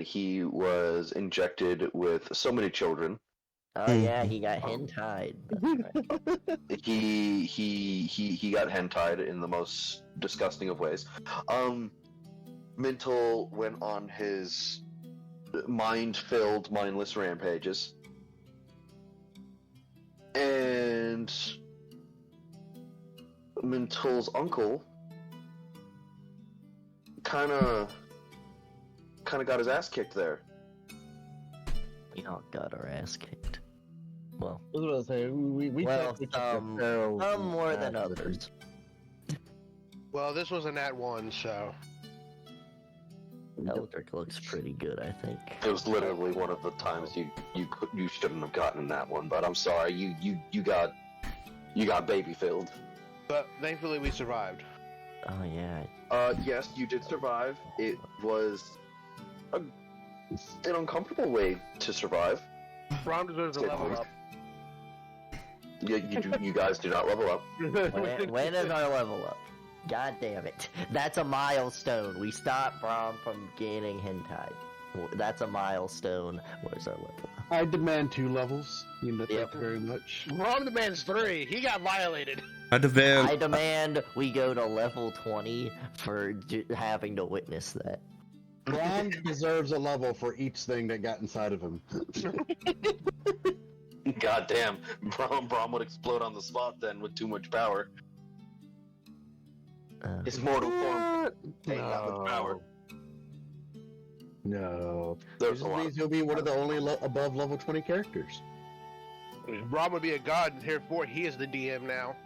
he was injected with so many children. Oh yeah, he got hentai. Right. He got hentied in the most disgusting of ways. Mntal went on his mind-filled, mindless rampages, and Mntal's uncle kind of got his ass kicked there. We all got our ass kicked. Well, I was about to say, we well, took a some fair more than ass others. Well, this was a nat 1, so. Eldrik looks pretty good, I think. It was literally one of the times you shouldn't have gotten that one, but I'm sorry, you got baby filled. But thankfully we survived. Oh yeah. Yes, you did survive. It was an uncomfortable way to survive. Braum deserves a level up. You guys do not level up. When is our level up? God damn it. That's a milestone. We stopped Braum from gaining hentai. That's a milestone. Where's our level up? I demand 2 levels. Thank Yep. you very much. Braum demands 3. He got violated. I demand. I demand we go to level 20 for having to witness that. Braum deserves a level for each thing that got inside of him. God damn, Braum would explode on the spot then with too much power. His mortal form ain't got much power. No. There's This a lot. means he'll be one of the only above level 20 characters. Braum would be a god, and therefore he is the DM now.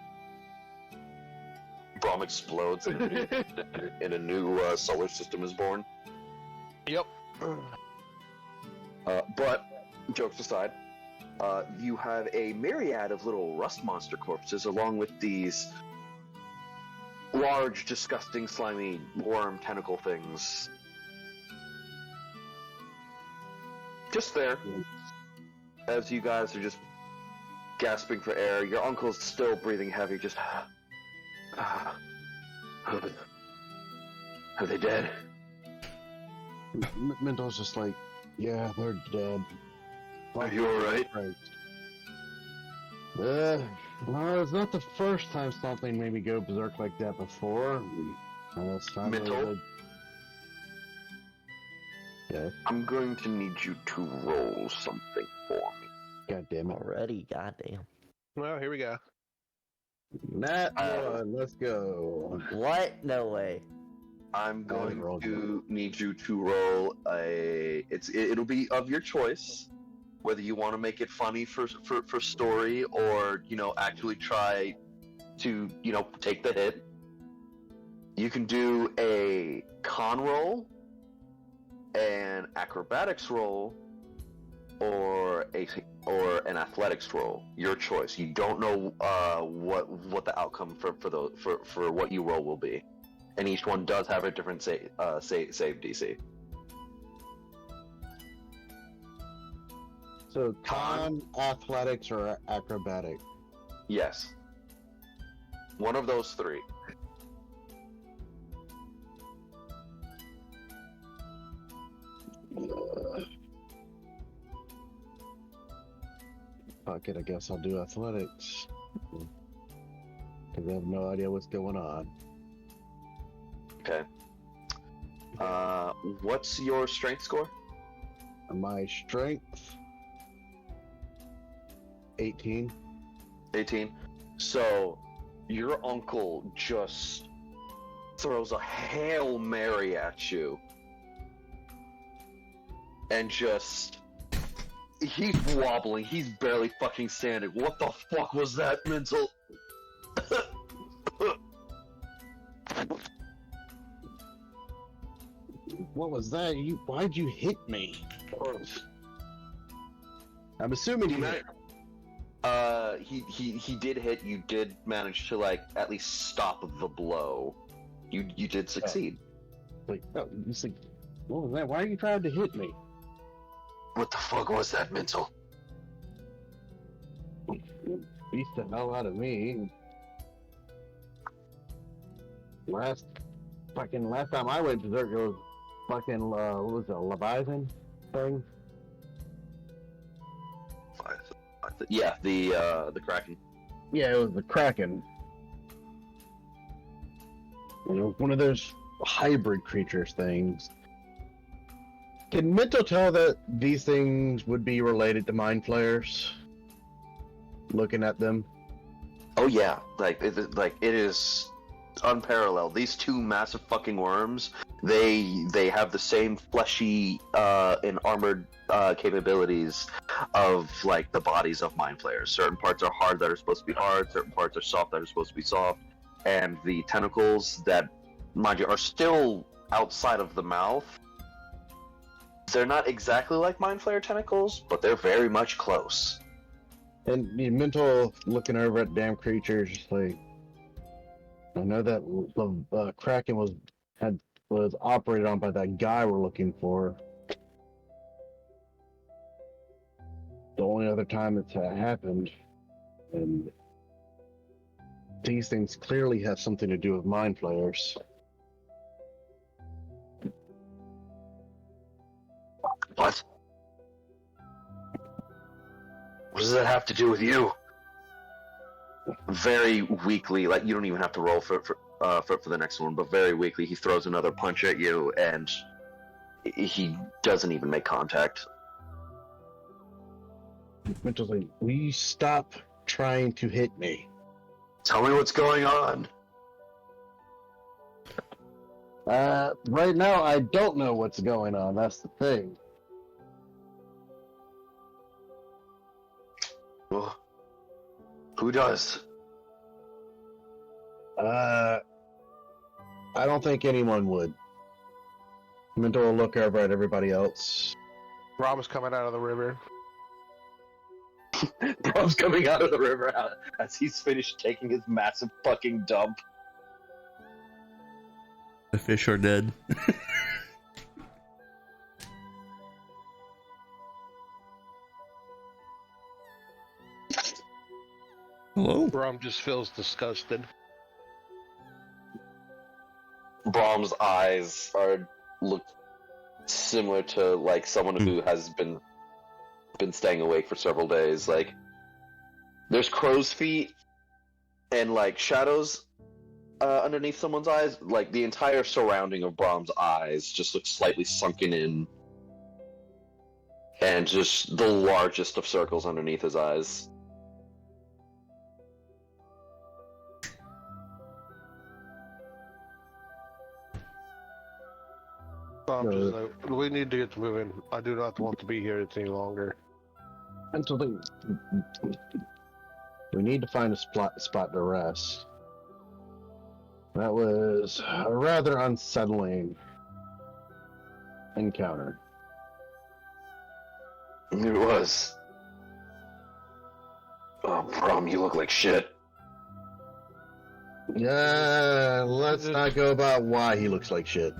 Braum explodes and a new solar system is born. Yep. But, jokes aside, you have a myriad of little rust monster corpses along with these large, disgusting, slimy worm tentacle things. Just there. As you guys are just gasping for air, your uncle's still breathing heavy, just... Are they dead? Mntal's just like, yeah, they're dead. Are you alright? Well, it's not the first time something made me go berserk like that before. Mntal? Yeah. I'm going to need you to roll something for me. God damn it. Already, goddamn. Well, here we go. Nat one, let's go. What? No way. I'm going to need you to roll it'll be of your choice, whether you want to make it funny for story or, actually try to, take the hit. You can do a con roll, an acrobatics roll, or an athletics roll. Your choice. You don't know what the outcome for what you roll will be, and each one does have a different save DC. So con, athletics, or acrobatic? Yes. One of those three. Fuck it, I guess I'll do athletics. Because I have no idea what's going on. Okay. What's your strength score? My strength... 18. 18. So, your uncle just throws a Hail Mary at you. And just... He's wobbling. He's barely fucking standing. What the fuck was that, Mntal? What was that? Why'd you hit me? I'm assuming you hit. He did hit. You did manage to at least stop the blow. You did succeed. Like, oh, it's like, what was that? Why are you trying to hit me? What the fuck was that, Mntal? Beat the hell out of me. Last time I went berserk, it was fucking what was it, a Leviathan thing? Yeah, the Kraken. Yeah, it was the Kraken. You know, one of those hybrid creatures things. Can Mntal tell that these things would be related to mind flayers? Looking at them. Oh yeah, like it is unparalleled. These two massive fucking worms, they have the same fleshy and armored capabilities of like the bodies of mind flayers. Certain parts are hard that are supposed to be hard, certain parts are soft that are supposed to be soft, and the tentacles that, mind you, are still outside of the mouth. They're not exactly like mind flayer tentacles, but they're very much close. And Mntal looking over at damn creatures, like, I know that the Kraken was operated on by that guy we're looking for. The only other time it's happened, and these things clearly have something to do with mind flayers. What? What does that have to do with you? Very weakly, like you don't even have to roll for the next one, but very weakly he throws another punch at you, and he doesn't even make contact. Mntal's like, will you stop trying to hit me? Tell me what's going on. Right now I don't know what's going on, that's the thing. Well, who does? I don't think anyone would. Mntal will look over at everybody else. Braum is coming out of the river. Braum's coming out of the river as he's finished taking his massive fucking dump. The fish are dead. Hello? Braum just feels disgusted. Braum's eyes look similar to like someone who has been staying awake for several days. Like there's crow's feet and like shadows underneath someone's eyes. Like the entire surrounding of Braum's eyes just looks slightly sunken in, and just the largest of circles underneath his eyes. I'm just like, we need to get moving. I do not want to be here any longer. Until we need to find a spot to rest. That was a rather unsettling encounter. It was. Oh, Braum, you look like shit. Yeah, let's not go about why he looks like shit.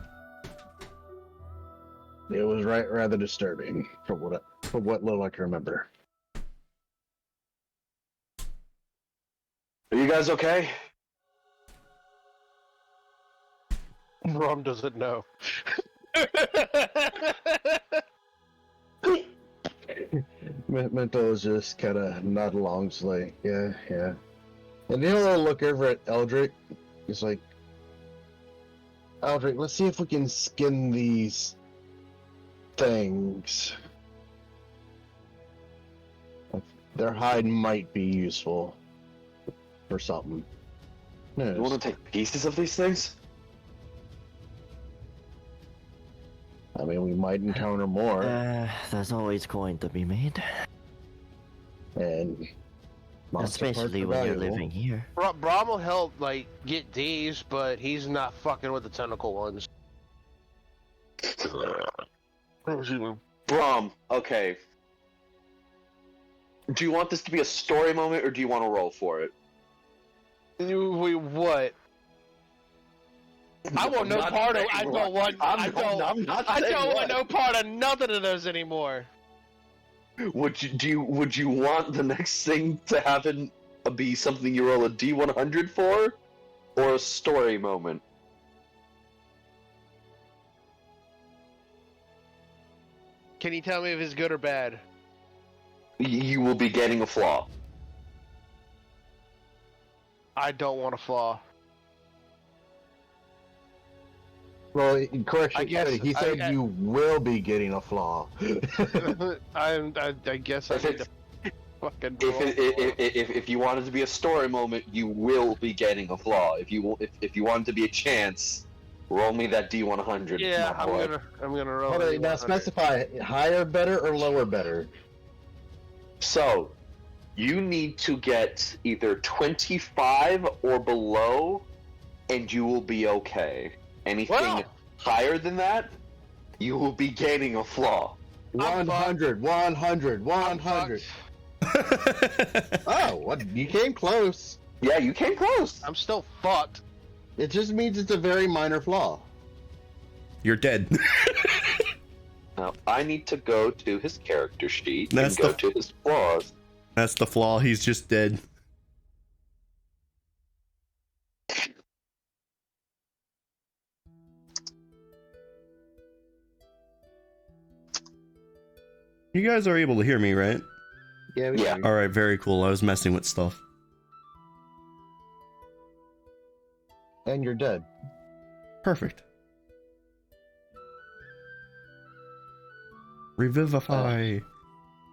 It was rather disturbing for what little I can remember. Are you guys okay? Braum doesn't know. Mntal is just kind of nod along, so like, yeah. And he'll look over at Eldrik. He's like, Eldrik, let's see if we can skin these things. Their hide might be useful for something. You want to take pieces of these things? I mean, we might encounter more. There's always coin to be made. And especially when you're living here. Braum will help, like, get these, but he's not fucking with the tentacle ones. Braum, okay. Do you want this to be a story moment, or do you want to roll for it? Wait, what? I want no part of. I don't want. I don't want no part of nothing of those anymore. Would you want the next thing to happen be something you roll a D100 for, or a story moment? Can you tell me if it's good or bad? You will be getting a flaw. I don't want a flaw. Well, correction. I guess- He said I- you will be getting a flaw. I guess I If need to it's- fucking. If you want it to be a story moment, you will be getting a flaw. If you want it to be a chance, roll me that D100. Yeah, my I'm boy. gonna roll. Hold on, now 100. specify higher better or lower better. So, you need to get either 25 or below, and you will be okay. Anything Wow. higher than that, you will be gaining a flaw. I'm 100, 100, 100. fucked. Oh, what? You came close. Yeah, you came close. I'm still fucked. It just means it's a very minor flaw. You're dead. Now, I need to go to his character sheet That's and go the- to his flaws. That's the flaw. He's just dead. You guys are able to hear me, right? Yeah. Yeah. All right, very cool. I was messing with stuff. And you're dead. Perfect. Revivify.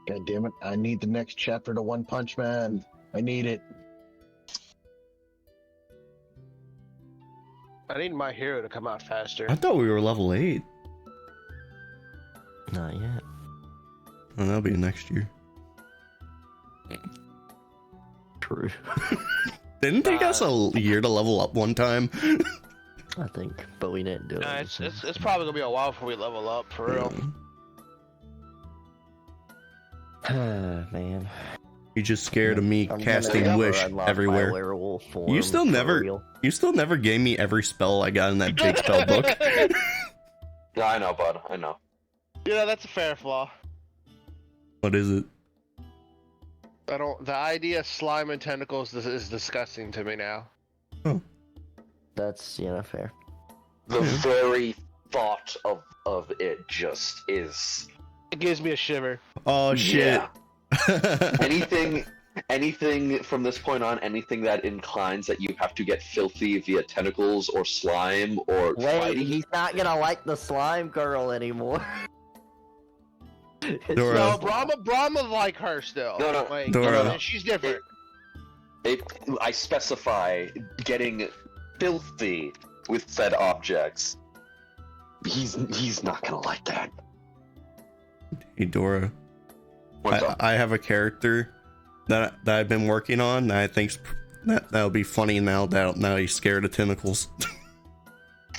God damn it! I need the next chapter to One Punch Man. I need it. I need my hero to come out faster. I thought we were level 8. Not yet. Oh, that'll be next year. True. Didn't take us a year to level up one time? I think, but we didn't do it. Nah, it's probably gonna be a while before we level up for real. Man. You just scared of me I'm gonna casting never wish unlock my everywhere. werewolf form You still for never- real. You still never gave me every spell I got in that big spell book. Yeah, I know, bud. I know. Yeah, that's a fair flaw. What is it? I don't. The idea of slime and tentacles is disgusting to me now. That's fair. The very thought of it just is. It gives me a shiver. Oh shit. Yeah. Anything from this point on, anything that inclines that you have to get filthy via tentacles or slime or Wait, fighting. he's not gonna like the slime girl anymore. It's Dora. No, not- Braum like her still. No, no. Like, Dora. no, she's different. I specify getting filthy with said objects. He's not gonna like that. Hey Dora, What's up? I have a character that I've been working on that I think's that'll be funny now he's scared of tentacles.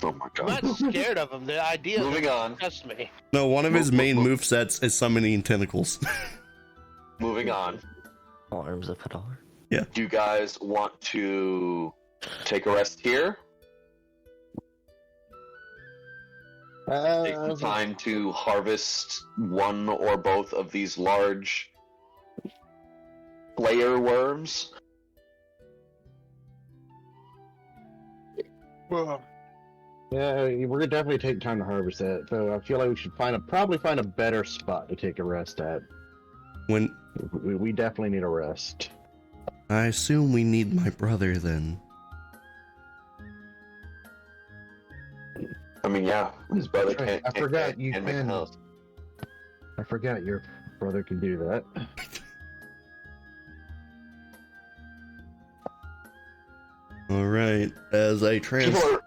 Oh my I'm god. not scared of him. The idea Moving on. disgusts me. No, one of his main movesets is summoning tentacles. Moving on. Arms of Hadar. Do you guys want to take a rest here? Take some time to harvest one or both of these large player worms? Yeah, we're gonna definitely take time to harvest that. So I feel like we should probably find a better spot to take a rest at. When We definitely need a rest. I assume we need my brother then. I mean, yeah, his brother can't. I forgot you can't make a can. house. I forgot your brother can do that. All right, as I People are.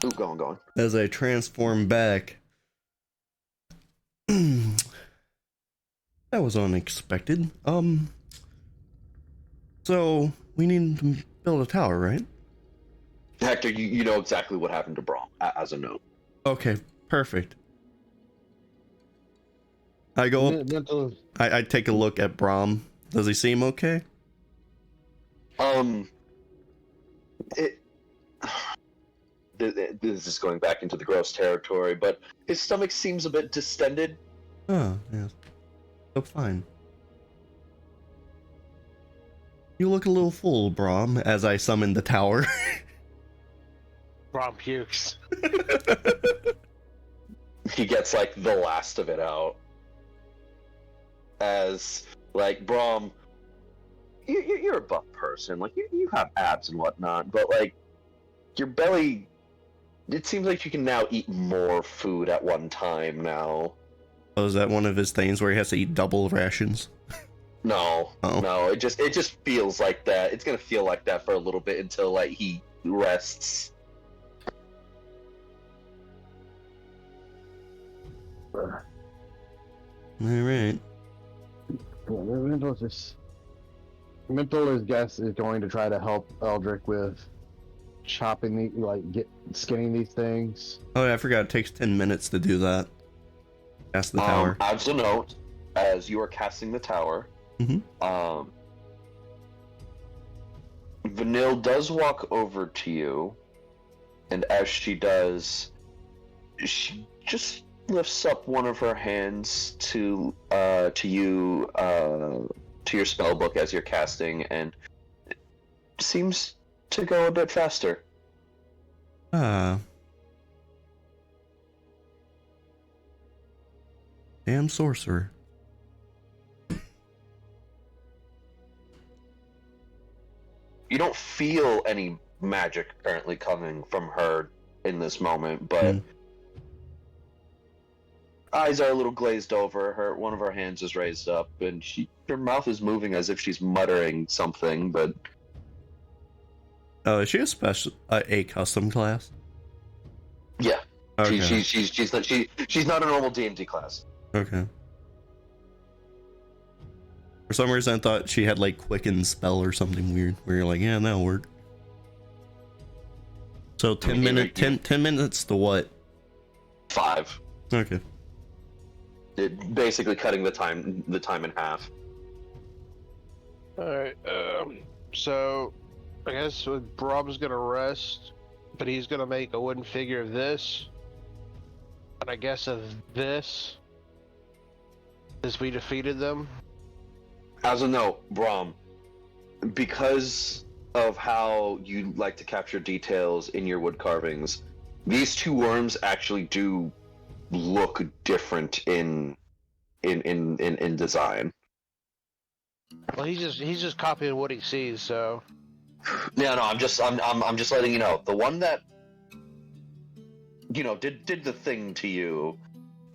Ooh, go on. transform back. That was unexpected. So we need to build a tower, right? Hector, you know exactly what happened to Braum, as a note. Okay, perfect. I go up. I take a look at Braum. Does he seem okay? This is going back into the gross territory, but his stomach seems a bit distended. Oh, yeah. So fine. You look a little full, Braum, as I summon the tower. Braum pukes. he gets like the last of it out. As like Braum, you're a buff person, like you have abs and whatnot, but like your belly, it seems like you can now eat more food at one time now. Oh, is that one of his things where he has to eat double rations? No, no, it just feels like that. It's gonna feel like that for a little bit until like he rests. All right. Mntal, guess, is going to try to help Eldrik with chopping skinning these things. Oh, yeah, I forgot. It takes 10 minutes to do that. Cast the tower. As a note, as you are casting the tower, Vanille does walk over to you, and as she does, she just lifts up one of her hands to you, to your spell book as you're casting, and it seems to go a bit faster. Damn sorcerer. You don't feel any magic currently coming from her in this moment, but eyes are a little glazed over. One of her hands is raised up, and her mouth is moving as if she's muttering something. But oh, is she a custom class? Yeah, okay. she's not a normal D&D class. Okay. For some reason, I thought she had like quicken spell or something weird, where you're like, yeah, that'll work. So 10 minutes to what? 5. Okay. It basically cutting the time in half. Alright, so I guess Braum's gonna rest, but he's gonna make a wooden figure of this, and I guess of this, as we defeated them. As a note, Braum, because of how you like to capture details in your wood carvings, these two worms actually do look different in design. Well, he's just copying what he sees, so. Yeah, no, I'm just letting you know. The one that did the thing to you,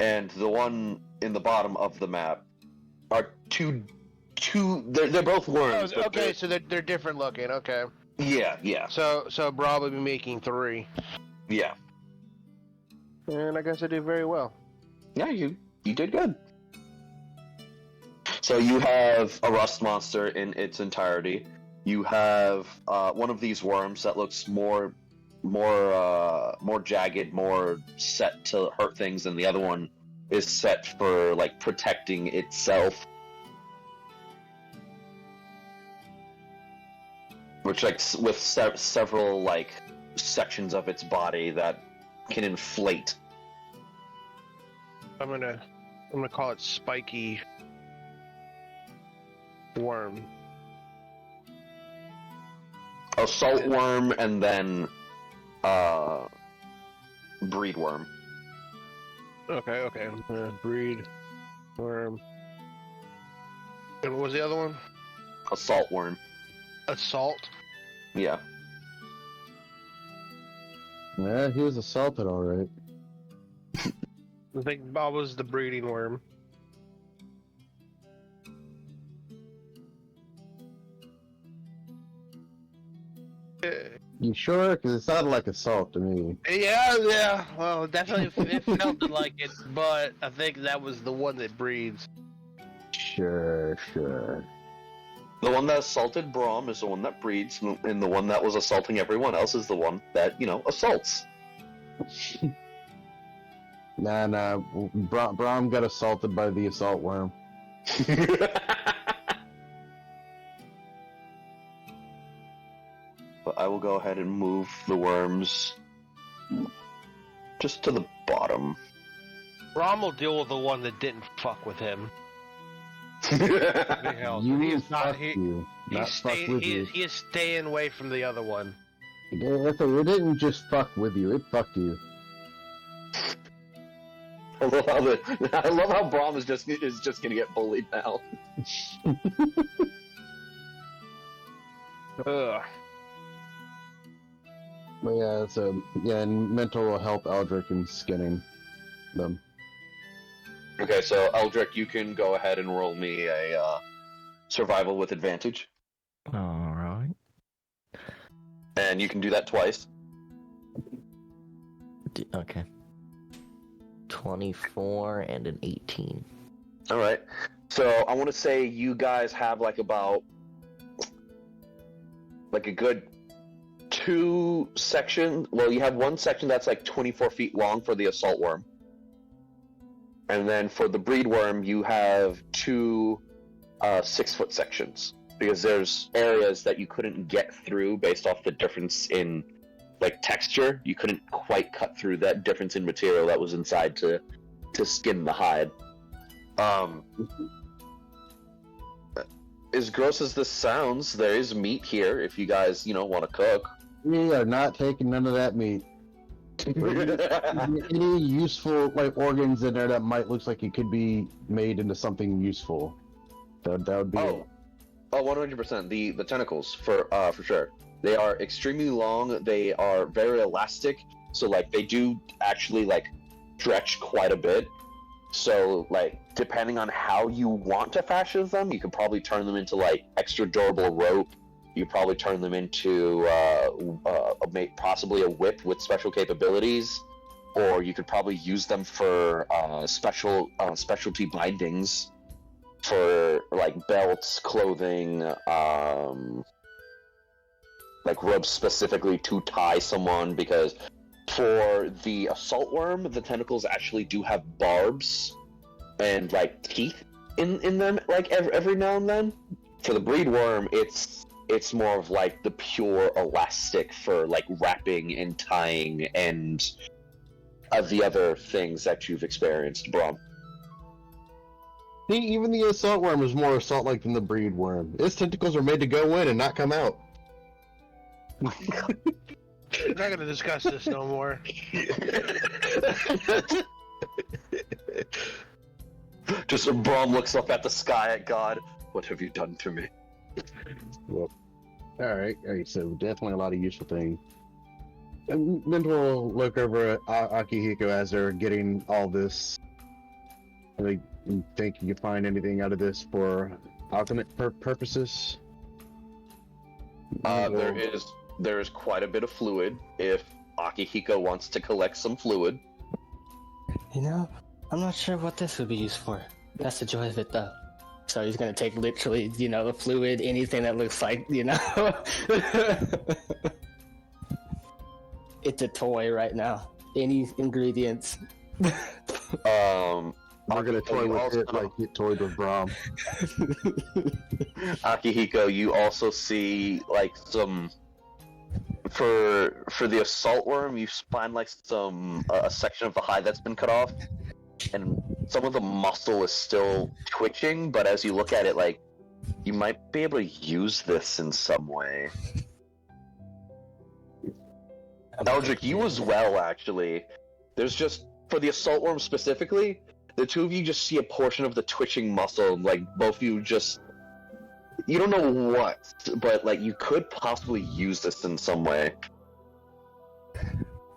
and the one in the bottom of the map are two. They're both worms. Oh, okay, so they're different looking. Okay. Yeah. So Braum will be making 3. Yeah. And I guess I did very well. Yeah, you did good. So you have a rust monster in its entirety. You have one of these worms that looks more jagged, more set to hurt things, and the other one is set for like protecting itself. Which, like, with several like sections of its body that can inflate. I'm gonna call it Spiky Worm. A salt worm and then breed worm. Okay. Breed worm. And what was the other one? A salt worm. Assault? Yeah. Yeah, he was assaulted, all right. I think Bob was the breeding worm. You sure? Because it sounded like assault to me. Yeah. Well, definitely it felt like it, but I think that was the one that breeds. Sure. The one that assaulted Braum is the one that breeds, and the one that was assaulting everyone else is the one that, assaults. Nah. Braum got assaulted by the assault worm. But I will go ahead and move the worms just to the bottom. Braum will deal with the one that didn't fuck with him. You mean fuck you, not fuck with you. He is staying away from the other one. It didn't just fuck with you, it fucked you. I love how Braum is just gonna get bullied now. Ugh. But yeah, so yeah, and Mntal will help Eldrik in skinning them. Okay, so Eldrik, you can go ahead and roll me a survival with advantage, Alright. and you can do that twice. Okay. 24 and an 18. All right. So I want to say you guys have like about like a good 2 sections. Well, you have one section that's like 24 feet long for the assault worm. And then for the breed worm, you have 2 6-foot sections. Because there's areas that you couldn't get through based off the difference in like texture. You couldn't quite cut through that difference in material that was inside to skin the hide. As gross as this sounds, there is meat here if you guys, want to cook. We are not taking none of that meat. Any useful like organs in there that might look like it could be made into something useful. That would be. Oh, 100%. The tentacles for sure. They are extremely long. They are very elastic. So like they do actually like stretch quite a bit. So like depending on how you want to fashion them, you could probably turn them into like extra durable rope. You could probably turn them into possibly a whip with special capabilities, or you could probably use them for specialty bindings for like belts, clothing, like ropes specifically to tie someone, because for the assault worm, the tentacles actually do have barbs and like teeth in them, like every now and then. For the breed worm, it's more of like the pure elastic for like wrapping and tying and the other things that you've experienced, Braum. Even the assault worm is more assault-like than the breed worm. Its tentacles are made to go in and not come out. We're not gonna discuss this no more. Just Braum looks up at the sky at God. What have you done to me? Well, alright, so definitely a lot of useful things. And then we'll look over at Akihiko as they're getting all this. I think you can find anything out of this for alchemic purposes? There is quite a bit of fluid if Akihiko wants to collect some fluid. I'm not sure what this would be used for. That's the joy of it, though. So he's gonna take literally, the fluid, anything that looks like, It's a toy right now. Any ingredients. We're gonna toy with it like you toyed with Braum. Akihiko, you also see like some for the assault worm. You find like some a section of the hide that's been cut off, and some of the muscle is still twitching. But as you look at it, like you might be able to use this in some way. Eldrik, you as well, actually. There's just for the assault worm specifically. The two of you just see a portion of the twitching muscle, like both of you you don't know what, but like you could possibly use this in some way.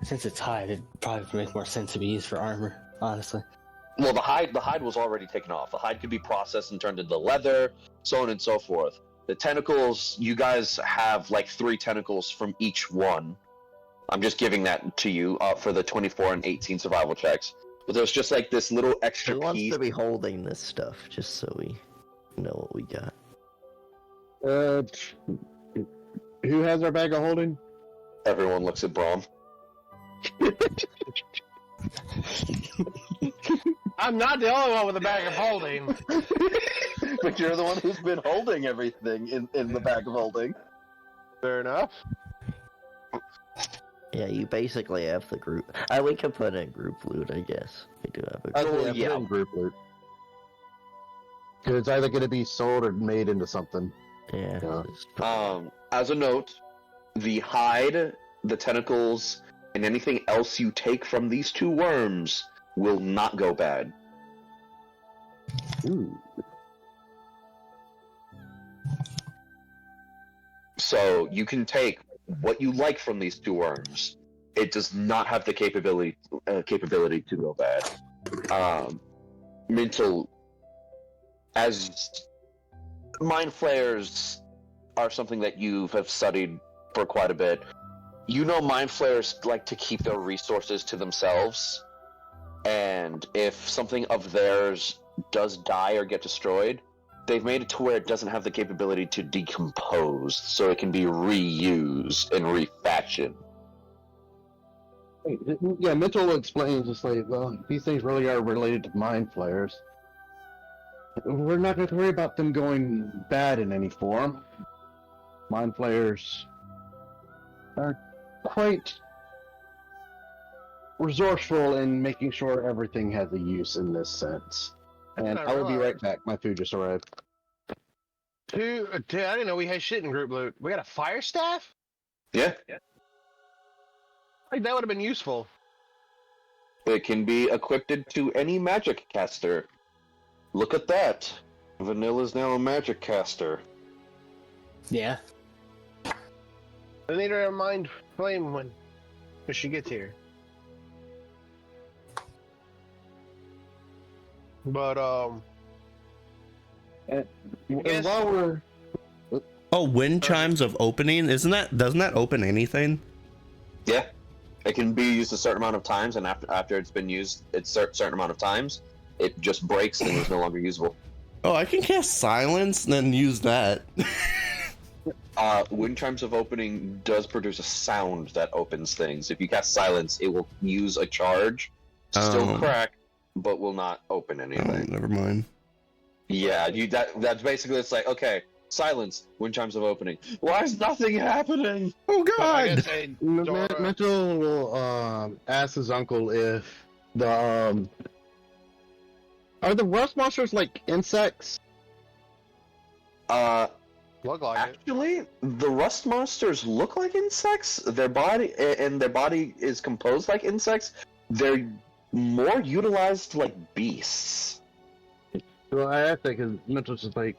Since it's hide, it'd probably make more sense to be used for armor, honestly. Well, the hide was already taken off. The hide could be processed and turned into leather, so on and so forth. The tentacles, you guys have like 3 tentacles from each one. I'm just giving that to you for the 24 and 18 survival checks. But there's just like this little extra Who piece. wants to be holding this stuff, just so we know what we got? Who has our bag of holding? Everyone looks at Braum. I'm not the only one with a bag of holding. But you're the one who's been holding everything in the bag of holding. Fair enough. Yeah, you basically have the group. We can put in group loot, I guess. We do have a group. Yeah, group loot. Because it's either going to be sold or made into something. Yeah. Yeah. As a note, the hide, the tentacles, and anything else you take from these 2 worms will not go bad. Ooh. So you can take what you like from these two worms. It does not have the capability to go bad. Mntal, as mind flayers are something that you have studied for quite a bit. You know, mind flayers like to keep their resources to themselves, and if something of theirs does die or get destroyed, they've made it to where it doesn't have the capability to decompose, so it can be reused and refashioned. Yeah, Mitchell explains just like, well, these things really are related to mind flayers. We're not going to worry about them going bad in any form. Mind flayers are quite resourceful in making sure everything has a use in this sense. And I will be right back. My food just arrived. Dude, I didn't know we had shit in group loot. We got a fire staff? Yeah, Like, that would have been useful. it can be equipped to any magic caster. Look at that. Vanilla's now a magic caster. Yeah. I need her mind flame when she gets here. But And guess- while we're Oh, wind chimes of opening. Doesn't that open anything? Yeah, it can be used a certain amount of times, and after it's been used a certain amount of times, it just breaks and is no longer usable. Oh, I can cast silence and then use that. Wind chimes of opening does produce a sound that opens things. If you cast silence, it will use a charge, still Oh. crack, but will not open Oh, anything. never mind. Yeah, that's basically, it's like, okay, silence, wind chimes of opening. Why is nothing happening? Oh but I god! guess Dora, Mitchell will ask his uncle if the are the rust monsters like insects? look like it. Actually, the rust monsters look like insects. Their body is composed like insects. They're more utilized like beasts. Well, I asked that because Mitchell's just like,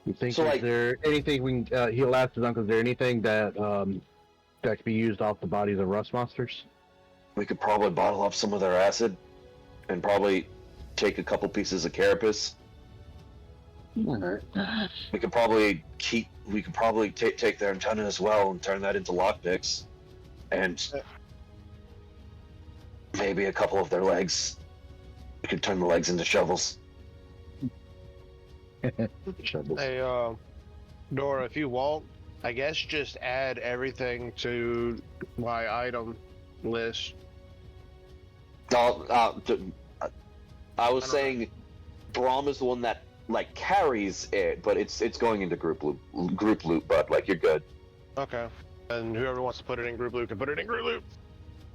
you think So, is like- there anything we can? He'll ask his uncle, is there anything that that could be used off the bodies of rust monsters? We could probably bottle up some of their acid, and probably take a couple pieces of carapace. Alright. We could probably take their antenna as well and turn that into lockpicks, and maybe a couple of their legs. We could turn the legs into shovels. Shovels. Hey, Dora, if you won't, I guess just add everything to my item list. I was saying, Braum is the one that like carries it, but it's going into group loot. But like, you're good. Okay. And whoever wants to put it in group loot can put it in group loot.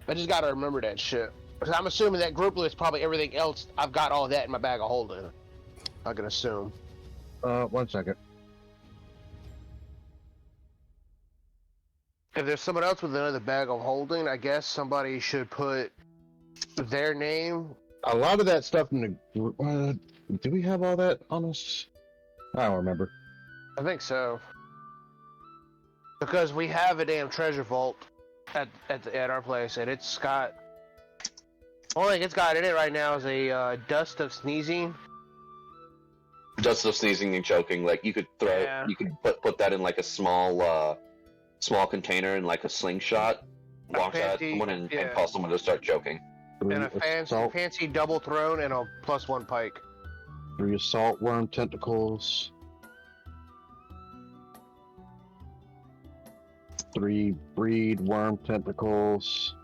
I just gotta remember that shit. Because I'm assuming that group loot is probably everything else. I've got all that in my bag of holding. I can assume. 1 second. If there's someone else with another bag of holding, I guess somebody should put their name. A lot of that stuff in the. Do we have all that on us? I don't remember. I think so. Because we have a damn treasure vault at our place, and it's got. Only thing it's got in it right now is a dust of sneezing. Just of sneezing and choking, like you could Yeah. you could put that in like a small container in like a slingshot, launch that at fancy- someone and yeah. cause someone to start choking. And a assault, fancy double throne and a +1 pike. 3 assault worm tentacles. 3 breed worm tentacles.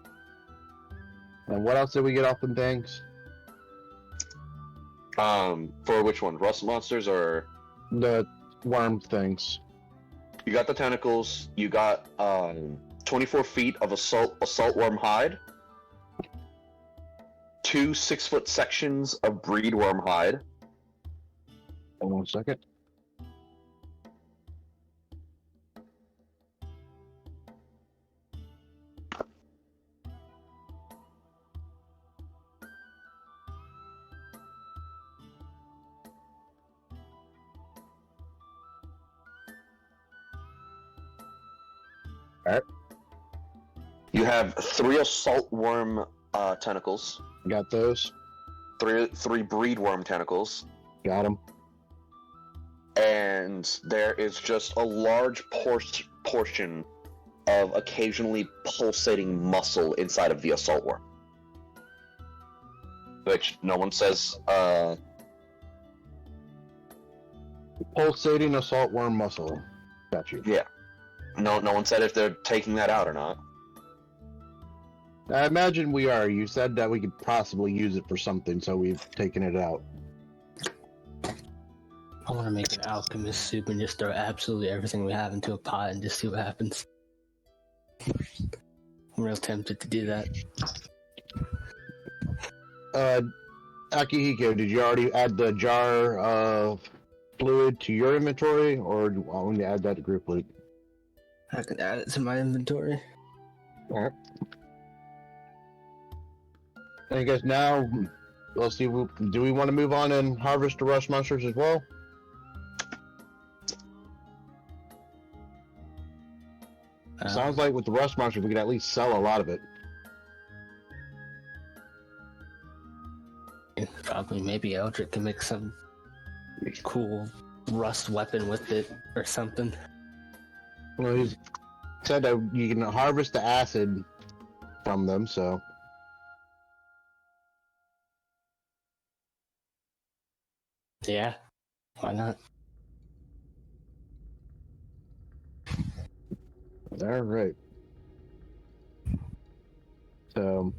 And what else did we get off them things? For which one? Rust monsters, or The worm things. you got the tentacles? You got 24 feet of assault worm hide, 2 6-foot sections of breed worm hide, Hold on a second. Alright. You have 3 assault worm tentacles, Got those. 3 breed worm tentacles, Got them. and there is just a large portion of occasionally pulsating muscle inside of the assault worm. Which no one says, Pulsating assault worm muscle. Got you. yeah. No one said if they're taking that out or not. I imagine we are. You said that we could possibly use it for something, so we've taken it out. I want to make an alchemist soup and just throw absolutely everything we have into a pot and just see what happens. I'm real tempted to do that. Akihiko, did you already add the jar of fluid to your inventory, or do you want me to add that to group loot? I can add it to my inventory. Alright. I guess now, let's see, do we want to move on and harvest the rust monsters as well? Sounds like with the rust monsters, we could at least sell a lot of it. Probably, maybe Eldrik can make some cool rust weapon with it or something. Well, he said that you can harvest the acid from them, so... Yeah, why not? Alright. So...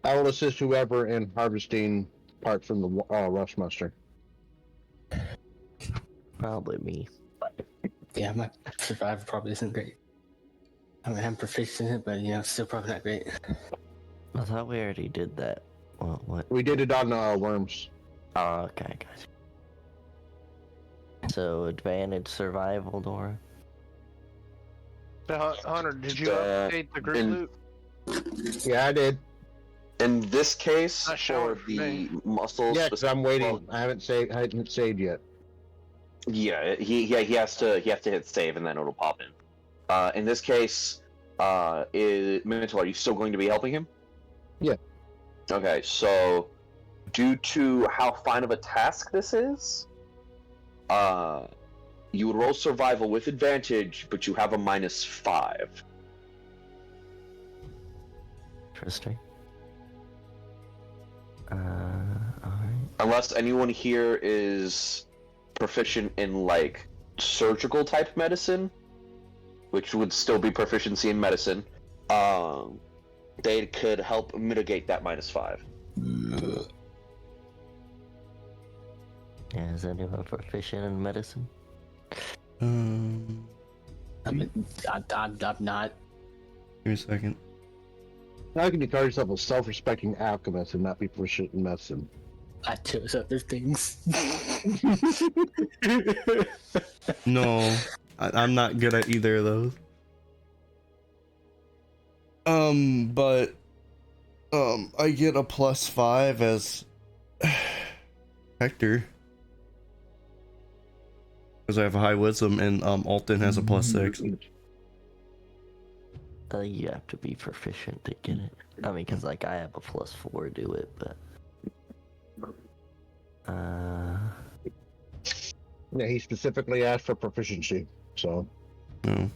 I will assist whoever in harvesting parts from the rust monster. Probably me. Yeah, my survivor probably isn't great. I mean, I'm proficient in it, but, still probably not great. I thought we already did that. What? We did it on worms. Oh, okay, guys. So, advantage survival, Dora? Hunter, did you update the group loot? Yeah, I did. In this case, Not showing for for the me. muscles, Yeah, because I'm waiting. well, I haven't saved yet. yeah, he has to hit save and then it'll pop in. In this case, Mntal, are you still going to be helping him? Yeah. Okay, so due to how fine of a task this is, you would roll survival with advantage, but you have a -5. Interesting. Alright. Unless anyone here is proficient in, like, surgical type medicine, which would still be proficiency in medicine, they could help mitigate that -5. Yeah, is anyone proficient in medicine? I mean, I'm not. Give me a second. How can you call yourself a self-respecting alchemist and not be proficient in medicine? I chose other things. No, I'm not good at either of those. But I get a +5 as Hector because I have a high wisdom, and Alton has a +6. You have to be proficient to get it. I mean, because, like, I have a +4 to it, but... Yeah, he specifically asked for proficiency, so... No. I'm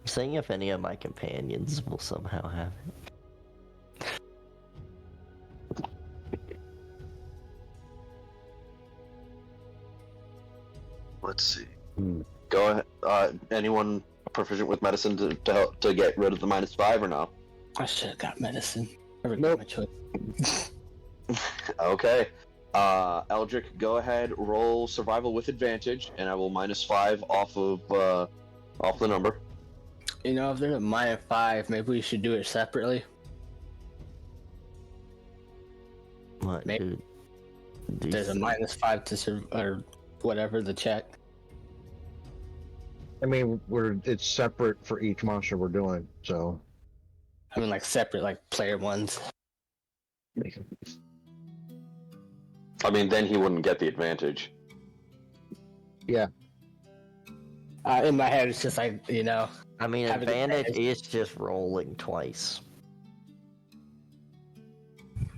saying if any of my companions will somehow have it. Let's see. Go ahead. Anyone proficient with medicine to help to get rid of the -5 or no? I should have got medicine. I regret Nope. my choice. Okay. Eldrik, go ahead, roll survival with advantage, and I will -5 off of the number. If there's a -5, maybe we should do it separately. What, Maybe. dude? There's a -5 to or whatever the check. I mean, it's separate for each monster we're doing, so... I mean, like separate, like player ones. I mean, then he wouldn't get the advantage. Yeah. In my head, it's just like, you know. I mean, Having advantage advantage. is just rolling twice.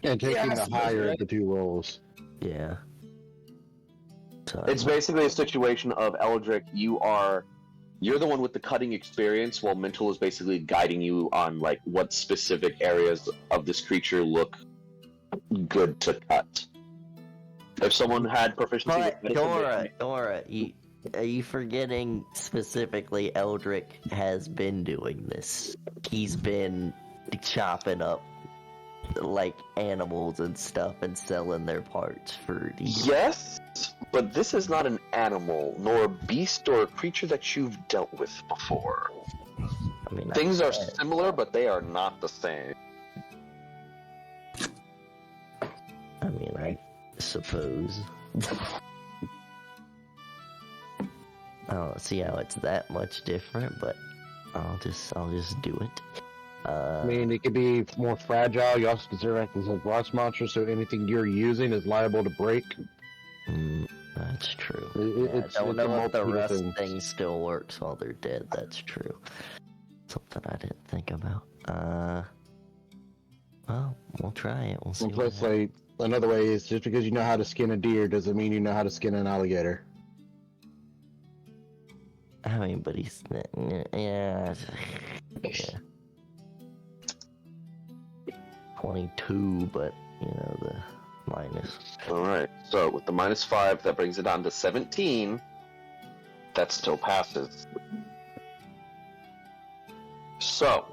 And taking Yeah, I the suppose higher you're of the two rolls. Yeah. So, It's basically a situation of Eldrik, you're the one with the cutting experience, while Mntal is basically guiding you on like what specific areas of this creature look good to cut. If someone had proficiency But with medicine, Dora, are you forgetting specifically Eldrik has been doing this? He's been chopping up like animals and stuff and selling their parts for these. yes, but this is not an animal, nor a beast or a creature that you've dealt with before. I mean, Things I are bet. similar, but they are not the same. I mean, I suppose. I don't see how it's that much different, but I'll just do it. I mean, it could be more fragile. You also consider it as a rust monster, so anything you're using is liable to break. That's true. It's I don't know a if the multitude of rust things. thing still works while they're dead. That's true. Something I didn't think about. Well, we'll try it. We'll see. And what plus, like, another way is just because you know how to skin a deer doesn't mean you know how to skin an alligator. I mean, but he's yeah. 22, but you know the minus. Alright, so with the -5, that brings it down to 17. That still passes. So,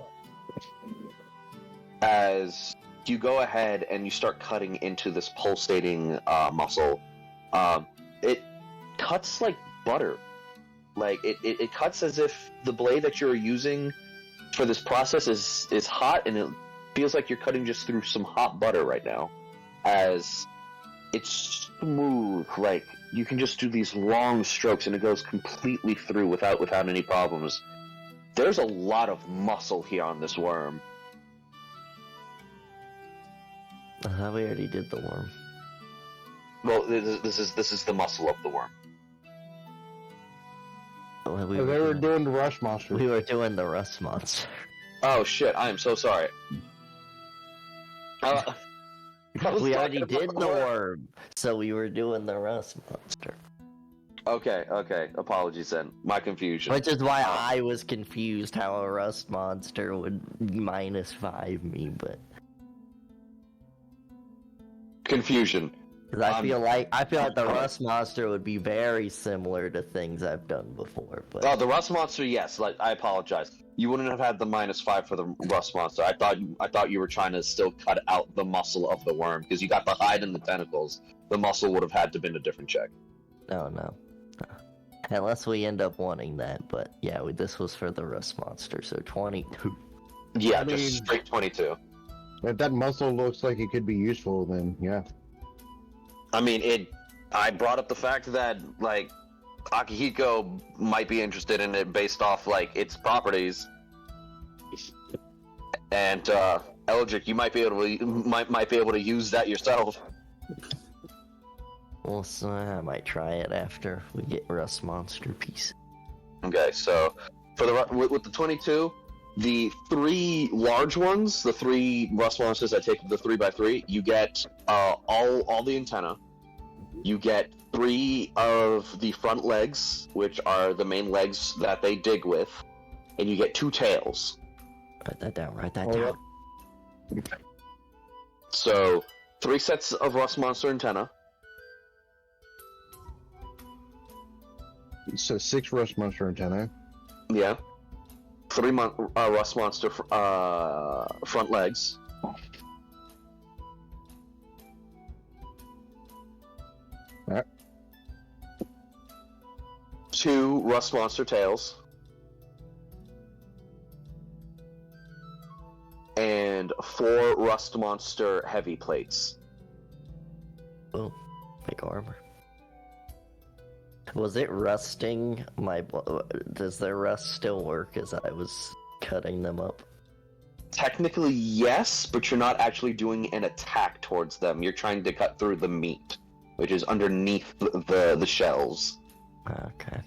as you go ahead and you start cutting into this pulsating muscle, it cuts like butter. Like, it cuts as if the blade that you're using for this process is hot, and it feels like you're cutting just through some hot butter right now. As it's smooth, like, you can just do these long strokes and it goes completely through without any problems. There's a lot of muscle here on this worm. I thought we already did the worm. Well, this is the muscle of the worm. Well, They were doing the rush monster. we were doing the rust monster. Oh shit, I am so sorry. I was We already talking did about the worm, so we were doing the rust monster. Okay, apologies then. My confusion. Which is why I was confused how a rust monster would -5 me, but Confusion. because I feel like the rust monster would be very similar to things I've done before. But Oh, the rust monster, yes. Like, I apologize. You wouldn't have had the -5 for the rust monster. I thought you were trying to still cut out the muscle of the worm because you got the hide and the tentacles. The muscle would have had to been a different check. no. Unless we end up wanting that, but yeah, this was for the rust monster, so 22. Yeah, I just mean- straight 22. If that muscle looks like it could be useful, then yeah. I mean, I brought up the fact that, like, Akihiko might be interested in it based off, like, its properties. And, Eldrik, you might be able to use that yourself. Well, so I might try it after we get rust monster piece. Okay, so for with the 22, the 3 large ones, the 3 rust monsters that take the 3x3, you get all the antenna. You get 3 of the front legs, which are the main legs that they dig with, and you get 2 tails. Write that down. Oh, So 3 sets of rust monster antenna. So 6 rush monster antennae. Yeah. 3 rust monster front legs. Alright. 2 rust monster tails. And 4 rust monster heavy plates. Oh, make armor. Was it rusting? Does their rust still work as I was cutting them up? Technically, yes, but you're not actually doing an attack towards them. You're trying to cut through the meat. which is underneath the shells. Okay.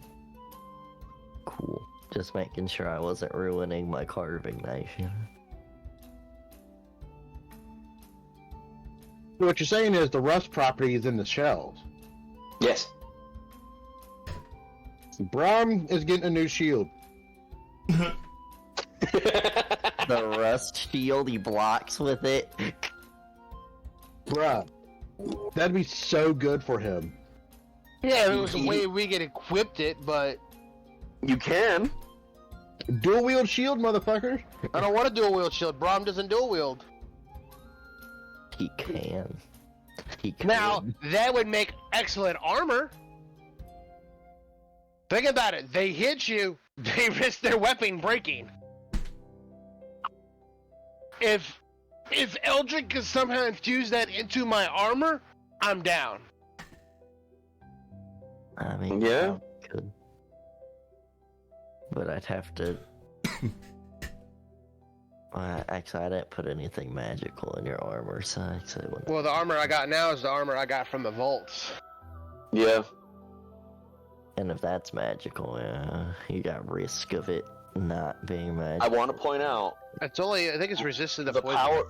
Cool. Just making sure I wasn't ruining my carving knife, you know? What you're saying is the rust property is in the shells. Yes. Braum is getting a new shield. The rust shield he blocks with it. Bruh. That'd be so good for him. Yeah, there was a way we could equip it, but You can. Dual wield shield, motherfucker. I don't want to dual wield shield. Braum doesn't dual wield. He can. He can. Now, that would make excellent armor. Think about it. They hit you, they risk their weapon breaking. If Eldrik could somehow infuse that into my armor, I'm down. I mean, Yeah. I could. But I'd have to. Actually, I didn't put anything magical in your armor, so actually it wouldn't. Well, the armor I got now is the armor I got from the vaults. Yeah. And if that's magical, yeah, you got risk of it not being I magical. want to point out It's only, I think it's resistant to the poison. power.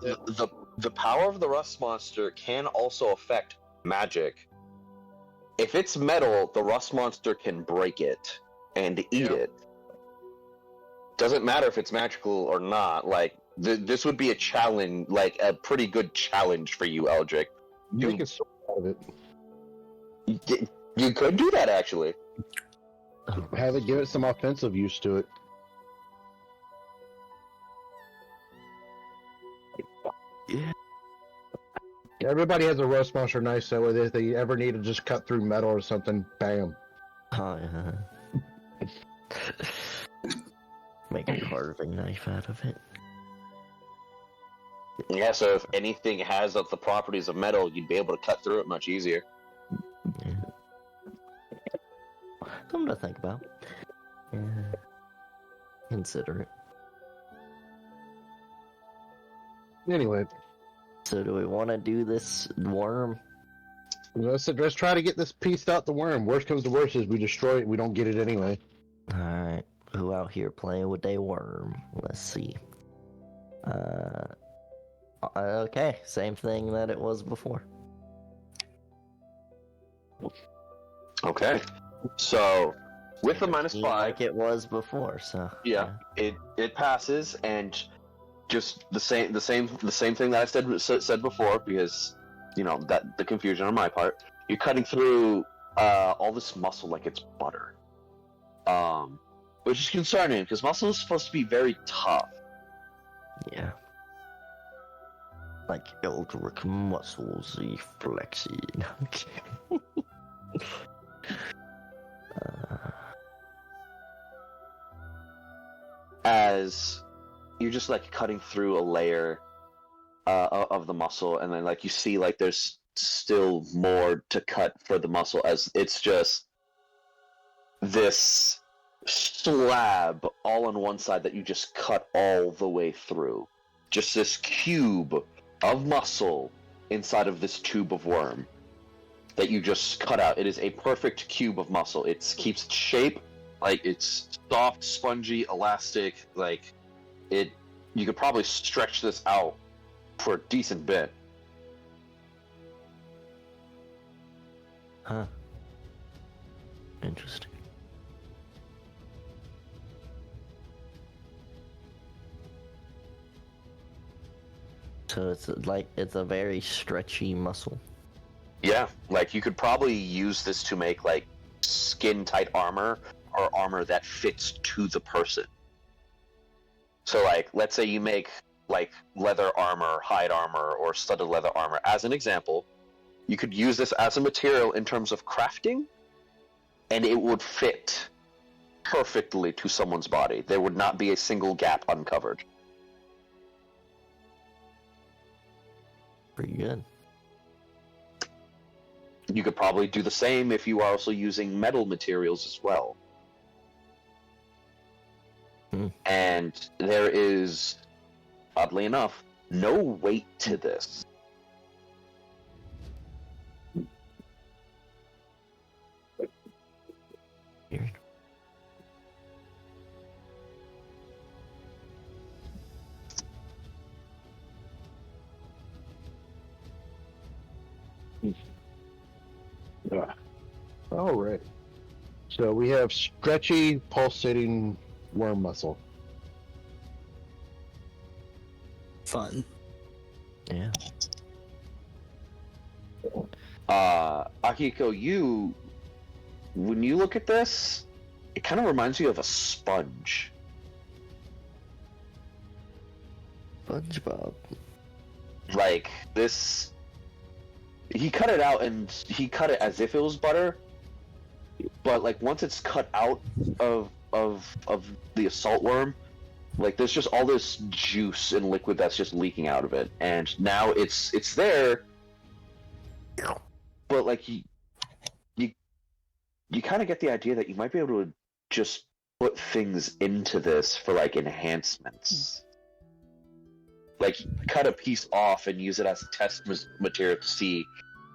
The power of the rust monster can also affect magic. If it's metal, the rust monster can break it and eat it. Doesn't matter if it's magical or not. Like this would be a challenge, like a pretty good challenge for you, Eldrik. Make a sword out of it. You could do that actually. Have it give it some offensive use to it. Yeah. Everybody has a rust monster knife, so if they ever need to just cut through metal or something, bam. Oh, yeah. Make a carving knife out of it. Yeah, so if anything has the properties of metal, you'd be able to cut through it much easier. Yeah. Something to think about. Yeah. Consider it. Anyway, So do we want to do this worm? let's try to get this pieced out the worm. Worst comes to worst is we destroy it, we don't get it anyway. Alright. Who out here playing with a worm? Let's see. Okay. Same thing that it was before. Okay. So with the -5, Like it was before, so. yeah, it passes, and just the same thing that I said before, because that the confusion on my part. You're cutting through all this muscle like it's butter, which is concerning because muscle is supposed to be very tough. Yeah. Like Eldrik muscles flexing. As you're just like cutting through a layer of the muscle, and then like you see like there's still more to cut for the muscle, as it's just this slab all on one side that you just cut all the way through. Just this cube of muscle inside of this tube of worm that you just cut out. It is a perfect cube of muscle. It keeps its shape, like it's soft, spongy, elastic. Like you could probably stretch this out for a decent bit. Huh. Interesting. So it's a very stretchy muscle. Yeah, like you could probably use this to make like skin tight armor or armor that fits to the person. So like let's say you make like leather armor, hide armor, or studded leather armor as an example. You could use this as a material in terms of crafting, and it would fit perfectly to someone's body. There would not be a single gap uncovered. Pretty good. You could probably do the same if you are also using metal materials as well. And there is, oddly enough, no weight to this. All right. So we have stretchy, pulsating worm muscle. Fun. Yeah. Akihiko, when you look at this, it kind of reminds you of a sponge. SpongeBob. Like this, he cut it out and he cut it as if it was butter, but like once it's cut out of the assault worm, like there's just all this juice and liquid that's just leaking out of it, and now it's there, but like you kind of get the idea that you might be able to just put things into this for like enhancements. Like cut a piece off and use it as test material to see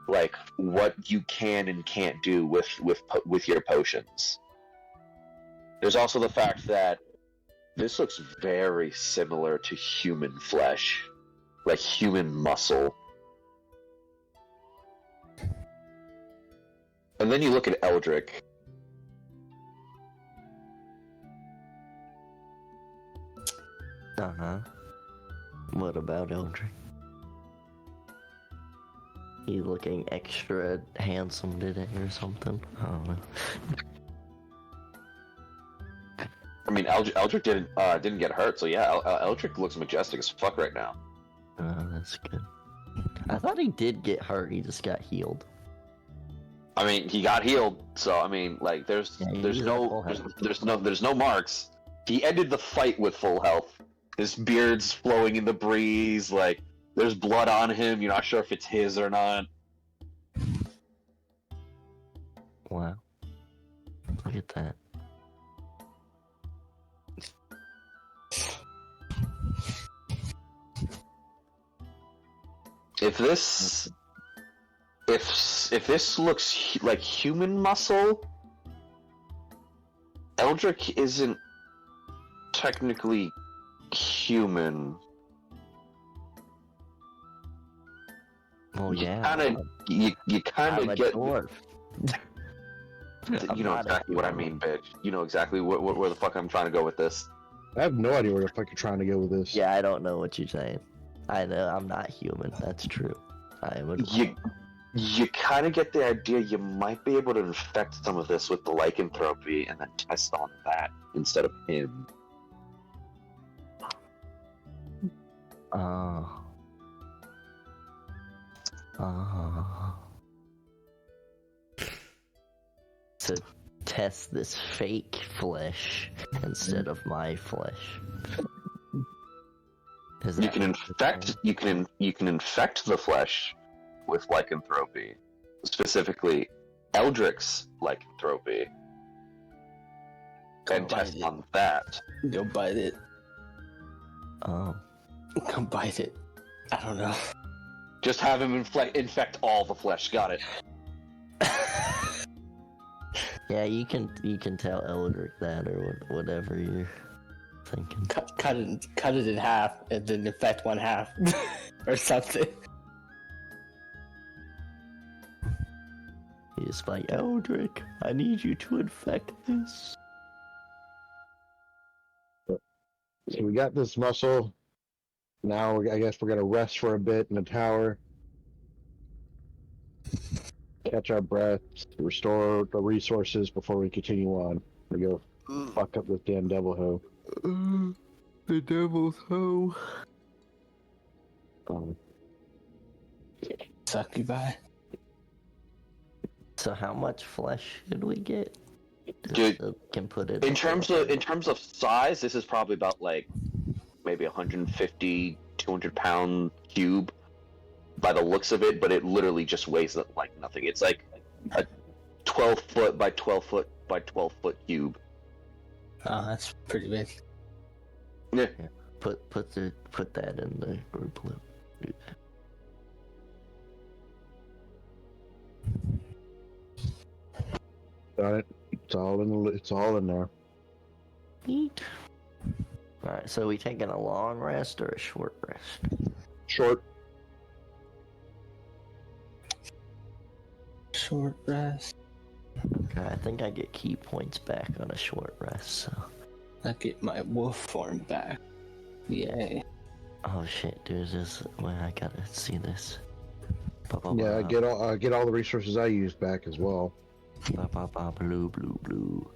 like what you can and can't do with your potions. There's also the fact that this looks very similar to human flesh, like human muscle. And then you look at Eldrik. Uh-huh. What about Eldrik? He's looking extra handsome today or something? I don't know. I mean, Eldrik didn't get hurt, so yeah, Eldrik looks majestic as fuck right now. Oh, that's good. I thought he did get hurt, he just got healed. I mean, he got healed, so I mean, like, there's no marks. He ended the fight with full health. His beard's flowing in the breeze, like, there's blood on him, you're not sure if it's his or not. Wow. Look at that. If this looks like human muscle, Eldrik isn't technically human. Well, You yeah. kind I'm of a get. dwarf. You know exactly what I mean, bitch. You know exactly where the fuck I'm trying to go with this. I have no idea where the fuck you're trying to go with this. Yeah, I don't know what you're saying. I know I'm not human. That's true. I am a dwarf. You kind of get the idea you might be able to infect some of this with the lycanthropy and then test on that instead of him. To test this fake flesh instead of my flesh. You can infect the flesh with lycanthropy, specifically Eldrik's lycanthropy, and test on that. Go bite it. Oh. Go bite it. I don't know. Just have him infect all the flesh. Got it. Yeah, you can tell Eldrik that or whatever you're thinking. Cut it in half and then infect one half or something. He's like, Eldrik, I need you to infect this. So we got this muscle. Now I guess we're gonna rest for a bit in the tower. Catch our breaths, restore the resources before we continue on. We go fuck up this damn devil hoe. The devil's hoe. Succubus. So how much flesh should we get? Dude, Can put it in terms of size, this is probably about like maybe 150, 200 pound cube by the looks of it, but it literally just weighs like nothing. It's like a 12 foot by 12 foot by 12 foot cube. Oh, that's pretty big. Yeah. Put that in the group loop. Got it. It's all in there. Neat. Alright, so we taking a long rest or a short rest? Short. short rest. Okay, I think I get key points back on a short rest, so. I get my wolf form back. Yay. Oh shit, dude, well, I gotta see this. Yeah, I get all the resources I used back as well. Blue, blue, blue.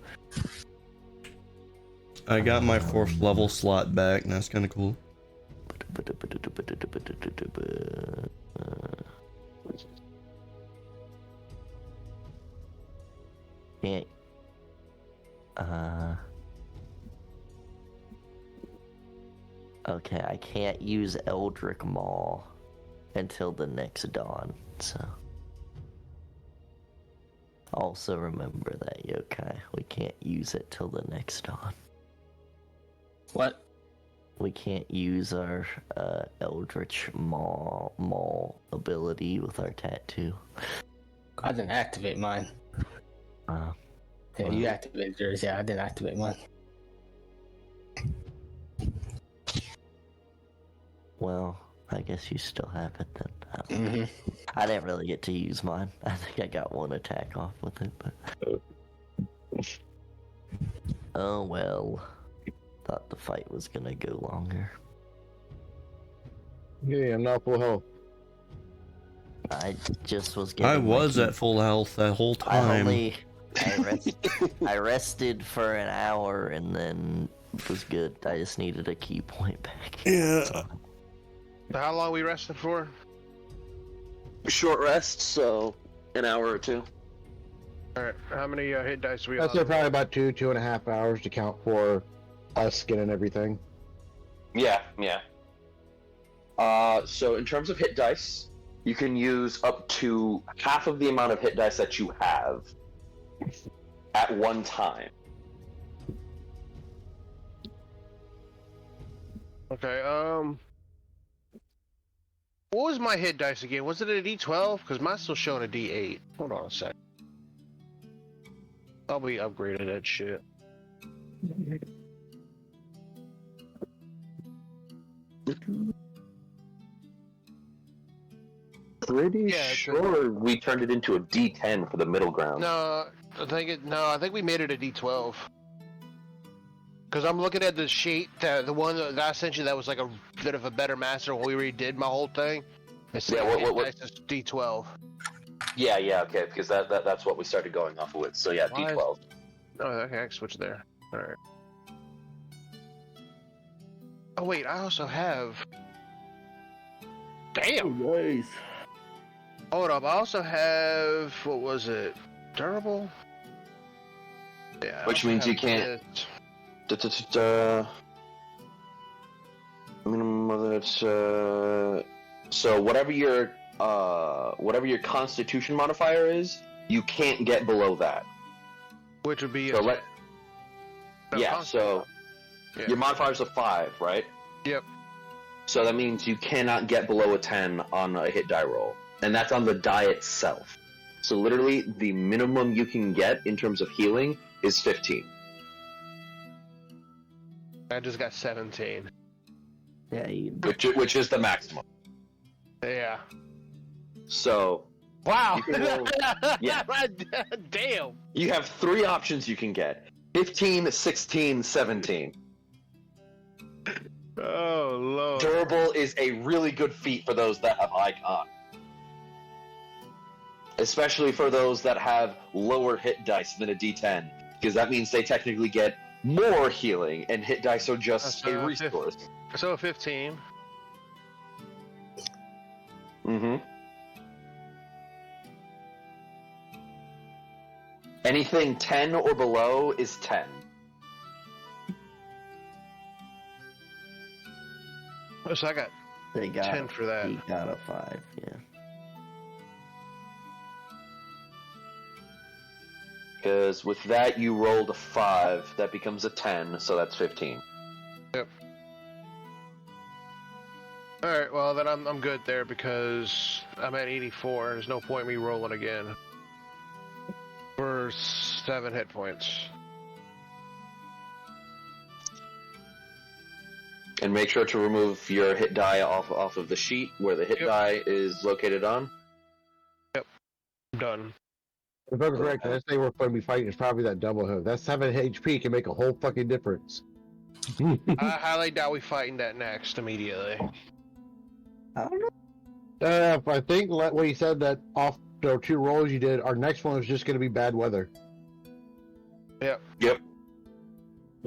I got my 4th level slot back, and that's kind of cool. Yeah. Okay, I can't use Eldrik Maw until the next dawn, so. Also remember that, Yokai. We can't use it till the next dawn. What? We can't use our Eldritch Maw ability with our tattoo. I didn't activate mine. Yeah, you activated yours. Yeah, I didn't activate mine. Well, I guess you still have it then. Mm-hmm. I didn't really get to use mine. I think I got one attack off with it, but... Oh well. Thought the fight was gonna go longer. Yeah, I'm not full health. I just was getting I was my at full health that whole time. I rested for an hour and then it was good. I just needed a key point back. Yeah. So, How long we rested for? Short rest, so an hour or two. Alright, how many hit dice we I'd say on? probably about 2.5 hours to count for us getting everything. Yeah. So in terms of hit dice, you can use up to half of the amount of hit dice that you have at one time. Okay, what was my hit dice again? Was it a D12? Because mine's still showing a D8. Hold on a sec. I'll be upgraded that shit. Pretty Yeah, sure we turned it into a D10 for the middle ground. No, I think we made it a D12. Because I'm looking at the sheet, the one that I sent you that was like a bit of a better master when we redid my whole thing. It's Yeah, what? Dice is D12. Yeah, okay, because that's what we started going off with. So yeah, Why is- D12. Oh, okay, I can switch there. Alright. Oh wait, I also have... Damn! nice. Hold up, I also have... What was it? Durable? Yeah. I Which also means you have can't- this. Minimum of it. So whatever your Constitution modifier is, you can't get below that. Which would be... So a- No, yeah. constant. So Yeah. your modifier's a 5, right? Yep. So that means you cannot get below a 10 on a hit die roll, and that's on the die itself. So literally, the minimum you can get in terms of healing is 15. I just got 17. Yeah, Which is the maximum. Yeah. So Wow! You can roll- yeah. Damn! you have 3 options you can get: 15, 16, 17. Oh, Lord. Durable is a really good feat for those that have Icon. Especially for those that have lower hit dice than a D10, because that means they technically get more healing, and hit dice are just That's, a resource. So 15. Mm-hmm. Anything 10 or below is 10. So I got they got 10 for that. 8 out of 5, yeah. Because with that, you rolled a 5. That becomes a 10, so that's 15. Alright, well then I'm good there because I'm at 84. There's no point in me rolling again. For 7 hit points. And make sure to remove your hit die off of the sheet where the hit Yep. die is located on. Done. If I'm correct, the next thing we're going to be fighting is probably that double hoof. That 7 HP can make a whole fucking difference. I highly doubt we fighting that next immediately. I don't know. I think what you said that off the 2 rolls you did, our next one is just going to be bad weather. Yep.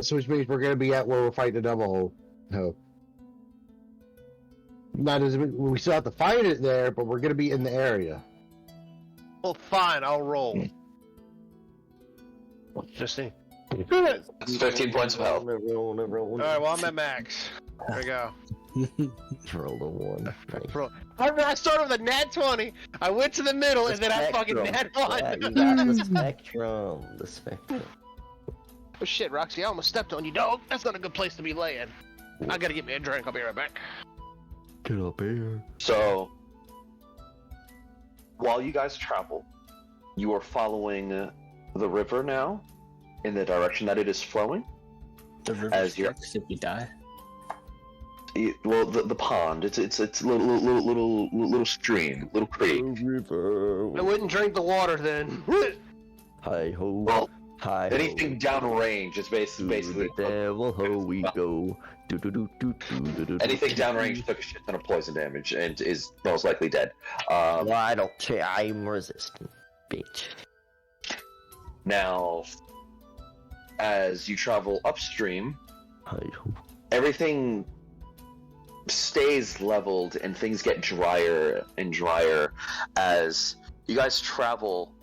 So which means we're going to be at where we're fighting the double hoof. Not as we still have to fight it there, but we're going to be in the area. Well, fine, I'll roll. Just see. That's 15 points of health. Alright, well, I'm at max. There we go. Roll a 1. I started with a nat 20. I went to the middle, and then I fucking nat 1. Yeah, you got the spectrum. The spectrum. Oh shit, Roxy, I almost stepped on you, dog. That's not a good place to be laying. I gotta get me a drink. I'll be right back. Get up here. So, while you guys travel, you are following the river now in the direction that it is flowing. The river As you're- starts if we die. Well, the pond. It's a little stream, little creek. I wouldn't drink the water then. Hi ho. Well, Hi. anything downrange is basically the devil ho we go. anything downrange took a shit ton of poison damage and is most likely dead. Well, I don't care. I'm resistant, bitch. Now, as you travel upstream, Hi ho. everything stays leveled and things get drier and drier as you guys travel.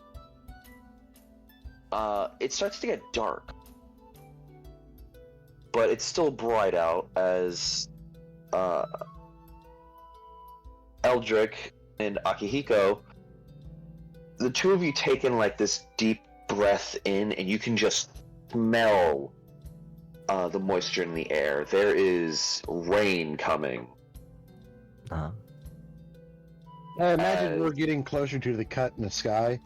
It starts to get dark, but it's still bright out as Eldrik and Akihiko, the two of you take in like this deep breath in, and you can just smell the moisture in the air. There is rain coming. Uh-huh. I imagine we're getting closer to the cut in the sky.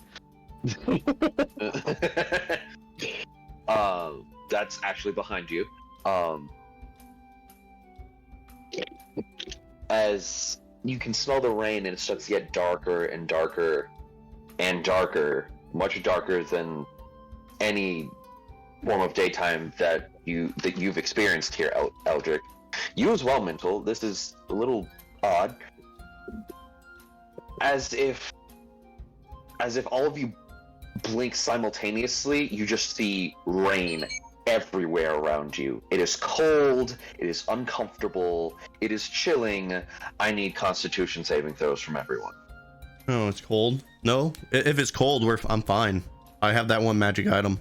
That's actually behind you. As you can smell the rain, and it starts to get darker and darker and darker, much darker than any form of daytime that you've experienced here, Eldrik. You as well, Mntal. This is a little odd. As if all of you blink simultaneously, you just see rain everywhere around you. It is cold, it is uncomfortable, it is chilling. I need Constitution saving throws from everyone. Oh, it's cold? No? If it's cold, I'm fine. I have that one magic item.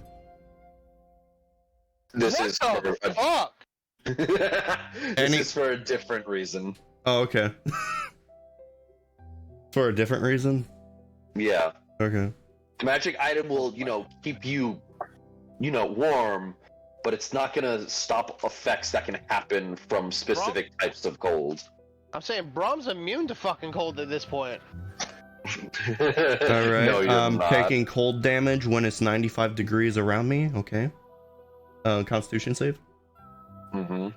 This What is the for fuck? this is for a different reason. Oh, okay. For a different reason? Yeah. Okay. The magic item will, keep you, warm, but it's not gonna stop effects that can happen from specific types of cold. I'm saying Braum's immune to fucking cold at this point. Alright. No, you're not. Taking cold damage when it's 95 degrees around me. Okay. Constitution save? Mm-hmm.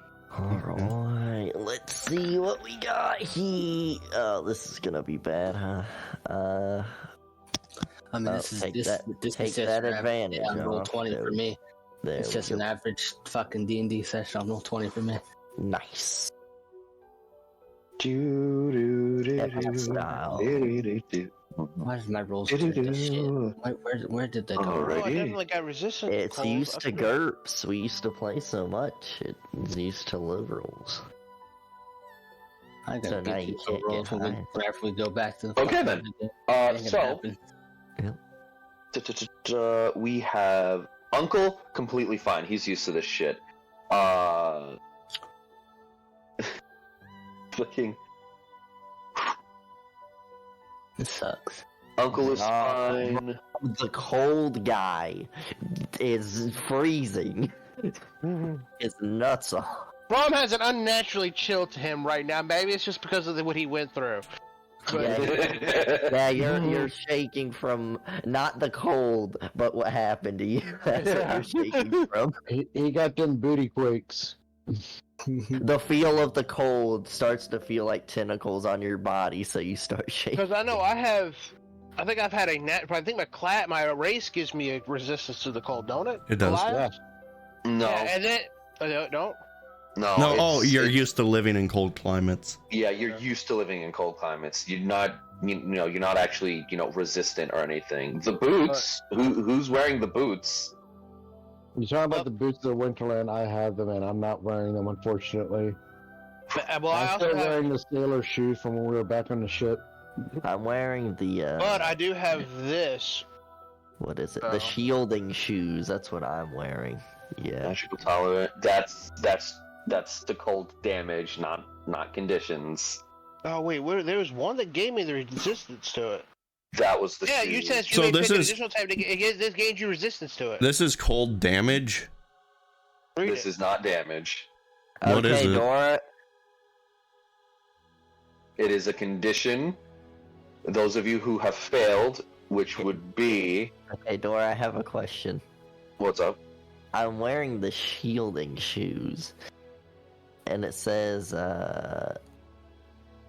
Alright, let's see what we got here. Oh, this is gonna be bad, huh? I mean, this is take this, that, this take is just that an advantage. Yeah, roll huh? 20 for me. There It's we just go. an average fucking D&D session. I'm roll 20 for me. Nice. Why does my rolls do this shit? Where did they go? Oh, I Alrighty. definitely got resistant to It's cold. used to I forgot. GURPS. We used to play so much. It's used to liberals. I So gotta now get you these can't rolls get when high. whenever we go back to the Okay, fucking- then. Ain't gonna So happen. we have Uncle completely fine. He's used to this shit. Fucking It sucks. Uncle is No. fine. The cold guy is freezing. It's nuts. Braum has an unnaturally chill to him right now. Maybe it's just because of what he went through. Yeah, you're shaking from not the cold, but what happened to you. That's what you're shaking from. He got them booty quakes. The feel of the cold starts to feel like tentacles on your body, so you start shaking. Because I know I have I think I've had a net. I think my race gives me a resistance to the cold, don't it? It does. Alive? Yeah. No, Yeah, and then don't. no. No, oh, you're it's- used to living in cold climates. Yeah, you're used to living in cold climates. You're not, you're not actually, resistant or anything. The boots. Who's wearing the boots? You talking about the boots of Winterland? I have them, and I'm not wearing them, unfortunately. Well, I I'm also still have, wearing the sailor shoes from when we were back on the ship. I'm wearing the but I do have this. what is it? Oh. The shielding shoes. That's what I'm wearing. Yeah. Magical tolerant. That's the cold damage, not conditions. Oh wait, there was one that gave me the resistance to it. That was the Yeah, shoes. you said you So may this pick an is- additional type to this gains you resistance to it. This is cold damage. Read This it. is not damage. What Okay, is it? Dora. It is a condition. Those of you who have failed, which would be, Okay, Dora. I have a question. what's up? I'm wearing the shielding shoes, and it says,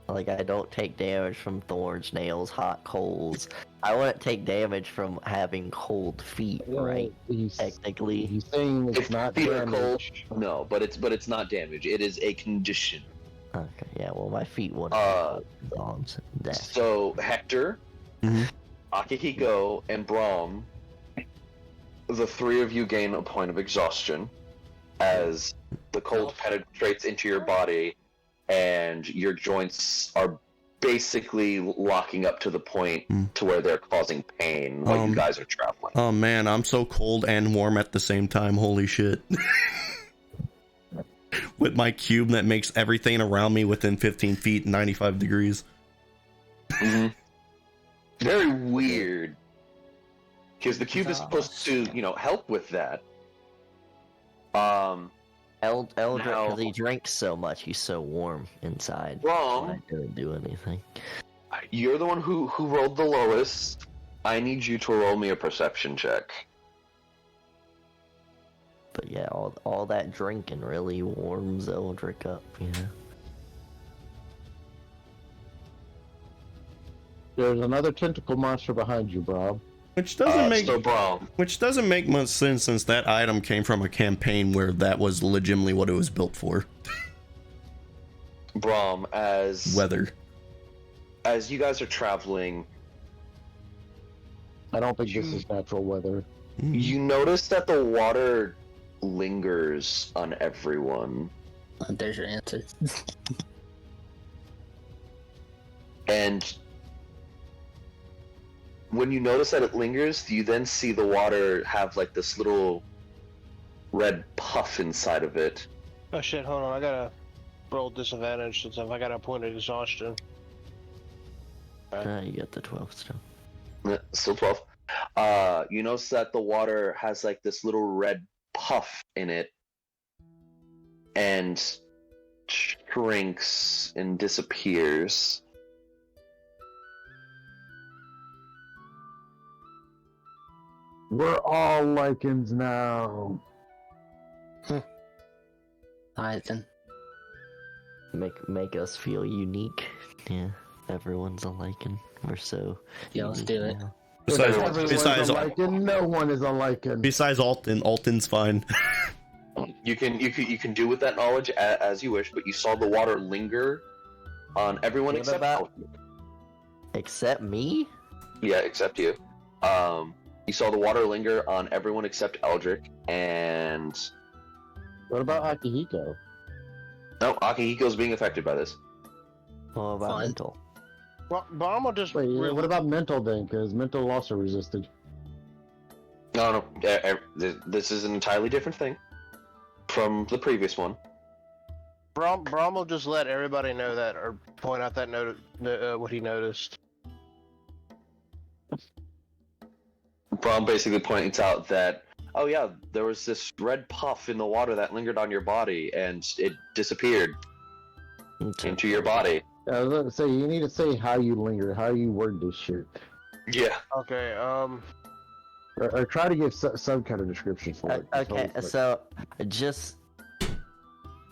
like I don't take damage from thorns, nails, hot coals. I wouldn't take damage from having cold feet, right? He's Technically. saying it's If not feet are cold, damage. no, but it's not damage. It is a condition. Okay, yeah. Well, my feet wouldn't. be cold, so that's So Hector, Mhm. Akihiko, and Braum, the three of you gain a point of exhaustion as the cold penetrates into your body, and your joints are basically locking up to the point to where they're causing pain while you guys are traveling. Oh man, I'm so cold and warm at the same time. Holy shit. With my cube that makes everything around me within 15 feet, 95 degrees. Mhm. Very weird. Because the cube is supposed to, help with that. Eldrik, Now- because he drinks so much, he's so warm inside. Braum, I didn't do anything. you're the one who rolled the lowest. I need you to roll me a perception check. But yeah, all that drinking really warms Eldrik up, you know. There's another tentacle monster behind you, Braum. Which doesn't make So Braum, much sense since that item came from a campaign where that was legitimately what it was built for. Braum, Weather. as you guys are traveling, I don't think this is natural weather. you notice that the water lingers on everyone. There's your answer. And when you notice that it lingers, you then see the water have like this little red puff inside of it. Oh shit! Hold on, I gotta roll disadvantage since I got a point of exhaustion. You got the 12 still. Still 12. You notice that the water has like this little red puff in it and shrinks and disappears. We're all lichens now. Alright then. Make us feel unique. Yeah, everyone's a lichen. We're so. Yeah, let's unique do it. now. Besides, a lichen. No one is a lichen. besides Alton's fine. You can do with that knowledge as you wish, but you saw the water linger on everyone What except about- Except me? yeah, except you. You saw the water linger on everyone except Eldrik, and What about Akihiko? no, Akihiko's being affected by this. What about Fine. Mntal? Well, but I'm gonna just. Wait, what about Mntal then? Because Mntal also resisted. No, this is an entirely different thing from the previous one. Braum will just let everybody know that, or point out that what he noticed. Braum basically points out that, oh yeah, there was this red puff in the water that lingered on your body, and it disappeared into your body. I was going to say, you need to say how you linger, how you word this shit. Yeah. Okay. Or try to give some kind of description for it. Okay, so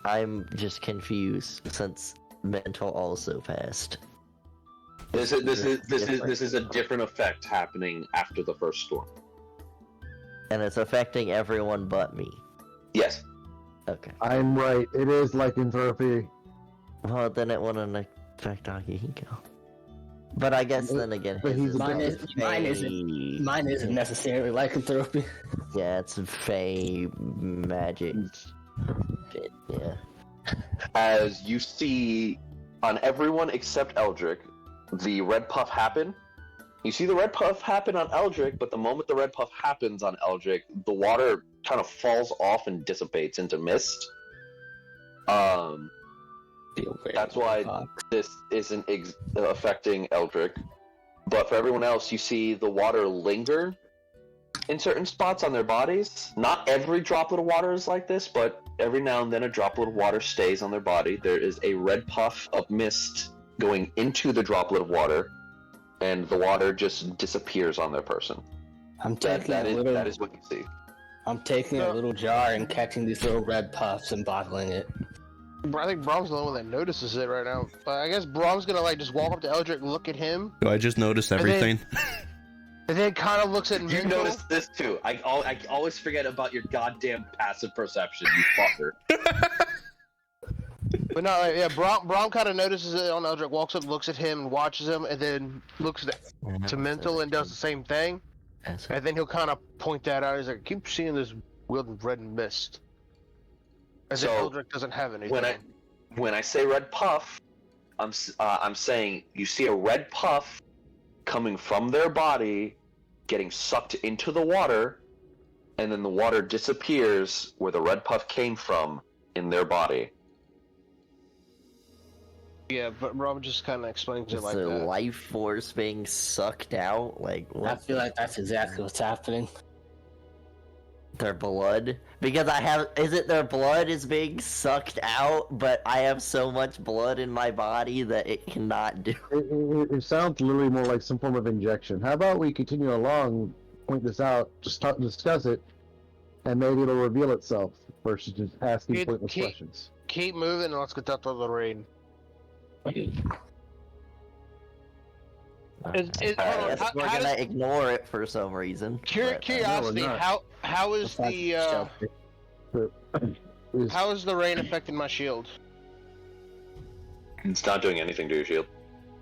I'm just confused since Mntal also passed. This is a different effect happening after the first storm. And it's affecting everyone but me. Yes. Okay. I'm right. It is lycanthropy. Well, then it wouldn't affect Akihiko. But I guess then again, But he's his Mine isn't necessarily lycanthropy. Yeah, it's fey magic. Yeah. As you see on everyone except Eldrik, the red puff happen. You see the red puff happen on Eldrik, but the moment the red puff happens on Eldrik, the water kind of falls off and dissipates into mist. That's why this isn't affecting Eldrik. But for everyone else, you see the water linger in certain spots on their bodies. Not every droplet of water is like this, but every now and then a droplet of water stays on their body. There is a red puff of mist going into the droplet of water, and the water just disappears on their person. That is what you see. I'm taking a little jar and catching these little red puffs and bottling it. I think Braum's the only one that notices it right now. I guess Braum's gonna like just walk up to Eldrik, look at him, Do I just notice everything? and then kind of looks at You Mntal. noticed this too. I always forget about your goddamn passive perception, you fucker. But no, like, yeah, Braum kind of notices it on Eldrik, walks up, looks at him, and watches him, and then looks to Mntal and does the same thing. And then he'll kind of point that out. He's like, keep seeing this weird red mist. As if So, Eldrik doesn't have anything. When I say red puff, I'm saying you see a red puff coming from their body, getting sucked into the water, and then the water disappears where the red puff came from in their body. Yeah, but Braum just kind of explains it Is like the that. life force being sucked out? Like, I what? feel like that's exactly what's happening. Their blood? Because is it their blood is being sucked out, but I have so much blood in my body that it cannot do. It sounds literally more like some form of injection. How about we continue along, point this out, just discuss it, and maybe it'll reveal itself versus just asking pointless questions. Keep moving and let's get out of the rain. I guess we're gonna ignore it for some reason. Curiosity, No, we're not. how is the how is the rain affecting my shield? It's not doing anything to your shield.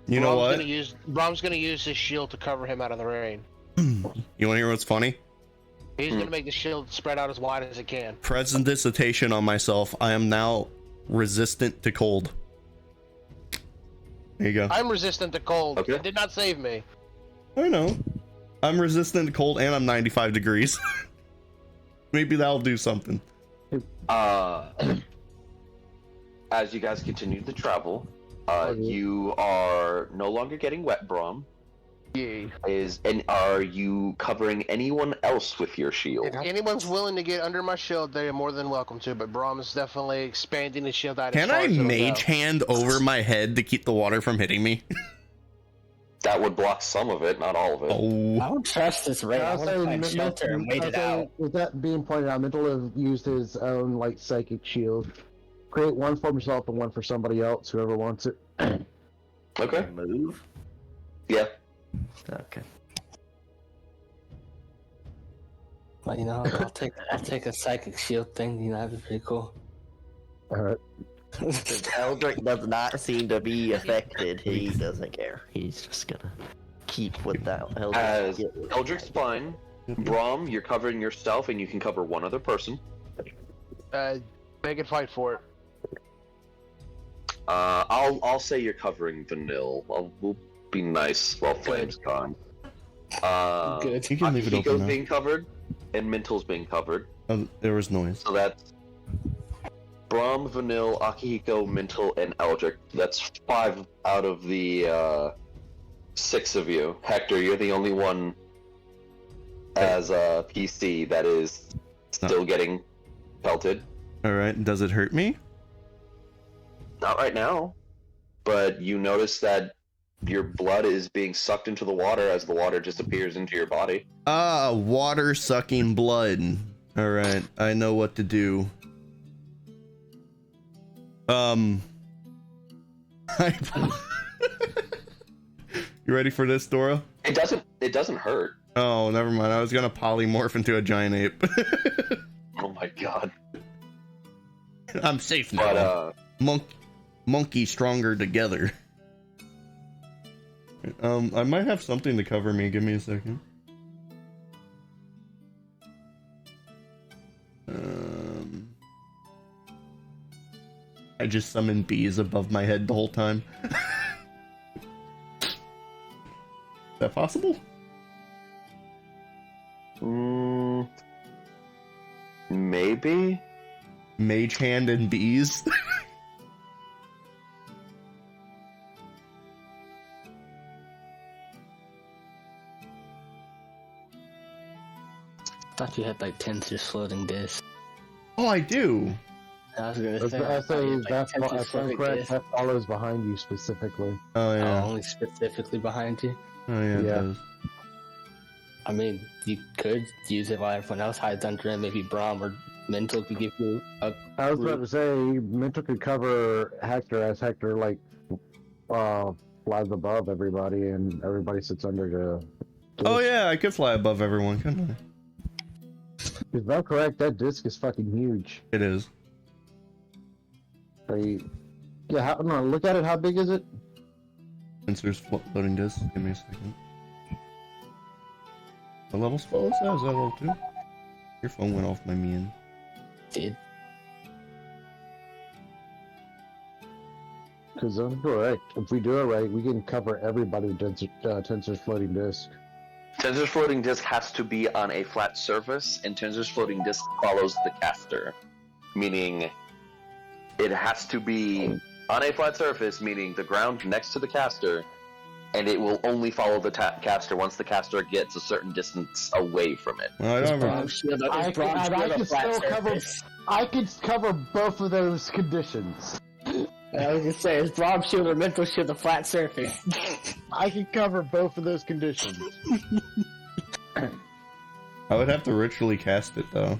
You know what? Braum's gonna use his shield to cover him out of the rain. You want to hear what's funny? He's gonna make the shield spread out as wide as it can. Presentation on myself. I am now resistant to cold. There you go. I'm resistant to cold. Okay. It did not save me. I know. I'm resistant to cold and I'm 95 degrees. Maybe that'll do something. As you guys continue to travel, you are no longer getting wet, Braum. Yeah. Are you covering anyone else with your shield? If anyone's willing to get under my shield, they are more than welcome to. But Braum is definitely expanding his shield out. Can I mage hand over my head to keep the water from hitting me? That would block some of it, not all of it. I Oh. don't trust this rain. I want to find shelter and wait it out. With that being pointed out, Mntal have used his own light psychic shield. Create one for himself and one for somebody else, whoever wants it. Okay. Move? Yeah. Okay. Well, you know, I'll take a psychic shield thing. You know, that'd be pretty cool. Alright. Eldrik does not seem to be affected. He doesn't care. He's just gonna keep with that. As Eldrik's fine, Braum, you're covering yourself, and you can cover one other person. Make it fight for it. I'll say you're covering Vanille. We'll be nice while Flame's gone. Good. You can leave it open Akihiko's now. being covered, and Mntal's being covered. Oh, there was noise. So that's Braum, Vanille, Akihiko, Mntal, and Eldrik. That's 5 out of the 6 of you. Hector, you're the only one as a PC that is still getting pelted. Alright, does it hurt me? Not right now, but you notice that your blood is being sucked into the water as the water disappears into your body. Ah, water sucking blood. Alright, I know what to do. You ready for this, Dora? It doesn't hurt. Oh, never mind. I was gonna polymorph into a giant ape. Oh my god. I'm safe now. But monkey stronger together. I might have something to cover me. Give me a second. I just summoned bees above my head the whole time. Is that possible? Maybe. Mage hand and bees. Thought you had like tensors floating discs. Oh, I do. I was gonna say. I say that's tensors floating correct. discs. That follows behind you specifically. Oh yeah. Only specifically behind you. Oh yeah. It Yeah. does. I mean, you could use it while everyone else hides under it. Maybe Braum or Mntal could give you a. I was about to say, Mntal could cover Hector as Hector flies above everybody, and everybody sits under the. Oh yeah, I could fly above everyone, couldn't I? If I'm correct, that disc is fucking huge. It is. Look at it. How big is it? Sensors floating disc. Give me a second. What level's phone is that? Is that level 2? Your phone went off my mean. Did. Because I'm correct. If we do it right, we can cover everybody with Tensor's floating disc. Tensor's floating disk has to be on a flat surface, and Tensor's floating disk follows the caster. Meaning, it has to be on a flat surface, meaning the ground next to the caster, and it will only follow the caster once the caster gets a certain distance away from it. Well, I don't ever... I could cover both of those conditions. I was gonna say, is Braum shield or Mntal shield a flat surface? I can cover both of those conditions. I would have to ritually cast it though.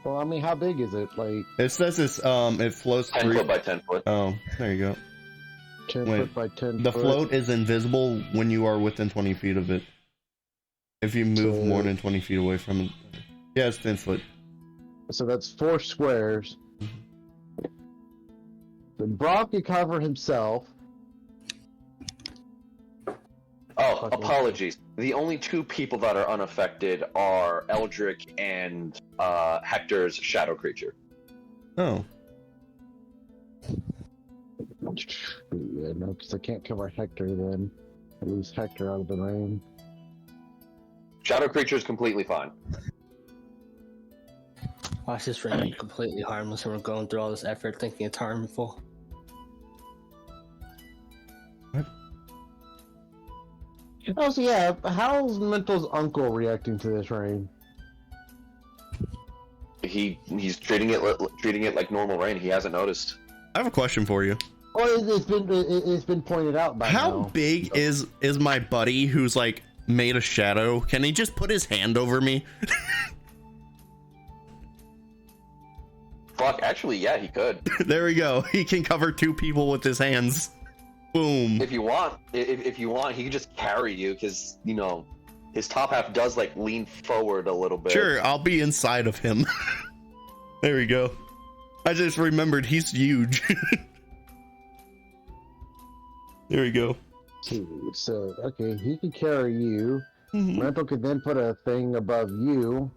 Well, I mean, how big is it? Like It says it's it floats 10 foot by 10 foot. Oh, there you go. 10 Wait, foot by 10 The foot. float is invisible when you are within 20 feet of it. If you move more than 20 feet away from it. Yeah, it's 10 foot. So that's 4 squares. Then Braum can cover himself. Oh, apologies. The only 2 people that are unaffected are Eldrik and Hector's shadow creature. Oh. Yeah, no, because I can't cover Hector then. I lose Hector out of the rain. Shadow creature is completely fine. Watch this ring completely harmless, and we're going through all this effort thinking it's harmful. Oh, so yeah, how's Mntal's uncle reacting to this rain? He's treating it like normal rain. He hasn't noticed. I have a question for you. Well, it's been pointed out by How now. big is my buddy who's like made a shadow? Can he just put his hand over me? Fuck, actually, yeah, he could. There we go. He can cover 2 people with his hands. Boom. If you want, he can just carry you, because, you know, his top half does, like, lean forward a little bit. Sure, I'll be inside of him. There we go. I just remembered he's huge. There we go. So, okay, he can carry you. Mhm. Mntal could then put a thing above you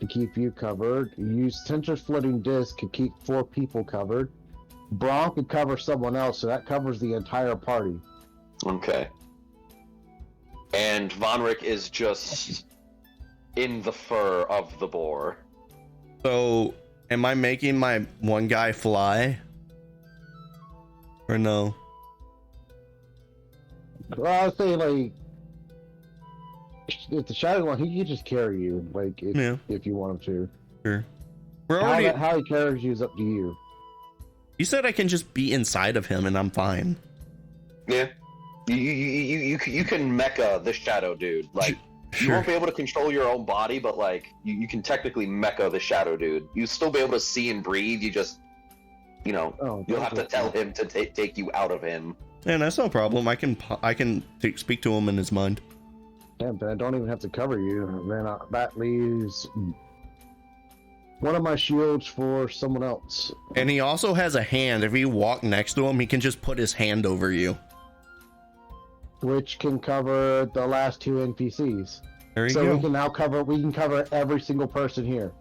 to keep you covered. Use Tensor's floating disc to keep 4 people covered. Braum could cover someone else, so that covers the entire party. Okay. And Vonric is just in the fur of the boar. So, am I making my one guy fly? Or no? Well, I was saying, like, if the shadow one, he could just carry you, like, if you want him to. Sure. We're already. How he carries you is up to you. You said I can just be inside of him and I'm fine. Yeah. You can mecha the shadow dude. Like, you won't be able to control your own body, but, like, you can technically mecha the shadow dude. You still be able to see and breathe, you just, you know, you'll have to tell him to take you out of him. And that's no problem. I can speak to him in his mind. Yeah, but I don't even have to cover you. Then that leaves one of my shields for someone else. And he also has a hand. If you walk next to him, he can just put his hand over you. Which can cover the last 2 NPCs. There you So go. we can cover every single person here.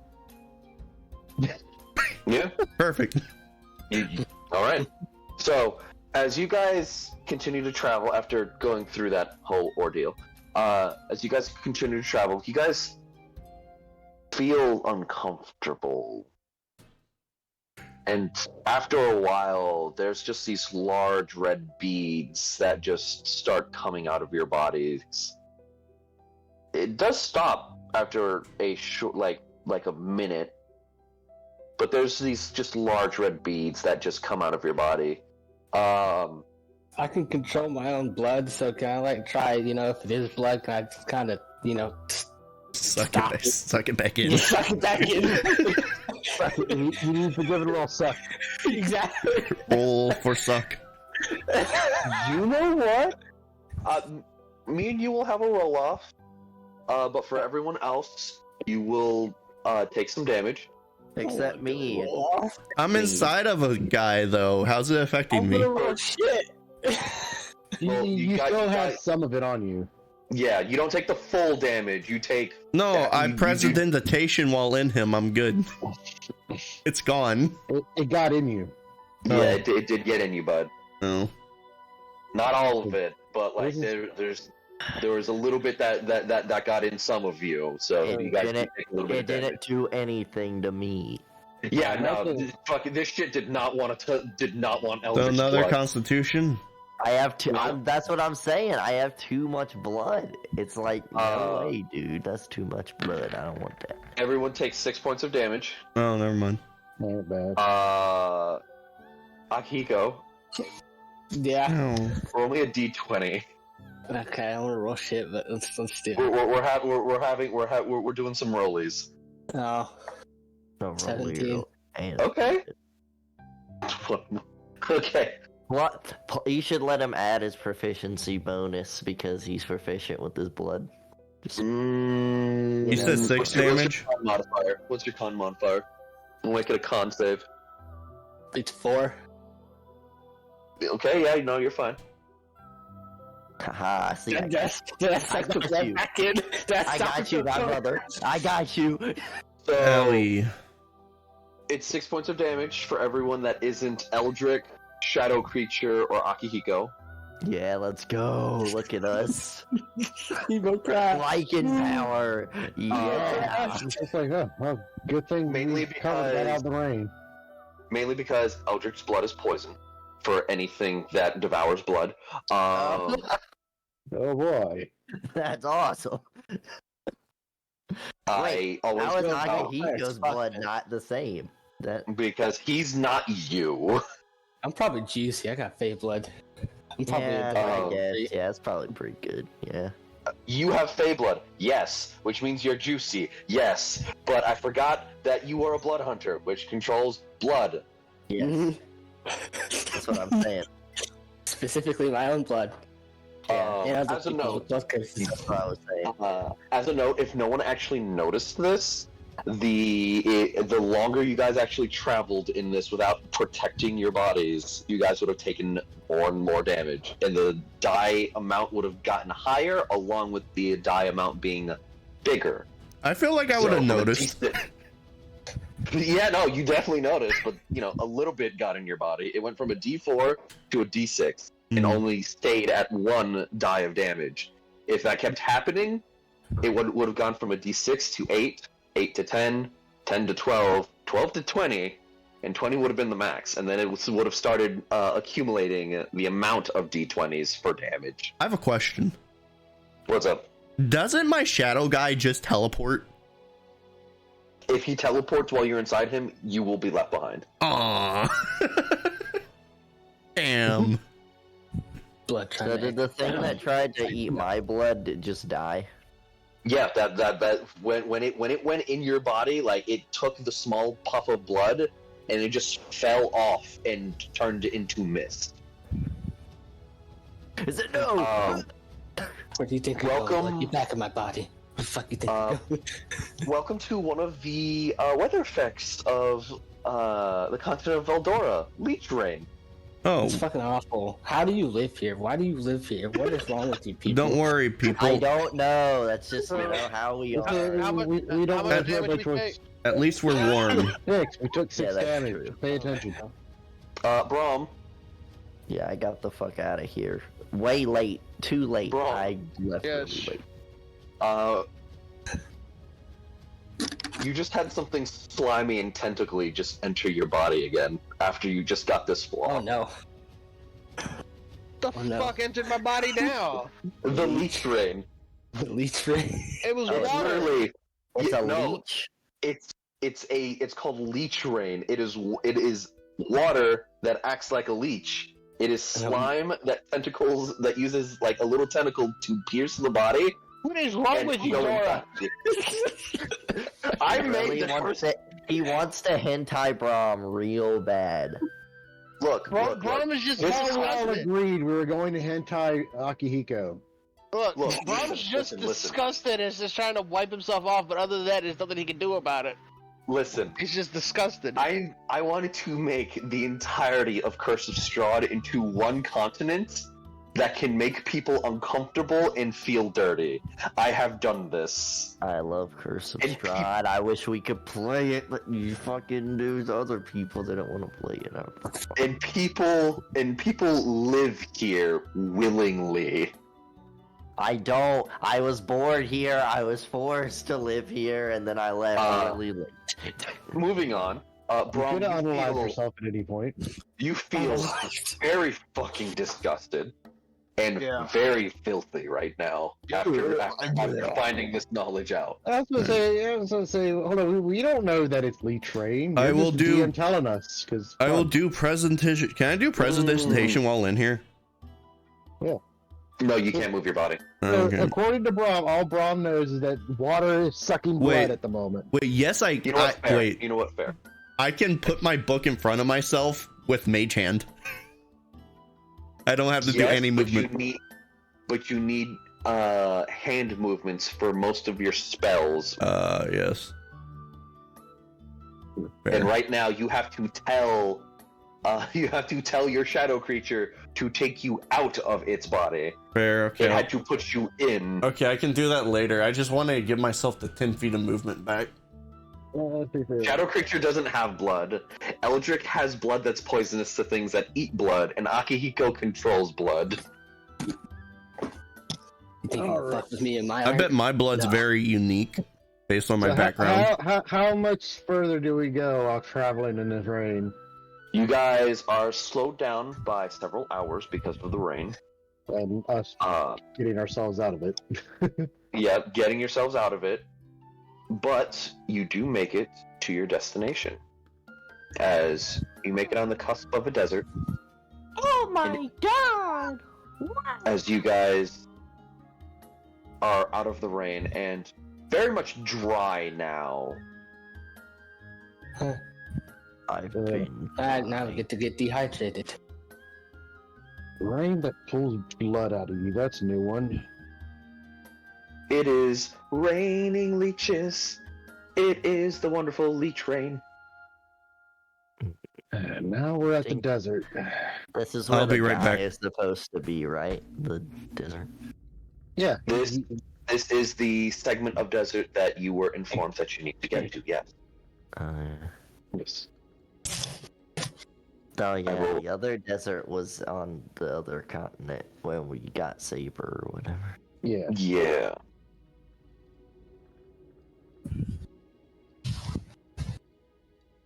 Yeah. Perfect. All right. So, as you guys continue to travel after going through that whole ordeal, as you guys continue to travel, you guys feel uncomfortable. And after a while, there's just these large red beads that just start coming out of your bodies. It does stop after a short, like a minute, but there's these just large red beads that just come out of your body. I can control my own blood, so can I like try? You know, if it is blood, can I just kind of, you know, Suck stop it back in. suck it back in? You need to give it a little suck. Exactly. Roll for suck. You know what? Me and you will have a roll off, but for everyone else, you will take some damage. Except me. I'm inside of a guy though. How's it affecting I'm me? gonna roll shit. Well, You you still got- have some of it on you. Yeah, you don't take the full damage. You take. No, that- I you- pressed you- indentation while in him. I'm good. It's gone. It got in you. Yeah, it did get in you, bud. No. Not all of it, but like This there was a little bit that got in some of you. So It you guys didn't- can take a little bit It of damage. didn't do anything to me. Yeah, no, Nothing. fucking this shit did not want So Eldritch another blood. Constitution. I have too. No. That's what I'm saying. I have too much blood. It's like no way, dude. That's too much blood. I don't want that. Everyone takes 6 points of damage. Oh, never mind. Not bad. Akihiko, Yeah. No. roll me a d20. Okay, I want to roll shit, but let's do. We're doing some rollies. Oh, No, roll 17. your- and- Okay. Okay. What? You should let him add his proficiency bonus because he's proficient with his blood. Just, You said 6 What's your damage? con modifier? What's your con modifier? We'll make it a con save. it's 4. Okay, yeah, no, you're fine. haha. See, Did I suck the got blood you. back in? I got you, my brother. I got you. So Ellie. it's 6 points of damage for everyone that isn't Eldrik, Shadow Creature, or Akihiko. Yeah, let's go. Look at us. Emo crap. Lycan power. Yeah. It's like, well, good thing Mainly we covered that out of the rain. Mainly because Eldrik's blood is poison for anything that devours blood. Oh boy. That's awesome. I always How is know Akihiko's blood not the same? That because he's not you. I'm probably juicy. I got fey blood. I'm probably yeah, Oh. I guess. Yeah, it's probably pretty good. Yeah. You have Fey blood, yes, which means you're juicy, yes. But I forgot that you are a blood hunter, which controls blood. Yes. That's what I'm saying. specifically my own blood. And other As a people's note, blood, 'cause- That's what I was saying. as a note, if no one actually noticed this, the longer you guys actually traveled in this without protecting your bodies, you guys would have taken more and more damage, and the die amount would have gotten higher, along with the die amount being bigger. I feel like I would have So, noticed. Yeah, no, you definitely noticed, but a little bit got in your body. It went from a D4 to a D6, and Mhm. only stayed at 1 die of damage. If that kept happening, it would have gone from a D6 to 8, 8 to 10, 10 to 12, 12 to 20, and 20 would have been the max. And then it would have started accumulating the amount of D20s for damage. I have a question. What's up? Doesn't my shadow guy just teleport? If he teleports while you're inside him, you will be left behind. Aww. Damn. blood trying So to did the thing that tried to eat my blood just die? Yeah, that when it went in your body, like it took the small puff of blood and it just fell off and turned into mist. Is it no? Where do you think Welcome. I go? Get back in my body. Where the fuck you think I go? Welcome to one of the weather effects of the continent of Eldora, leech rain. Oh, It's fucking awful. How do you live here? Why do you live here? What is wrong with you people? don't worry, people. I don't know. That's just how we are. How much- we don't how much have damage much we work. take? At least we're warm. 6. We took 6 Yeah, that's damage. true. Pay attention. Braum, Yeah, I got the fuck out of here. Way late. Too late. Bro. I left Yes. really late. you just had something slimy and tentacly just enter your body again after you just got this flaw. Oh no. The Oh, no. fuck entered my body now? The leech rain. The leech rain. It was It's water. literally It's a no, leech. it's called leech rain. It is water that acts like a leech. It is slime that tentacles that uses like a little tentacle to pierce the body. What is wrong and with you, go Dora? inside. I He made really the wants first. he wants to hentai Braum real bad. Look, look. Braum is just This is We all disgusted. agreed we were going to hentai Akihiko. Look, Look, Braum's just listen. disgusted and is just trying to wipe himself off, but other than that, there's nothing he can do about it. Listen. He's just disgusted. I wanted to make the entirety of Curse of Strahd into one continent that can make people uncomfortable and feel dirty. I have done this. I love Curse of And Strahd. I wish we could play it, but you fucking there's other people that don't want to play it. And people live here willingly. I don't. I was born here. I was forced to live here, and then I left really late. Moving on. You Braum, could analyze you yourself at any point. feel very fucking disgusted and Yeah. very filthy right now after finding this knowledge out. I was gonna say, hold on, we don't know that it's Lee Train. I will do- DM telling us because I will do presentation. Can I do presentation while in here? No, you can't move your body. Okay. According to Braum, all Braum knows is that water is sucking blood Wait. at the moment. Wait, yes, You know what? Fair. wait. You know what? Fair. I can put my book in front of myself with Mage Hand. I don't have to do Yes, any but movement. you need hand movements for most of your spells. Yes. And Fair. right now, you have to tell your shadow creature to take you out of its body. Fair. It Okay. had to put you in. Okay, I can do that later. I just want to give myself the 10 feet of movement back. Shadow creature doesn't have blood. Eldrik has blood that's poisonous to things that eat blood, and Akihiko controls blood. You think you can fuck with me in my I art? bet my blood's No. very unique based on my So background. how much further do we go while traveling in this rain? You guys are slowed down by several hours because of the rain. And us getting ourselves out of it. Yeah, getting yourselves out of it. But you do make it to your destination. As you make it on the cusp of a desert. Oh my god! As you guys are out of the rain and very much dry now. I've been. Alright, now we get to get dehydrated. Rain that pulls blood out of you, that's a new one. It is raining leeches. It is the wonderful leech rain. And now we're at the desert. This is I'll where be the right guy back. is supposed to be, right? The desert. Yeah. This is the segment of desert that you were informed that you need to get to, yes. Yes. Oh yeah, the other desert was on the other continent when we got Saber or whatever. Yeah. Yeah.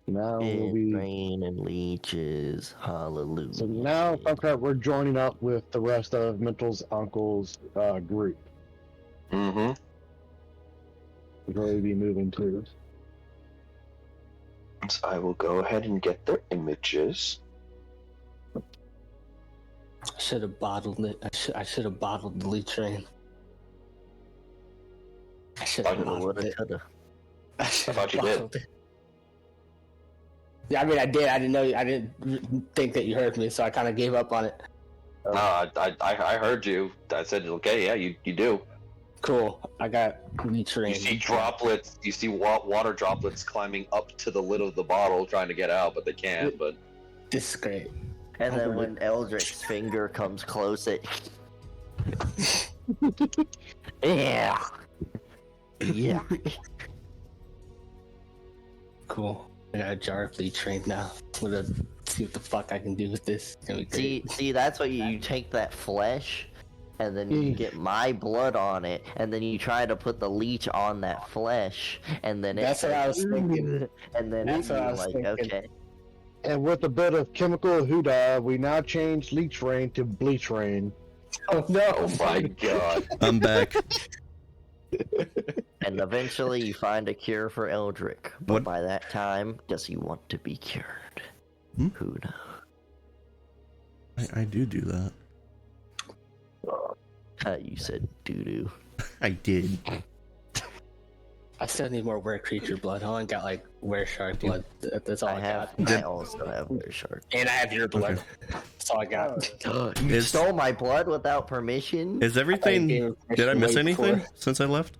Now we'll And be. rain and leeches, hallelujah. So now, we're joining up with the rest of Mntal's uncle's group. Mm-hmm. Where we'll be moving to. So I will go ahead and get their images. I should have bottled it. I should have bottled the leech rain. I should have bottled Woulda, it. coulda. I should thought have you did. bottled it. Yeah, I mean, I did. I didn't know. I didn't think that you heard me, so I kind of gave up on it. No, I heard you. I said, okay, yeah, you do. Cool. I got leech You ring. see droplets. You see water droplets climbing up to the lid of the bottle, trying to get out, but they can't. But This is great. And then when Eldrik's finger comes close, it. Yeah. Yeah. Cool. I got a jar of leech ring now. Let's see what the fuck I can do with this. It's gonna be great. See, that's what you take that flesh, and then you get my blood on it, and then you try to put the leech on that flesh, and then That's what I was thinking. And then That's you're what I was like, thinking. okay. And with a bit of chemical hoodah, we now change leech rain to bleach rain. Oh no! oh my god, I'm back. And eventually you find a cure for Eldrik. But What? by that time, does he want to be cured? Hmm? Who knows? I do that. You said doo-doo. I did. I still need more were creature blood. I only got like were shark blood. That's all I, got. I also have Were Shark. And I have your blood. That's all I got. You Is- stole my blood without permission? Is everything? Did I miss anything since I left?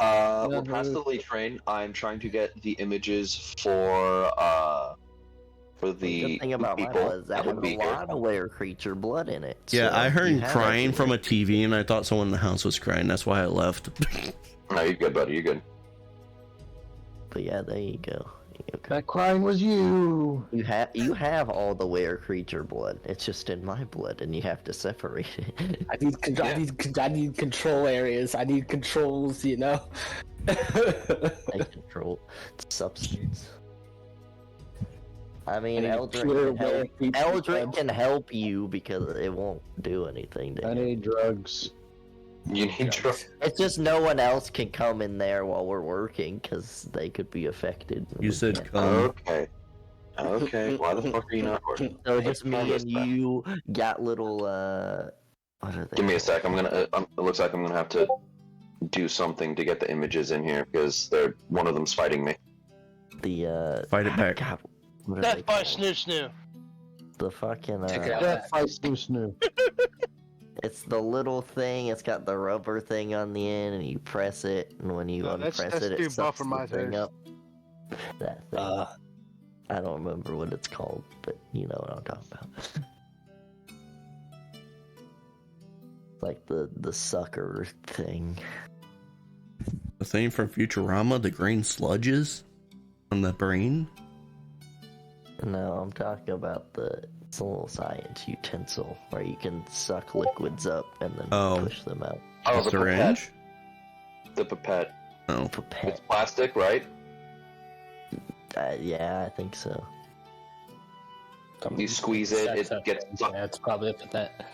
we're past the leech train. I'm trying to get the images for The the good thing about mine people was that would had be a here. lot of Were Creature blood in it. Yeah, so I you heard have crying it. from a TV, and I thought someone in the house was crying. That's why I left. No, you're good, buddy. You're good. But yeah, there you go. That crying was you. You have all the Were Creature blood. It's just in my blood, and you have to separate it. I need control areas. I need controls. You know. I control substance. I mean, I need Eldrik can help you because it won't do anything to I you. need drugs. You need drugs. It's just no one else can come in there while we're working because they could be affected. You We said can't. come. Okay. Okay. Why the fuck are you not working? So just me Let's and try this you got little what are they? Give me a called? sec. I'm gonna. It looks like I'm gonna have to do something to get the images in here because one of them's fighting me. The Fight it back. God, what are Death they by called? Snoo Snoo. The fucking Check it out. Death by Snoo Snoo. It's the little thing. It's got the rubber thing on the end, and you press it, and when you No, that's unpress it, too it sucks the buffer thing my up. That thing. I don't remember what it's called, but you know what I'm talking about. Like the sucker thing. The thing from Futurama, the green sludges on the brain. No, I'm talking about it's a little science utensil where you can suck liquids up and then Oh. push them out. Oh, A the syringe. pipette. The pipette. Oh, It's Pipette. plastic, right? Yeah, I think so. You squeeze it, it gets sucked. Yeah, it's probably up at that.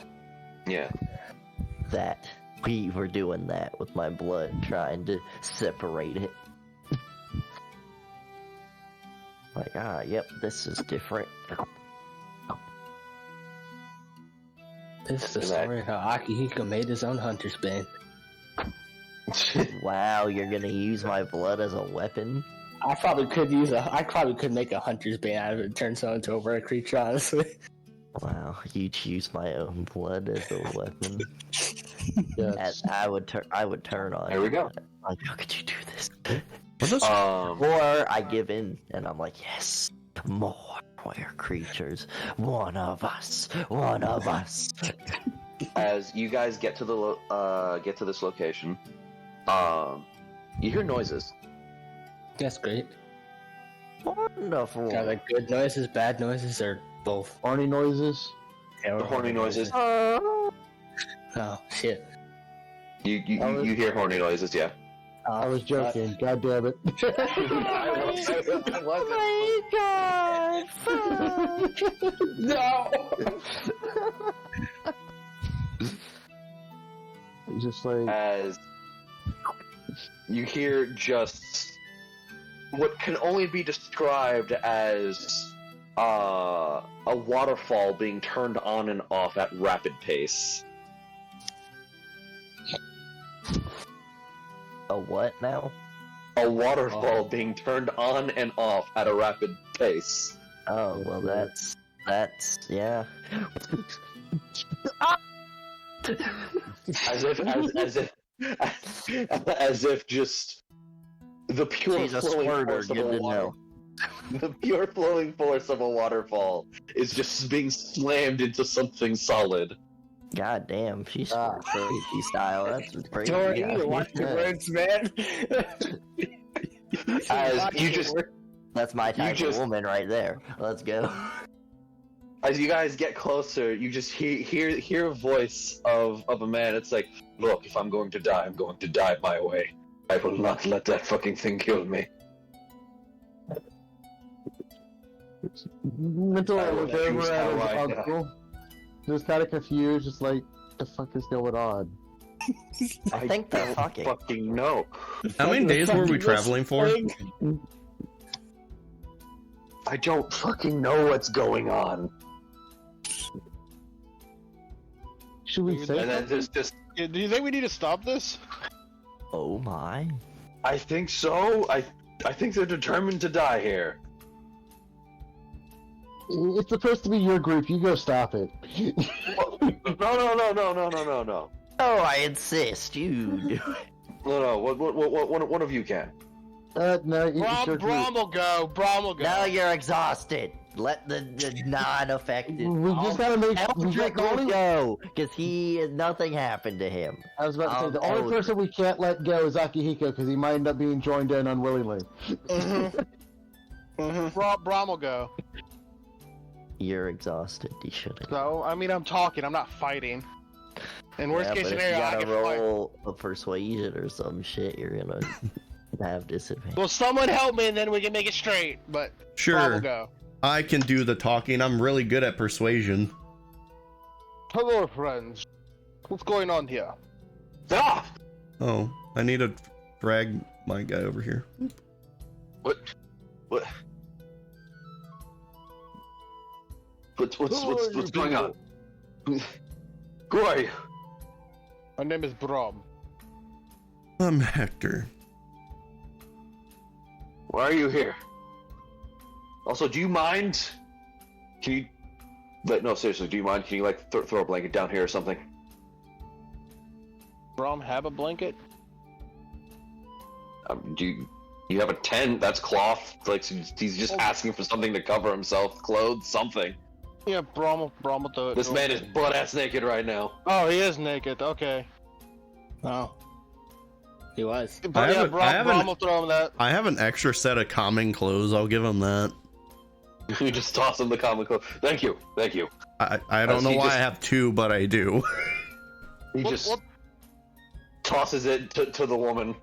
Yeah. That we were doing that with my blood, trying to separate it. Like, yep, this is different. This is the story of how Akihiko made his own hunter's band. Wow, you're gonna use my blood as a weapon? I probably could make a hunter's band out of it and turn someone into a rare creature, honestly. Wow, you'd use my own blood as a weapon. Yes. I would turn on. There we you. go. Like, how could you do this? what does Or I give in, and I'm like, yes, more Were Creatures. One of us. As you guys get to this location, you hear noises. That's great. Wonderful. Got like good noises, bad noises, or both? Horny noises. Yeah, The horny noises. Oh shit. You hear horny noises, yeah. I was joking. God damn it. No. Just like As you hear just what can only be described as a waterfall being turned on and off at rapid pace. A what now? A waterfall being turned on and off at a rapid pace. Oh, well, that's yeah. as if just the pure She's a flowing squirter, force of good a to water. know. The pure flowing force of a waterfall is just being slammed into something solid. God damn, she's crazy style. That's crazy. Tori, Yeah. you watch your words, man. As you just, That's my type just- of woman right there. Let's go. as you guys get closer, you just hear a voice of a man. It's like, look, if I'm going to die, I'm going to die my way. I will not let that fucking thing kill me. Mental I will looked let you over at sound his like uncle, just kind of confused, just like, the fuck is going on? I think they're fucking. Fucking no. How many days were we traveling for? I don't fucking know what's going on. Should we say And then something? there's just, Do you think we need to stop this? Oh my. I think so. I think they're determined to die here. It's supposed to be your group. You go stop it. No. Oh, I insist. You do it. No. One of you can. No, it's your Braum group. will go. Braum will go. Now you're exhausted. Let the non-affected. We just gotta make. We Eldrik got, will go, because nothing happened to him. I was about to say the Eldrik. only person we can't let go is Akihiko because he might end up being joined in unwillingly. Braum will go. You're exhausted. You shouldn't. So, I mean, I'm talking. I'm not fighting. In worst Yeah, case but scenario, I if can you gotta fight. roll a persuasion or some shit, you're gonna have disadvantage. Well, someone help me, and then we can make it straight. But Braum will Sure, go. I can do the talking. I'm really good at persuasion. Hello, friends. What's going on here? Ah! Oh, I need to drag my guy over here. What? What's going on? Who are you? My name is Braum. I'm Hector. Why are you here? Also, do you mind? Can you? No, seriously, do you mind? Can you like throw a blanket down here or something? Braum have a blanket? Do you have a tent? That's cloth. Like he's just asking for something to cover himself, clothes, something. Yeah, Braum will do it. This man is butt-ass naked right now. Oh, he is naked. Okay. Oh. He was. But yeah, Braum will throw him that. I have an extra set of calming clothes. I'll give him that. You just toss him the comic clothes. Thank you. I don't know why I have two, but I do. He What- just what- tosses it to the woman.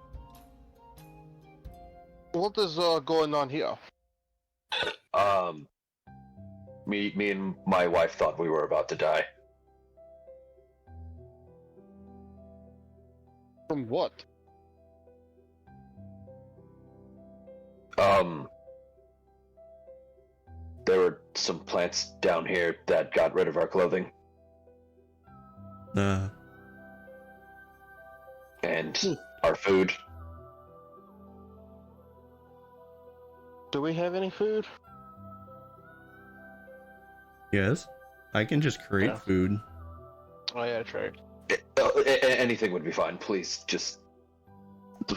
What is going on here? Me and my wife thought we were about to die. From what? There were some plants down here that got rid of our clothing and our food. Do we have any food? Yes, I can just create Yeah. food. Oh yeah, true. Anything would be fine. Please, just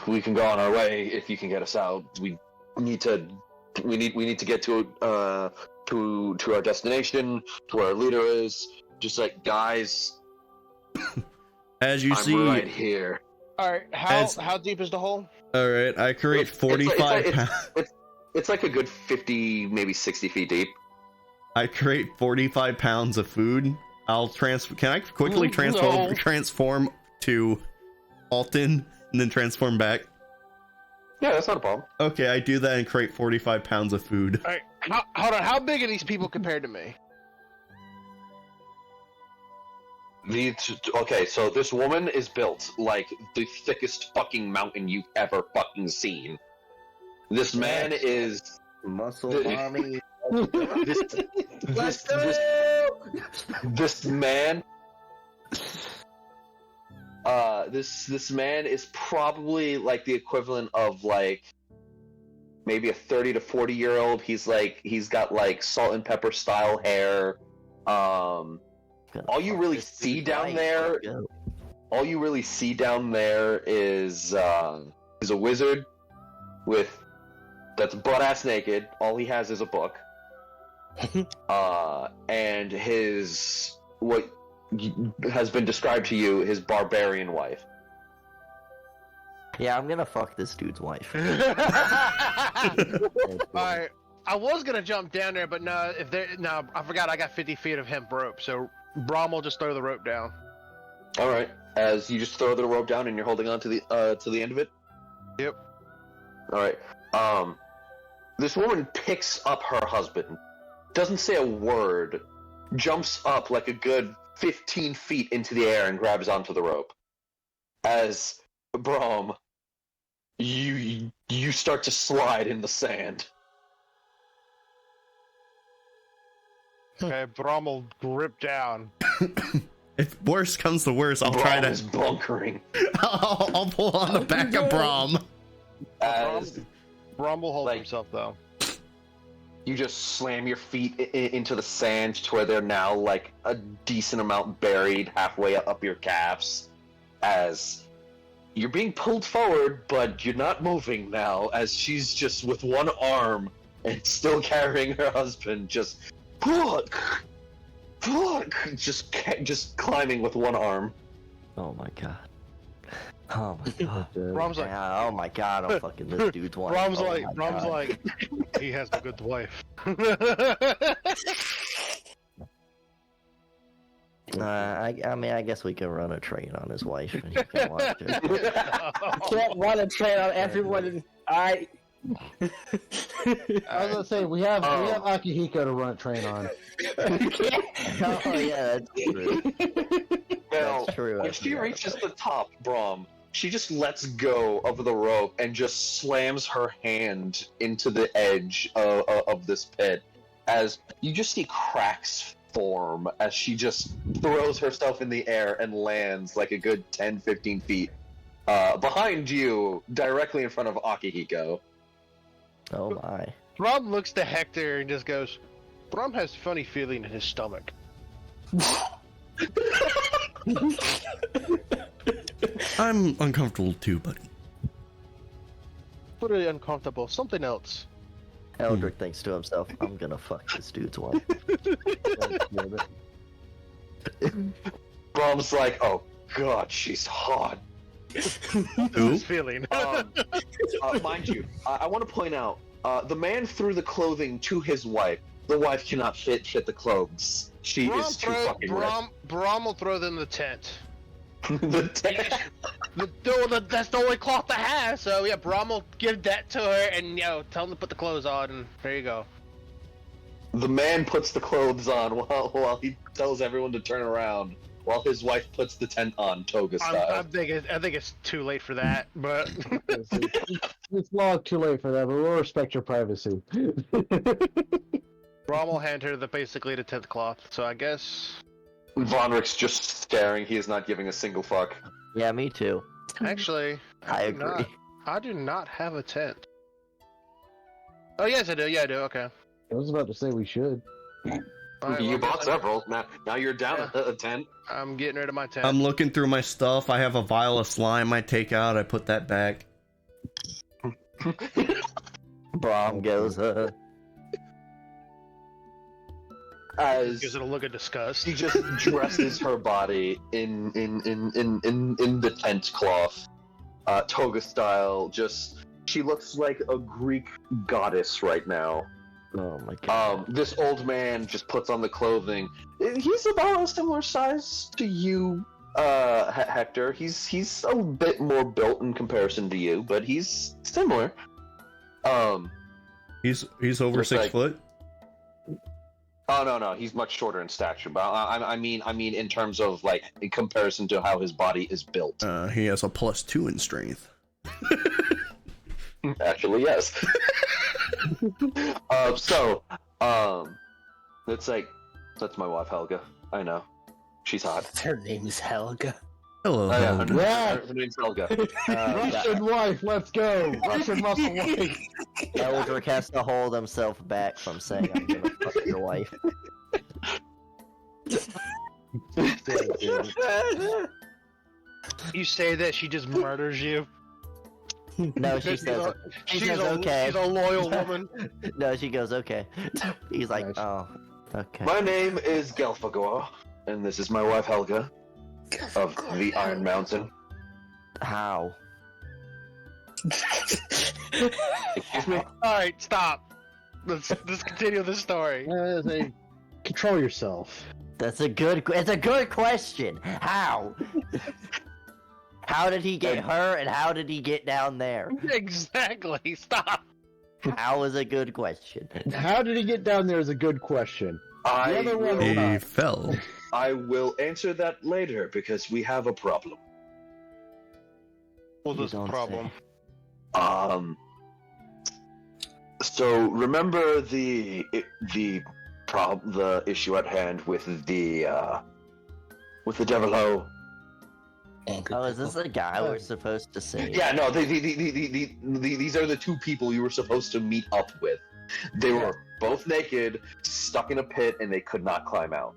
we can go on our way if you can get us out. We need to get to our destination, to where our leader is. Just like, guys, As you I'm see, right here. All right, how deep is the hole? all right, I create 45 pounds. It's like a good 50, maybe 60 feet deep. I create 45 pounds of food. Can I quickly transform to Alton and then transform back? Yeah, that's not a problem. Okay, I do that and create 45 pounds of food. All right, hold on. How big are these people compared to me? Okay, so this woman is built like the thickest fucking mountain you've ever fucking seen. This man is Muscle The- mommy. this man. This man is probably like the equivalent of like maybe a 30 to 40-year-old. He's got like salt and pepper style hair. all you really see down there, all you really see down there is a wizard that's butt ass naked. All he has is a book, and what has been described to you, his barbarian wife. Yeah, I'm gonna fuck this dude's wife. Alright, I was gonna jump down there, but no, I forgot I got 50 feet of hemp rope, so Braum will just throw the rope down. All right, as you just throw the rope down and you're holding on to the end of it. Yep. All right. This woman picks up her husband, doesn't say a word, jumps up like a good 15 feet into the air and grabs onto the rope. As Braum, you start to slide in the sand. Okay, Braum will grip down. If worse comes to worse, I'll try Braum is to. bunkering. I'll pull on the back of Braum. As Braum will hold himself, though. you just slam your feet into the sand to where they're now like a decent amount buried halfway up your calves. As you're being pulled forward, but you're not moving now, as she's just with one arm and still carrying her husband, just just climbing with one arm. Oh my god. Oh my god. Braum's like, Oh my god, I'm fucking this dude's wife. Braum's Oh like, my Braum's God. like, he has a good wife. I mean, I guess we can run a train on his wife and he can watch it. Can't run a train on everyone. I. I was gonna say we have Akihiko to run a train on. Oh yeah, that's true. Now, That's true. I when she forgot reaches about the top, Braum, she just lets go of the rope and just slams her hand into the edge of this pit. As you just see cracks form as she just throws herself in the air and lands like a good 10-15 feet behind you, directly in front of Akihiko. Oh my. Braum looks to Hector and just goes, Braum has funny feeling in his stomach. I'm uncomfortable too, buddy. Pretty uncomfortable. Something else. Eldrik thinks to himself, I'm gonna fuck this dude's wife. Braum's like, oh god, she's hot. Who? This feeling. Mind you, I want to point out, the man threw the clothing to his wife. The wife cannot fit the clothes. She is too fucking red. Braum will throw them in the tent. The tent. That's the only cloth I have, so yeah, Braum will give that to her and, tell him to put the clothes on, and there you go. The man puts the clothes on while he tells everyone to turn around, while his wife puts the tent on, toga style. I think it's too late for that, but... It's long too late for that, but we'll respect your privacy. Braum will hand her basically the tent cloth, so I guess... Vonrik's just staring, he is not giving a single fuck. Yeah, me too. Actually, I agree. I do not have a tent. Oh, yes, I do. Yeah, I do. Okay. I was about to say we should. Alright, You well, bought several, now you're down a tent. I'm getting rid of my tent. I'm looking through my stuff. I have a vial of slime I take out. I put that back. Braum goes, Gives it a look of disgust. She just dresses her body in the tent cloth, toga style. She looks like a Greek goddess right now. oh my god. This old man just puts on the clothing. He's about a similar size to you, Hector. He's a bit more built in comparison to you, but he's similar. He's over Looks 6 like- foot. Oh no, he's much shorter in stature. But I mean in terms of like in comparison to how his body is built. He has a +2 in strength. Actually, yes. It's like that's my wife Helga. I know, she's hot. Her name's Helga. Hello, Oh, yeah, Helga. her name's Helga. Russian wife, let's go! Russian muscle wife! Eldrik has to hold himself back from saying, I'm gonna fuck your wife. You say that she just murders you. No, she says. She says okay. She's a loyal woman. No, she goes okay. He's like, Nice. oh, okay. My name is Gelfagor, and this is my wife Helga of the Iron Mountain. How? Excuse me? Alright, stop. Let's continue the story. Control yourself. It's a good question. How? How did he get her, and how did he get down there? Exactly, stop. How is a good question. How did he get down there is a good question. I other one- will, He fell. I will answer that later because we have a problem. What's You this don't problem? So remember the issue at hand with the Devil Ho? Oh, is this the guy we're supposed to save? Yeah, no, these are the two people you were supposed to meet up with. They were both naked, stuck in a pit, and they could not climb out.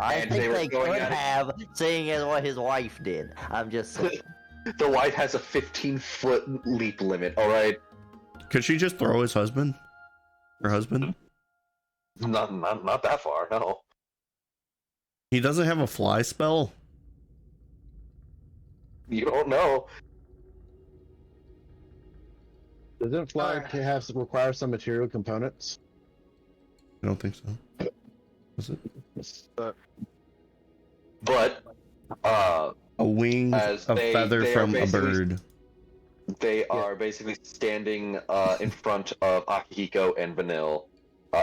I And think they were they going could at it. have, seeing as what his wife did. I'm just saying. The wife has a 15-foot leap limit. All right, Could she just throw his husband? Her husband? not that far. No. He doesn't have a fly spell? You don't know. Doesn't fly require some material components? I don't think so. Was it? But A wing, As a they- feather they are from a basically- bird. they are basically standing in front of Akihiko and Vanille.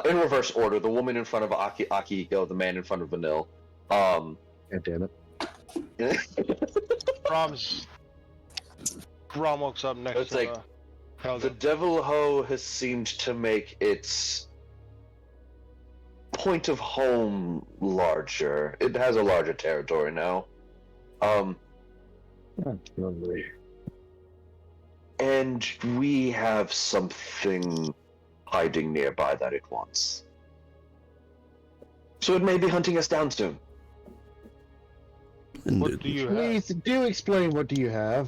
In reverse order, the woman in front of Akihiko, the man in front of Vanille. God damn it. Braum walks up next It's to like- Helga. The Devil Ho has seemed to make its point of home larger. It has a larger territory now. That's lovely. And we have something hiding nearby that it wants. So it may be hunting us down soon. What do you have? Please do explain what do you have.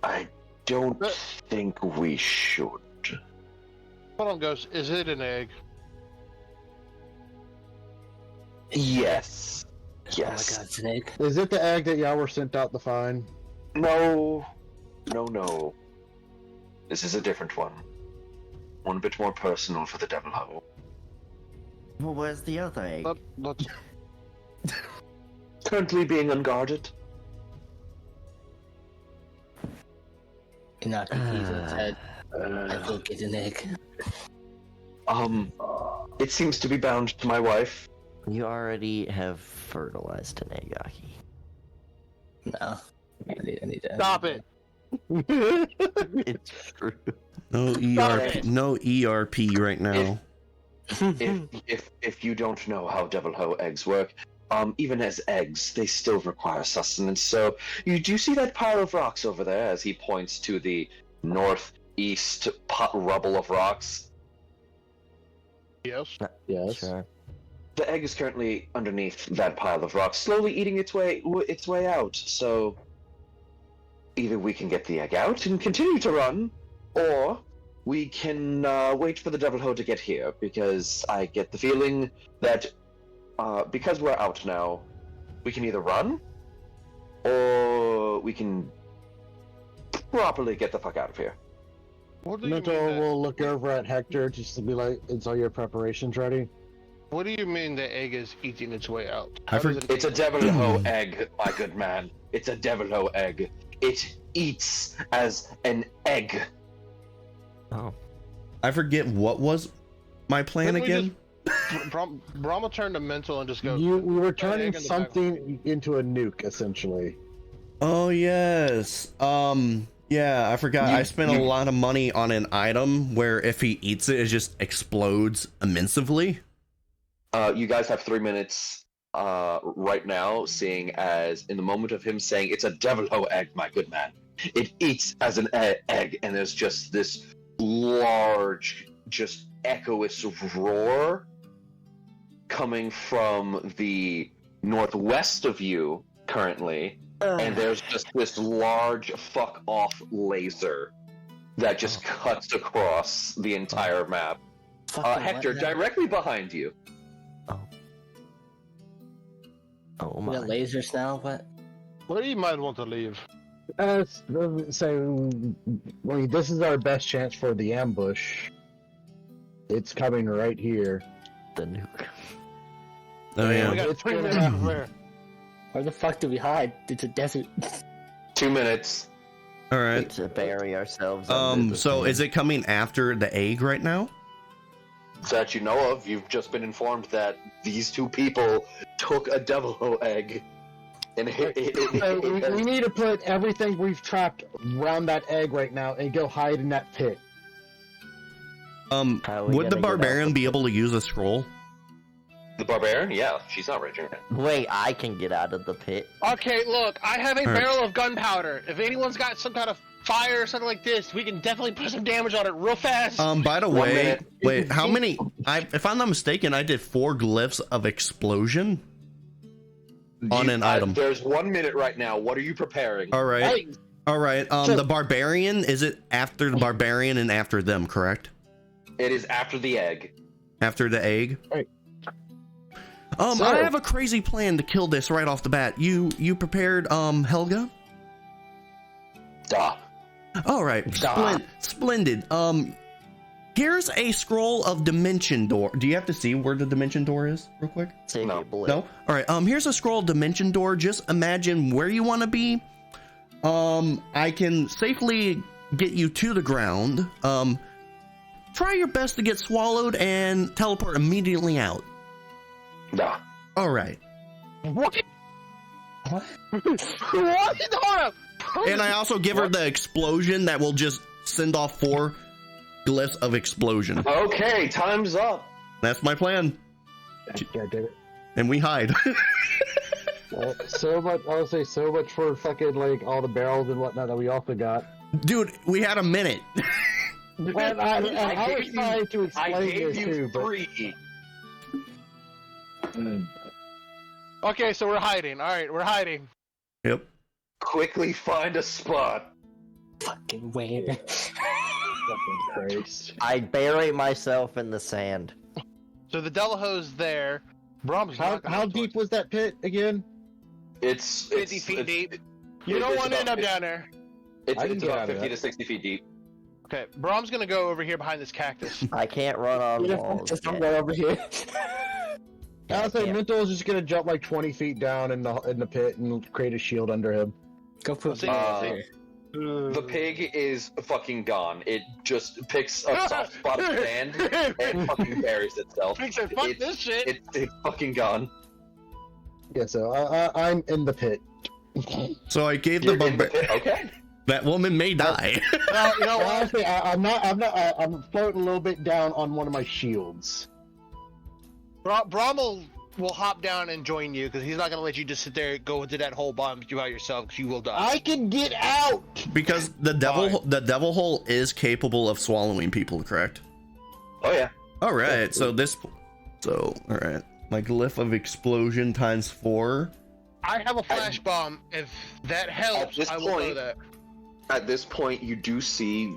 I don't think we should. Hold on, Ghost. Is it an egg? Yes. Oh my Yes. god, Snake. Is it the egg that y'all were sent out to find? No. No. This is a different one. One a bit more personal for the Devil Ho. Well, where's the other egg? Let's Currently being unguarded. You're not confused with head. I will get an egg. It seems to be bound to my wife. You already have fertilized an egg, Aki. No. I need to stop it. It's true. No ERP, no ERP right now. If you don't know how Devil Ho eggs work, even as eggs, they still require sustenance. So you do see that pile of rocks over there, as he points to the northeast rubble of rocks. Yes. Yes. Sure. The egg is currently underneath that pile of rocks, slowly eating its way out. So either we can get the egg out and continue to run, or we can wait for the Devil Ho to get here, because I get the feeling that because we're out now, we can either run, or we can properly get the fuck out of here. What do you mean? Mntal That, will look over at Hector just to be like, "Is all your preparations ready?" what do you mean the egg is eating its way out? I How does it It's a eat? Devil Ho egg, my good man. It's a Devil Ho egg. It eats as an egg. Oh. I forget what was my plan Didn't we again. Braum will turn to Mntal and just go. We were egg turning in the back. something into a nuke, essentially. Oh yes. Yeah, I forgot. I spent a lot of money on an item where if he eats it, it just explodes immensely. You guys have 3 minutes right now, seeing as in the moment of him saying it's a Devil Ho egg, my good man. It eats as an egg, and there's just this large, just echoous roar coming from the northwest of you currently, and there's just this large fuck off laser that just cuts across the entire map. Hector, directly behind you. Oh The my. lasers now? What? Well, you might want to leave. So, this is our best chance for the ambush. It's coming right here. The nuke. Oh We yeah. got 3 minutes from there. Where the fuck do we hide? It's a desert. 2 minutes. All right. To bury ourselves. under the So sand. is it coming after the egg right now? That you know of, you've just been informed that these two people took a devil egg. And We need to put everything we've trapped around that egg right now and go hide in that pit. How are we Would the gonna get out barbarian the be pit? able to use a scroll? The barbarian? Yeah, she's not raging. Wait, I can get out of the pit. Okay, look, I have a All right. barrel of gunpowder. If anyone's got some kind of fire or something like this, we can definitely put some damage on it real fast. By the 1 way, minute. wait, how many? If I'm not mistaken, I did 4 glyphs of explosion on an item. There's 1 minute right now. What are you preparing? All right, Hey, all right. So- The barbarian, is it after the barbarian and after them? Correct. It is after the egg. After the egg. Right. I have a crazy plan to kill this right off the bat. You prepared, Helga? Duh. All right, splendid. Here's a scroll of dimension door. Do you have to see where the dimension door is, real quick? Save No. your bullet. No. All right. Here's a scroll of dimension door. Just imagine where you want to be. I can safely get you to the ground. Try your best to get swallowed and teleport immediately out. Duh. All right. What? What? What? Hold up. And I also give her the explosion that will just send off 4 glyphs of explosion. Okay, time's up. That's my plan. God damn it. And we hide. So much, I would say so much for fucking, like, all the barrels and whatnot that we also got. Dude, we had a minute. Well, I was trying to I explain gave this you too, but 3. Okay, so we're hiding. All right, we're hiding. Yep. Quickly find a spot. Fucking where? fucking Christ. I bury myself in the sand. So the Delahoe's there. Braum's How not gonna how go deep towards- was that pit again? It's 50 feet deep. You it- don't it's want to end about- up down there. It's I can get about out of 50 that. to 60 feet deep. Okay, Braum's gonna go over here behind this cactus. I can't run on walls. Just don't yet. go over here. I would say Yeah. Mntal is just gonna jump like 20 feet down in the pit and create a shield under him. Go put See, me uh, there. The pig is fucking gone. It just picks a soft spot of sand and fucking buries itself. Pig said, "Fuck It- this shit." It's fucking gone. Yeah, so I'm in the pit. So I gave You're the in the barbarian. pit. Okay. That woman may die. Well, you know what? Honestly, I'm not. I'm floating a little bit down on one of my shields. Braum will hop down and join you because he's not gonna let you just sit there and go into that hole by yourself because you will die. I can get out. Because the devil hole is capable of swallowing people, correct? Oh yeah. All right. So all right. My glyph of explosion times 4. I have a flash bomb. If that helps, this I will know point- that. At this point, you do see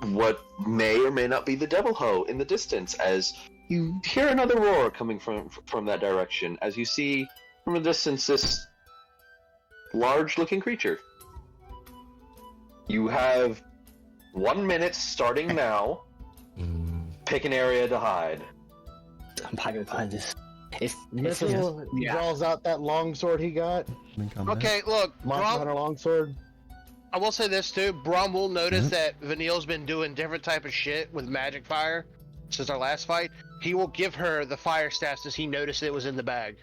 what may or may not be the devil hoe in the distance as you hear another roar coming from that direction. As you see from a distance this large-looking creature. You have 1 minute starting now. Pick an area to hide. I'm hiding behind this. It's Mistal yeah. draws out that long sword he got. Okay, look, Monster Braum, Hunter long sword. I will say this too. Braum will notice that Vanille's been doing different type of shit with magic fire since our last fight. He will give her the fire stats as he noticed it was in the bag.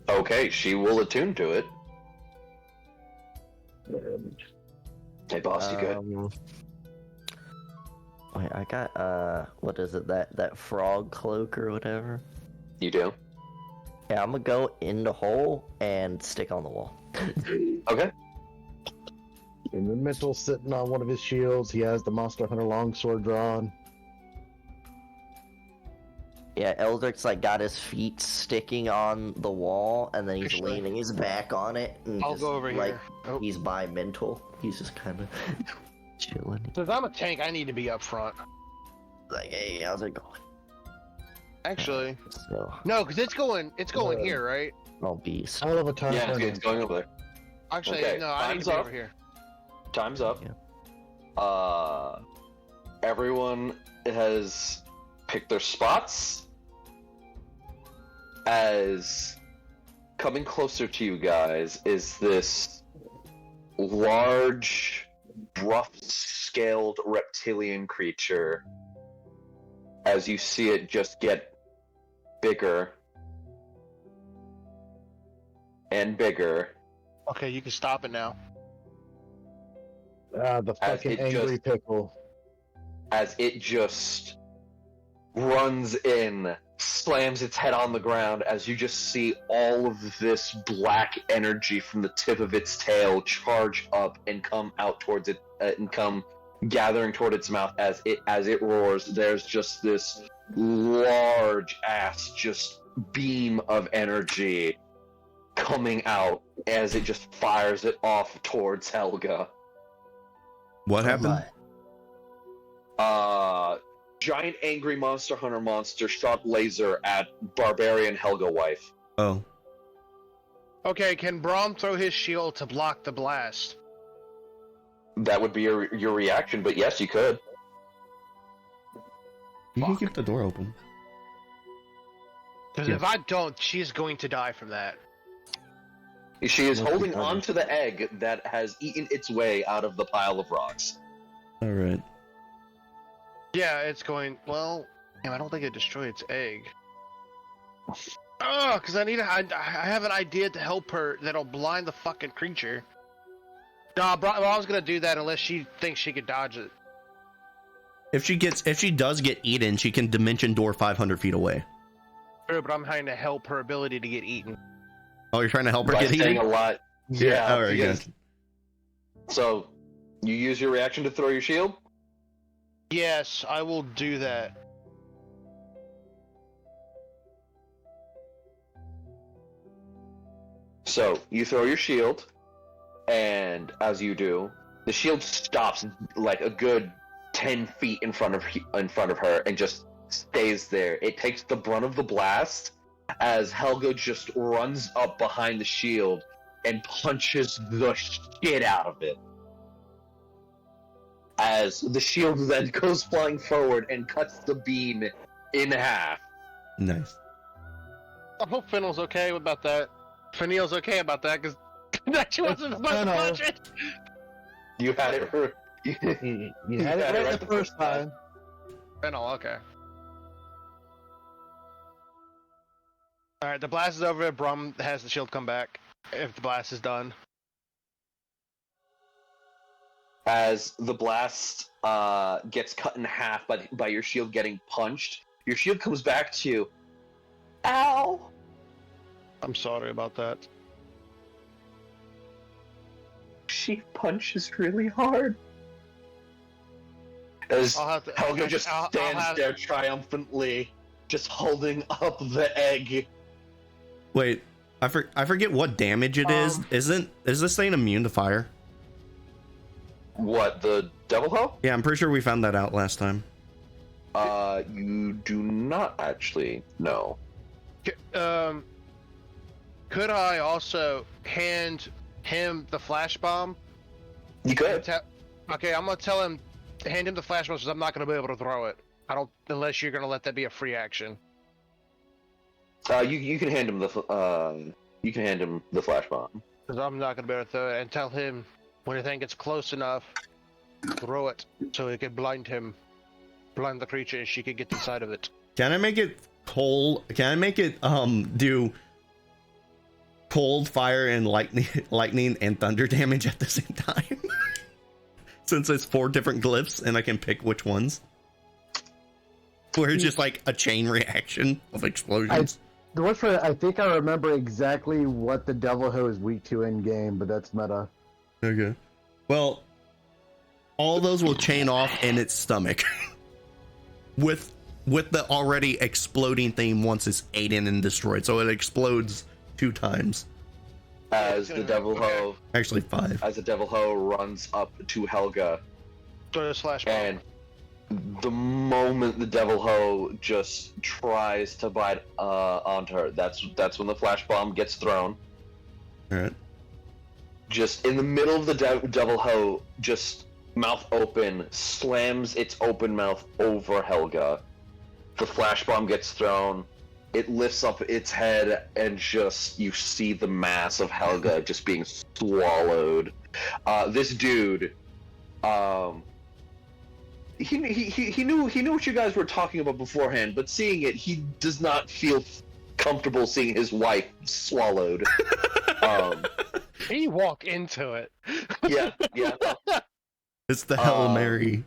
Okay, she will attune to it. Hey, boss, you good? Wait, I got what is it? That frog cloak or whatever. You do? Yeah, I'm gonna go in the hole and stick on the wall. Okay. And the Mntal sitting on one of his shields. He has the Monster Hunter longsword drawn. Yeah, Eldrik's like got his feet sticking on the wall, and then he's Actually, leaning his back on it, and I'll just, go over like, here. Oh. he's by Mntal. He's just kind of chilling. Since I'm a tank, I need to be up front. Like, hey, how's it going? Actually, So, no, because it's going here, right? I'll beast. Hell of a time. Yeah, it's going over there. Actually, Okay, no, I need time's to be up. over here. Time's up. Yeah. Everyone has picked their spots. As coming closer to you guys is this large, rough-scaled reptilian creature. As you see it just get bigger and bigger. Okay, you can stop it now. The As fucking it angry just- pickle. As it just runs in, slams its head on the ground, as you just see all of this black energy from the tip of its tail charge up and come out towards it, and come gathering toward its mouth as it roars. There's just this large ass just beam of energy coming out as it just fires it off towards Helga. What happened? Giant angry monster hunter monster shot laser at barbarian Helga wife. Oh. Okay, can Braum throw his shield to block the blast? That would be your reaction, but yes, you could. You can keep the door open. Because Yeah. if I don't, she's going to die from that. She is Must be holding funny. on to the egg that has eaten its way out of the pile of rocks. Alright. Yeah, it's going. Well, damn, I don't think it destroyed its egg. Oh, because I have an idea to help her that'll blind the fucking creature. Nah, I was gonna do that unless she thinks she could dodge it. If she does get eaten, she can dimension door 500 feet away. True, but I'm trying to help her ability to get eaten. Oh, you're trying to help her By get staying eaten? alive. Yeah. Alright, because- good. So, you use your reaction to throw your shield? Yes, I will do that. So, you throw your shield, and as you do, the shield stops like a good 10 feet in front of her and just stays there. It takes the brunt of the blast as Helga just runs up behind the shield and punches the shit out of it. As the shield then goes flying forward and cuts the beam in half. Nice. I hope Fennel's okay about that. Fennel's okay about that because she wasn't supposed to Fennel. punch it. You had it. You had it right the first time. Fennel, okay. All right, the blast is over. Braum has the shield come back if the blast is done. As the blast gets cut in half by your shield getting punched, your shield comes back to you. Ow! I'm sorry about that. She punches really hard. As I'll have to. Helga just I'll stands have- there triumphantly, just holding up the egg. Wait, I forget what damage it is. Is this thing immune to fire? What, the devil hoe? Yeah, I'm pretty sure we found that out last time. You do not actually know. Could I also hand him the flash bomb? You could. Okay, I'm gonna tell him hand him the flash bomb because I'm not gonna be able to throw it. I don't unless you're gonna let that be a free action. You can hand him the flash bomb. Because I'm not gonna be able to throw it, and tell him when you think it's close enough, throw it so it can blind the creature, and she can get inside of it. Can I make it cold? Can I make it do cold, fire, and lightning and thunder damage at the same time? Since it's 4 different glyphs, and I can pick which ones. Or it's just like a chain reaction of explosions. I think I remember exactly what the Devil Hoe is weak to in game, but that's meta. Okay. Well, all those will chain off in its stomach. With with the already exploding thing once it's eaten and destroyed, so it explodes 2 times. As the devil hoe, Actually 5. as the devil hoe runs up to Helga, Throw a slash bomb. and the moment the devil hoe just tries to bite onto her, that's when the flash bomb gets thrown. All right. Just in the middle of the devil hoe, just mouth open, slams its open mouth over Helga. The flash bomb gets thrown. It lifts up its head, and just you see the mass of Helga just being swallowed. This dude, he knew what you guys were talking about beforehand, but seeing it, he does not feel comfortable seeing his wife swallowed. He walk into it. Yeah. It's the Hail Mary.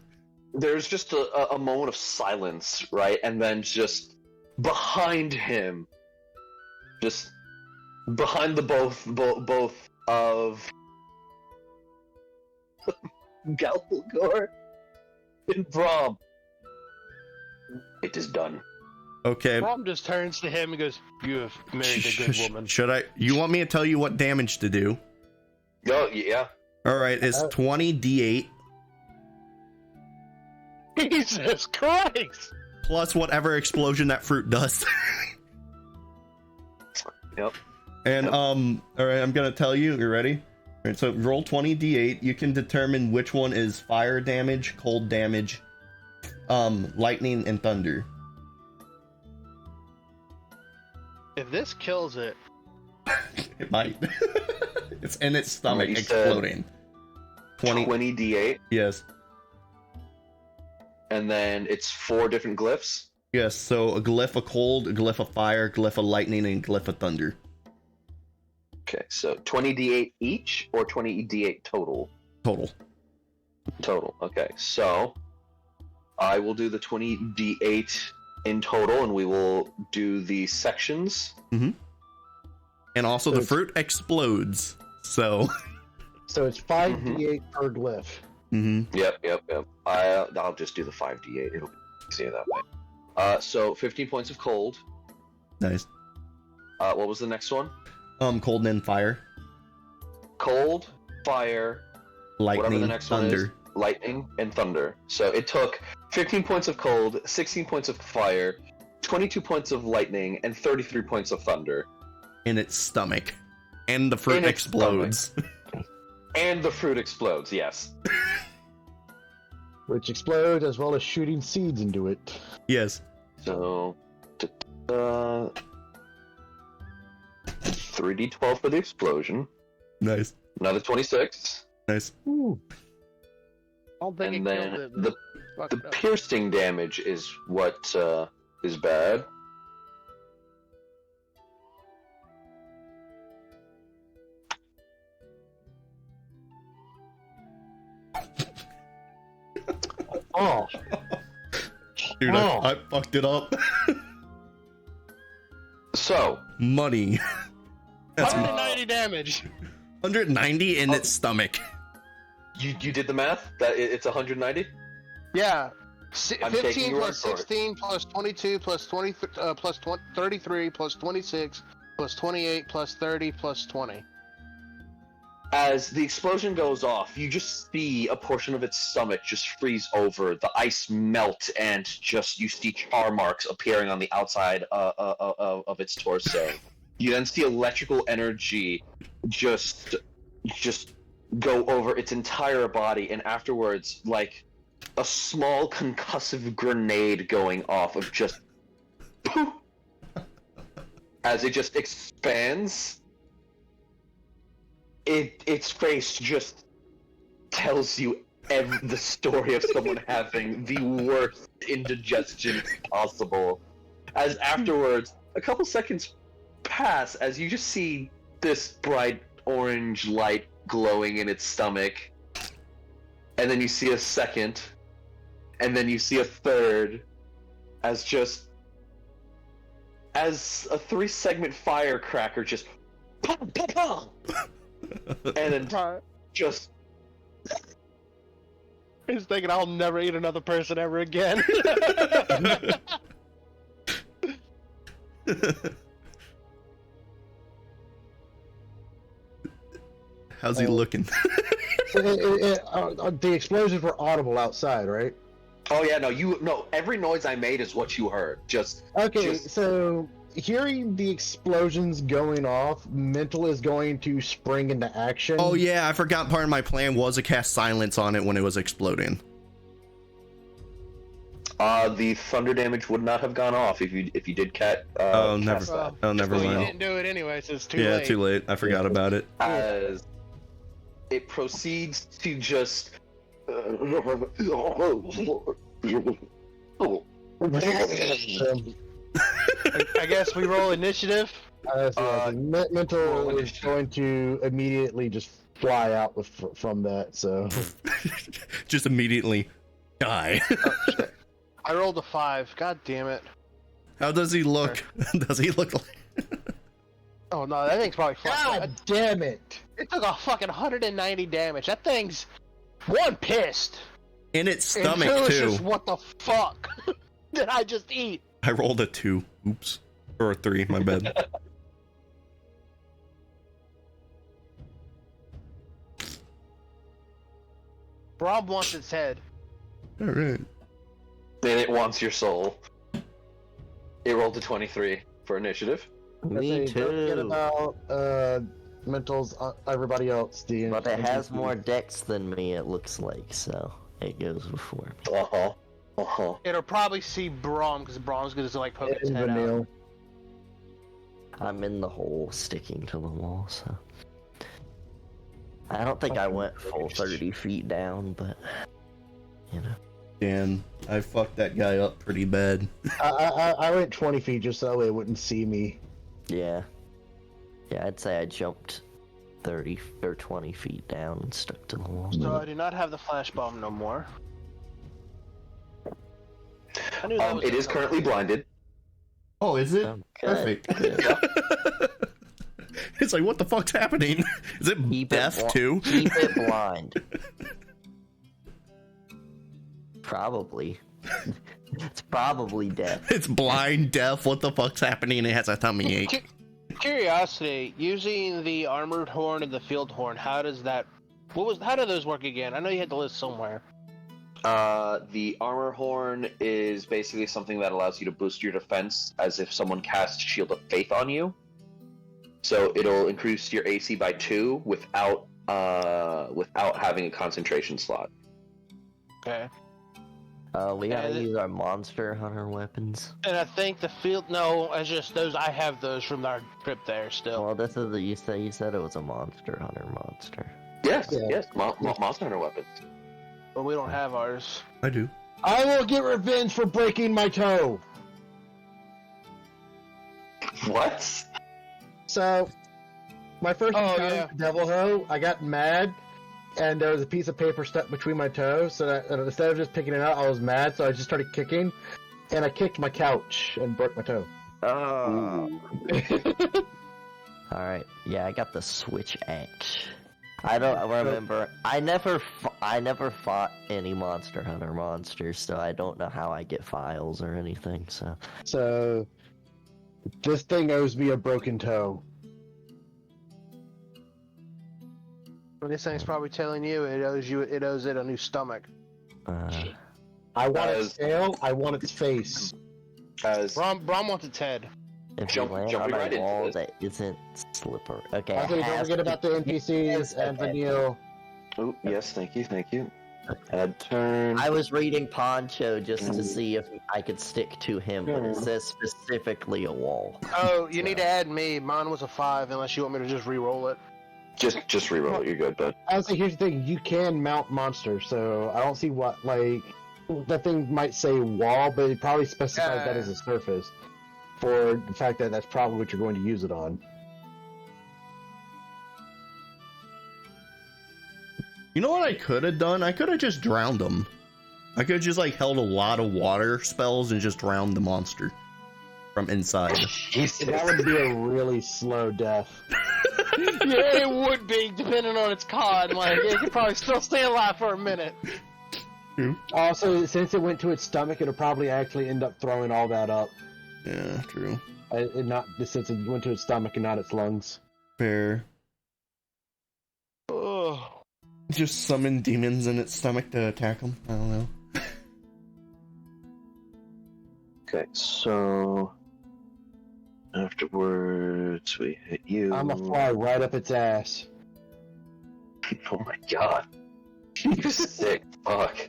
There's just a moment of silence, right? And then just behind him, just behind the both of Galgor and Braum, it is done. Okay. Mom just turns to him and goes, "You have married a good woman." Should I? You want me to tell you what damage to do? Oh, yeah. All right, it's 20d8 Jesus Christ! plus whatever explosion that fruit does. Yep. And all right, I'm gonna tell you. You ready? All right, so roll 20d8. You can determine which one is fire damage, cold damage, lightning, and thunder. If this kills it, It might. It's in its stomach You said exploding. 20 d8, Yes. and then it's 4 different glyphs. Yes. So a glyph of cold, a glyph of fire, a glyph of lightning, and a glyph of thunder. Okay, so 20 d8 each, or 20 d8 total? Total. Total. Okay, so I will do the 20 d8 in total, and we will do the sections. And also the fruit explodes. So. So it's 5d8 per glyph. Yep. I'll just do the 5d8. It'll be easier that way. So 15 points of cold. Nice. What was the next one? Cold and fire. Cold, fire, Lightning, whatever the next thunder. one is, lightning, and thunder. So it took 15 points of cold, 16 points of fire, 22 points of lightning, and 33 points of thunder. In its stomach. And the fruit explodes. And the fruit explodes, yes. Which explodes as well as shooting seeds into it. Yes. So, 3d12 for the explosion. Nice. Another 26. Nice. Ooh. I don't think And it then killed it. the Fucked The up. piercing damage is what is bad. Oh. Dude, Oh. I fucked it up. So, Money. That's 190 damage. 190 in its stomach. you did the math? That it's 190? Yeah. I'm taking 15 your plus word for it. 16 plus 22 plus 20 plus 33 plus 26 plus 28 plus 30 plus 20. As the explosion goes off, you just see a portion of its stomach just freeze over. The ice melt, and just you see char marks appearing on the outside of its torso. You then see electrical energy just go over its entire body, and afterwards, like a small concussive grenade going off of just poof, as it just expands. Its face just tells you the story of someone having the worst indigestion possible. As afterwards, a couple seconds pass as you just see this bright orange light glowing in its stomach, and then you see a second, and then you see a third, as a 3-segment firecracker just pop, pop, pop. And then just He's thinking, I'll never eat another person ever again. How's he looking? The explosions were audible outside, right? Oh yeah, no. Every noise I made is what you heard. Okay, so hearing the explosions going off, Mntal is going to spring into action. Oh yeah, I forgot part of my plan was to cast silence on it when it was exploding. The thunder damage would not have gone off if you did cast never that. never Well, you mind. didn't do it anyway, so it's too Yeah, late. too late. I forgot about it. As it proceeds to just. I guess we roll initiative. Mntal is going to immediately just fly out from that. So Just immediately die. I rolled a 5. God damn it. How does he look? Does he look like? Oh no, that thing's probably fucked. God damn it! It took a fucking 190 damage. That thing's one pissed. In its And stomach two is too. just, what the fuck did I just eat? I rolled a 2. Oops. Or a 3, my bad. Braum wants its head. Alright. Then it wants your soul. It rolled a 23 for initiative. Me Don't forget too. about Mntal's everybody else. But it has more dex than me, it looks like, so it goes before me. It'll probably see Braum because Braum's gonna like poke its And head out. Vanille. I'm in the hole sticking to the wall, so. I don't think I went full 30 feet down, but. You know. Dan, I fucked that guy up pretty bad. I went 20 feet just so it wouldn't see me. Yeah. Yeah, I'd say I jumped 30 or 20 feet down and stuck to the wall. So I do not have the flash bomb no more. I knew that was It is currently blinded. Oh, is it? Good, Perfect. good. It's like, what the fuck's happening? Is it Keep deaf it too? Keep it blind. Probably. It's probably deaf. It's blind, deaf. What the fuck's happening? It has a tummy ache. Curiosity, using the armored horn and the field horn, how does that... How do those work again? I know you had the list somewhere. The armor horn is basically something that allows you to boost your defense as if someone casts Shield of Faith on you. So it'll increase your AC by 2 without having a concentration slot. Okay. We gotta Yeah, use our monster hunter weapons. And I think the field... No, it's just those... I have those from our trip there still. Well, this is you said it was a monster hunter monster. Yes, Yeah. yes, monster hunter weapons. But we don't have ours. I do. I will get revenge for breaking my toe. What? So, my first encounter yeah. with Devil Ho, I got mad, and there was a piece of paper stuck between my toes, so that instead of just picking it out, I was mad, so I just started kicking, and I kicked my couch and broke my toe. Oh. Alright, yeah, I got the switch axe. I don't remember. I never fought any monster hunter monsters, so I don't know how I get files or anything. So, this thing owes me a broken toe. Well, this thing's probably telling you it owes it a new stomach. I want its tail, I want its face. As Braum wants its head. If Jump- you land jumping on right a into wall this. that isn't slippery. Okay, Okay, don't forget about the NPCs and Vanille. oh yes, thank you. Add turn. I was reading Poncho just to see if I could stick to him, but it says specifically a wall. Oh, you need to add me. Mine was a 5, unless you want me to just re-roll it. Just reroll it. You're good, bud. Honestly, here's the thing: you can mount monsters, so I don't see what that thing might say wall, but it probably specifies that as a surface for the fact that that's probably what you're going to use it on. You know what I could have done? I could have just drowned him. I could have just held a lot of water spells and just drowned the monster from inside. That would be a really slow death. Yeah, it would be, depending on its con. It could probably still stay alive for a minute. Also, since it went to its stomach, it'll probably actually end up throwing all that up. Yeah, true. Since it went to its stomach and not its lungs. Fair. Oh. Just summon demons in its stomach to attack them. I don't know. Okay, so afterwards we hit you. I'm gonna fly right up its ass. Oh my god. You sick fuck.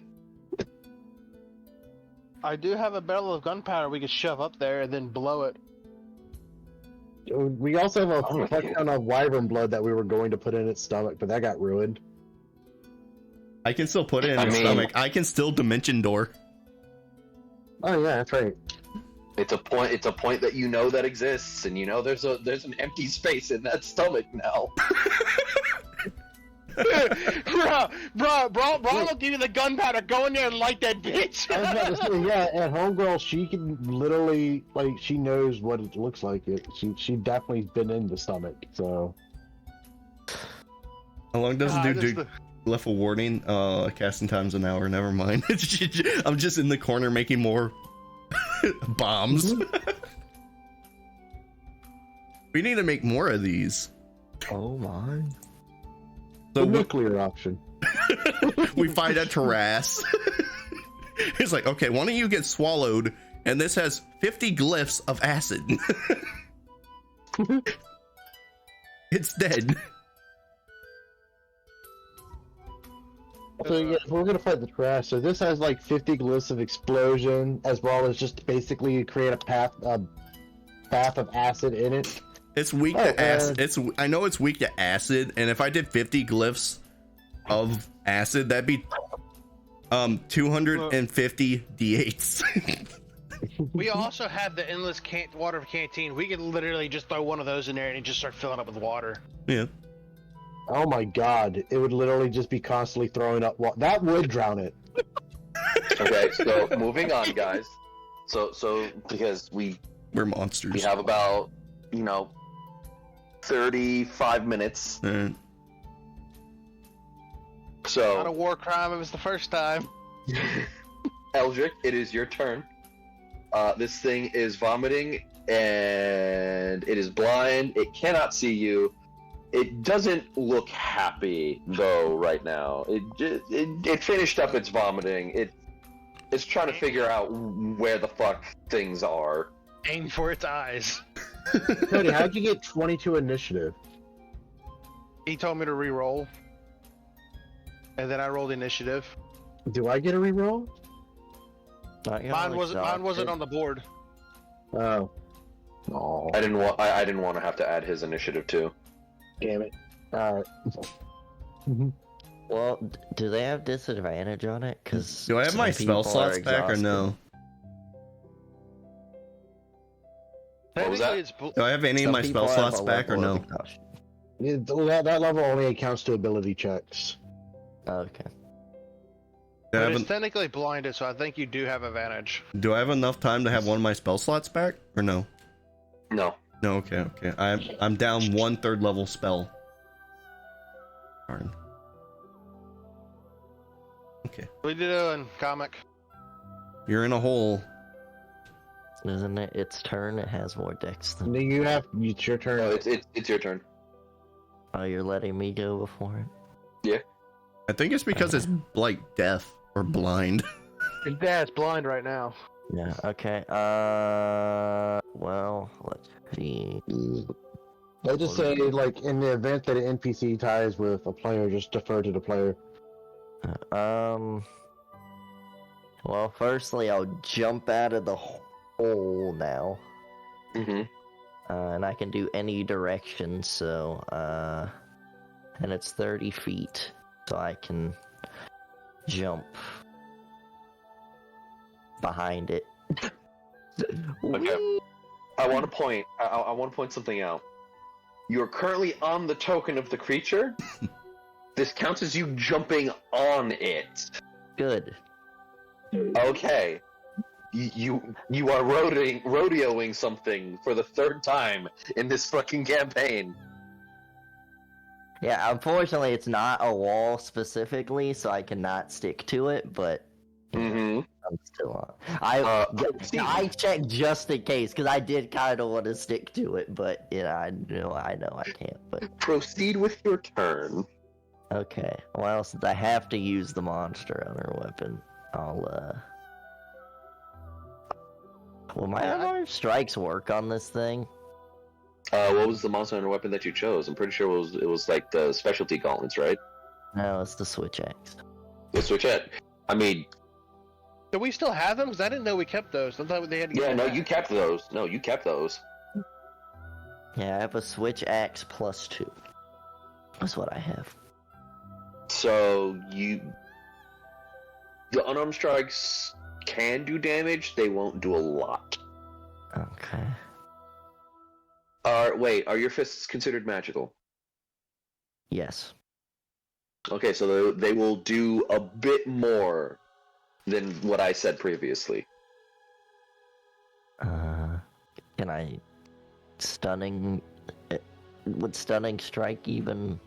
I do have a barrel of gunpowder we could shove up there and then blow it. We also have Oh, a fuck ton of wyvern blood that we were going to put in its stomach, but that got ruined. I can still put it in its stomach. I can still dimension door. Oh yeah, that's right. It's a point that you know that exists, and you know there's an empty space in that stomach now. Bro, will give you the gunpowder. Go in there and light that bitch. I was about to say, yeah, and homegirl, she can literally, like, she knows what it looks like. She definitely been in the stomach, so. How long does it do? Left a warning. Casting time's an hour. Never mind. I'm just in the corner making more bombs. We need to make more of these. Oh my. The So nuclear option. we find a terrace. It's like, okay, why don't you get swallowed? And this has 50 glyphs of acid. It's dead. So yeah, we're gonna fight the trash. So this has like 50 glyphs of explosion, as well as just basically create a path of acid in it. It's weak to acid. I know it's weak to acid, and if I did 50 glyphs of acid, that'd be 250 d8s. We also have the endless water canteen. We could literally just throw one of those in there and it just start filling up with water. Yeah. Oh my god, it would literally just be constantly throwing up water. That would drown it. Okay, so moving on, guys. So because we're monsters. We have about 35 minutes. So Not a war crime. It was the first time. Eldrik, it is your turn. This thing is vomiting, and it is blind. It cannot see you. It doesn't look happy though right now. It finished up its vomiting. It's trying to figure out where the fuck things are. Aim for its eyes. Cody, how'd you get 22 initiative? He told me to re-roll, and then I rolled initiative. Do I get a reroll? Mine wasn't on the board. Oh. Oh. I didn't want to have to add his initiative too. Damn it. Alright. Well, do they have disadvantage on it? Cause Do I have my spell slots back or no? What was that? Do I have any of my spell slots back or no? Yeah, that level only accounts to ability checks. Okay. But it's technically blinded, so I think you do have advantage. Do I have enough time to have one of my spell slots back or no? No. No, okay. I'm down 1/3 level spell. Darn. Okay. What are you doing, comic? You're in a hole. Isn't it its turn? It has more dex than... It's your turn. No, it's your turn. Oh, you're letting me go before it? Yeah. I think it's because it's like deaf or blind. Your dad's blind right now. Yeah, okay. Well, let's see. I just say, like, in the event that an NPC ties with a player, just defer to the player. Well, firstly, I'll jump out of the hole now. Mm-hmm. And I can do any direction, so, and it's 30 feet, so I can jump behind it. Okay. I want to point something out. You are currently on the token of the creature. This counts as you jumping on it. Good. Okay. You are rodeoing something for the third time in this fucking campaign. Yeah, unfortunately, it's not a wall specifically, so I cannot stick to it, but Mm-hmm. I'm still on. Steve. I checked just in case because I did kind of want to stick to it, but I know I can't. But Proceed with your turn. okay, well since I have to use the monster hunter weapon, I'll Will my unarmed strikes work on this thing? What was the monster hunter weapon that you chose? I'm pretty sure it was like the specialty gauntlets, right? No, it's the switch axe. The switch it. I mean, Do we still have them? Because I didn't know we kept those. I thought they had to get yeah, them no, back. you kept those. No, you kept those. Yeah, I have a switch axe +2. That's what I have. So the unarmed strikes can do damage. They won't do a lot. Okay. Wait, are your fists considered magical? Yes. Okay, so they will do a bit more than what I said previously. Can I stunning? Would stunning strike even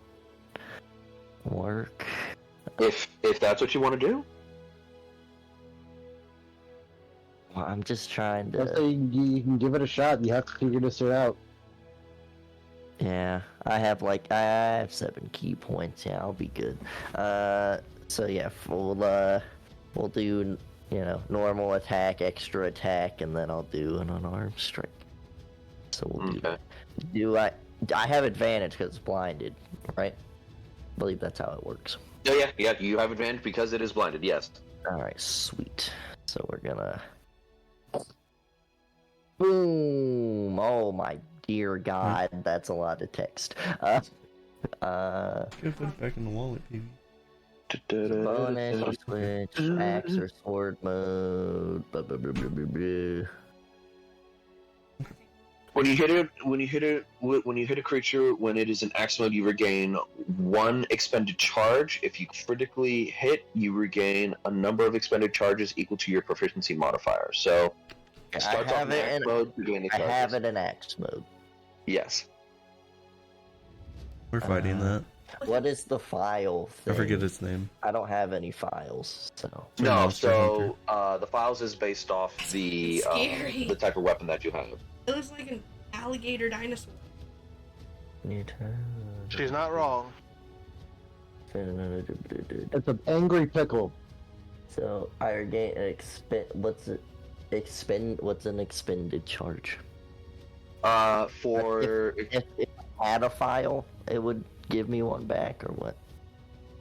work? If that's what you want to do. Well, I'm just trying I to. say you can give it a shot. You have to figure this out. Yeah, I have 7 key points. Yeah, I'll be good. So yeah, we'll do normal attack, extra attack, and then I'll do an unarmed strike. So we'll do that. I have advantage because it's blinded, right? I believe that's how it works. Oh yeah, you have advantage because it is blinded. Yes. All right, sweet. So we're gonna. Boom! Oh my dear God, that's a lot of text. Could put it back in the wallet, baby. Bonus, switch, axe or sword mode. Blah, blah, blah, blah, blah, blah. When you hit a creature when it is in axe mode, you regain 1 expended charge. If you critically hit, you regain a number of expended charges equal to your proficiency modifier. So, it starts off in axe mode, you gain the I charges. have it in axe mode. Yes. We're fighting that. What is the file thing? I forget its name. I don't have any files, so. No, Monster so the files is based off the Scary. the type of weapon that you have. It looks like an alligator dinosaur. She's not wrong. It's an angry pickle. So I regain what's an expended charge? If I had a file, it would give me 1 back, or what?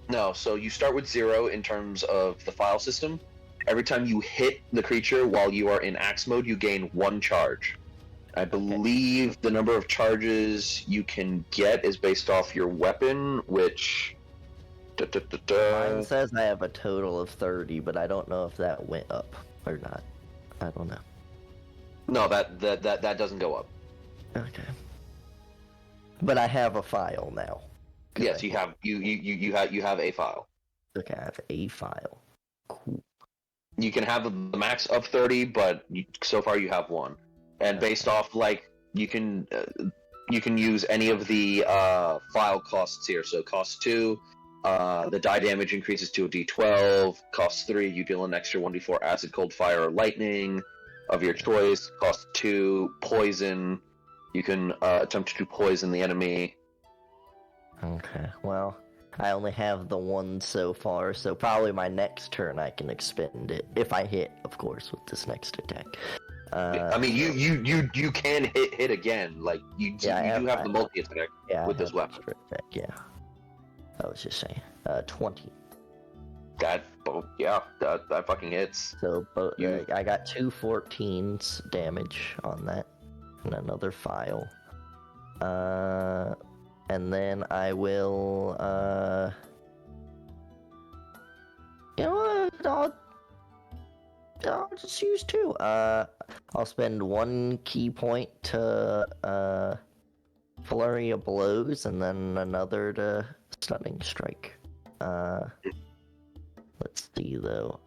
No, so you start with 0 in terms of the file system. Every time you hit the creature while you are in axe mode, you gain 1 charge. I believe the number of charges you can get is based off your weapon, which... Mine says I have a total of 30, but I don't know if that went up or not. I don't know. No, that doesn't go up. Okay. But I have a file now. Yes, you have a file. Okay, I have a file. Cool. You can have the max of 30, but so far you have 1. And based off you can use any of the file costs here. So cost 2, the die damage increases to a d12. Cost 3, you deal an extra 1d4 acid, cold, fire, or lightning of your choice. Cost 2, poison. You can attempt to poison the enemy. Okay, well, I only have the 1 so far, so probably my next turn I can expend it. If I hit, of course, with this next attack. I mean, you can hit again. Like you do have the multi attack with this weapon. Attack, yeah, I was just saying. 20. That fucking hits. So I got 2 14s damage on that, and another file. And then I will. You know what? I'll just use 2. I'll spend 1 key point to flurry of blows, and then another to stunning strike. Let's see though.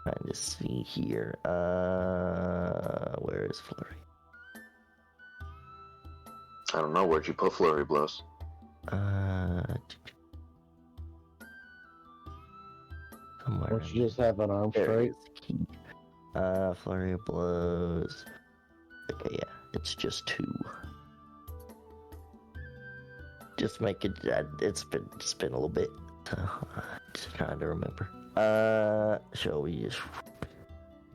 Trying to see here. Where is flurry? I don't know, where'd you put flurry blows? Somewhere. Or you just have an arm There straight. it is. Key. Flurry of blows. Okay, yeah, it's just 2. Just make it. It's been a little bit. Just trying to remember. Shall we just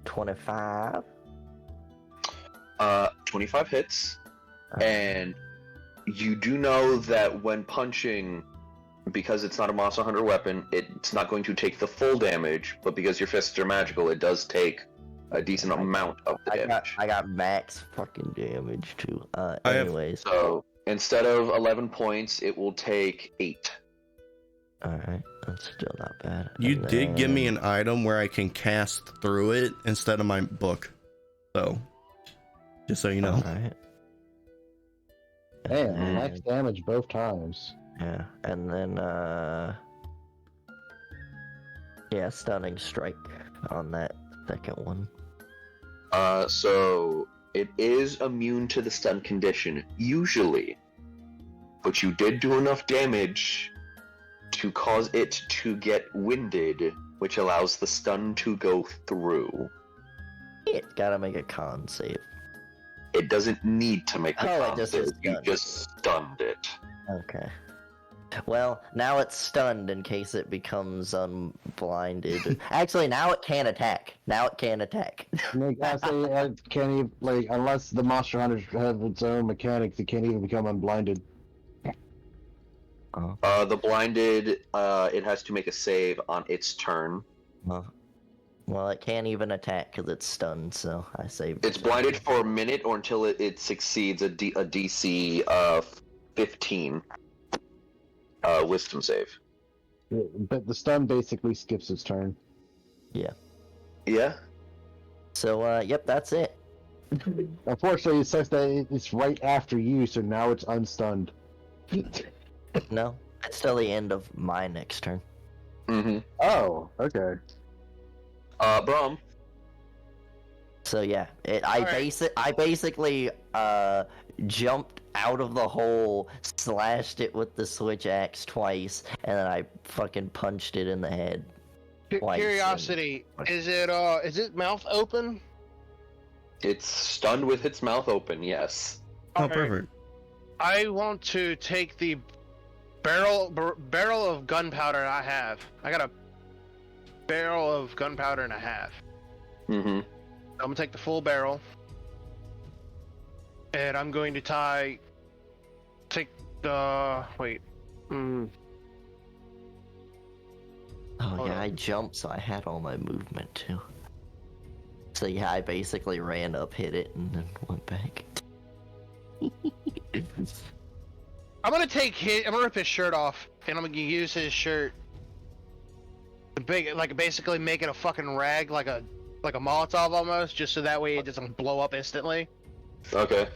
25? 25 hits, and you do know that when punching, because it's not a Monster Hunter weapon, it's not going to take the full damage, but because your fists are magical, it does take a decent amount of the damage. I got max fucking damage too. I have- Anyways. So instead of 11 points, it will take 8. Alright, that's still not bad. You And did give me then- an item where I can cast through it instead of my book. So, just so you know. Alright. Damn, And max damage both times. yeah, and then yeah, stunning strike on that second one. So it is immune to the stun condition, usually. But you did do enough damage to cause it to get winded, which allows the stun to go through. It gotta make a con save. It doesn't need to make the Oh, it con just save, is you stunned. just stunned it. Okay. Well, now it's stunned in case it becomes unblinded. Actually, now it can attack. Nick, I say, can't even, like, unless the Monster Hunters have its own mechanics, it can't even become unblinded. The blinded, it has to make a save on its turn. Well, it can't even attack because it's stunned, so I saved It's blinded for a minute or until it succeeds a DC of 15 wisdom save. Yeah, but the stun basically skips its turn. Yeah? So, yep, that's it. Unfortunately, it says that it's right after you, so now it's unstunned. No, it's till the end of my next turn. Mm-hmm. Oh, okay. Braum. So yeah, I basically jumped out of the hole, slashed it with the switch axe twice, and then I fucking punched it in the head. Twice. Curiosity, is it mouth open? It's stunned with its mouth open, yes. Oh, Alright. perfect. I want to take the barrel of gunpowder I have. I got a barrel of gunpowder and a half. Mm-hmm. I'm gonna take the full barrel, and I'm going to take the wait. Oh Hold yeah, on. I jumped, so I had all my movement too. So yeah, I basically ran up, hit it, and then went back. I'm gonna rip his shirt off, and I'm gonna use his shirt to basically make it a fucking rag, like a Molotov almost, just so that way it doesn't blow up instantly. Okay.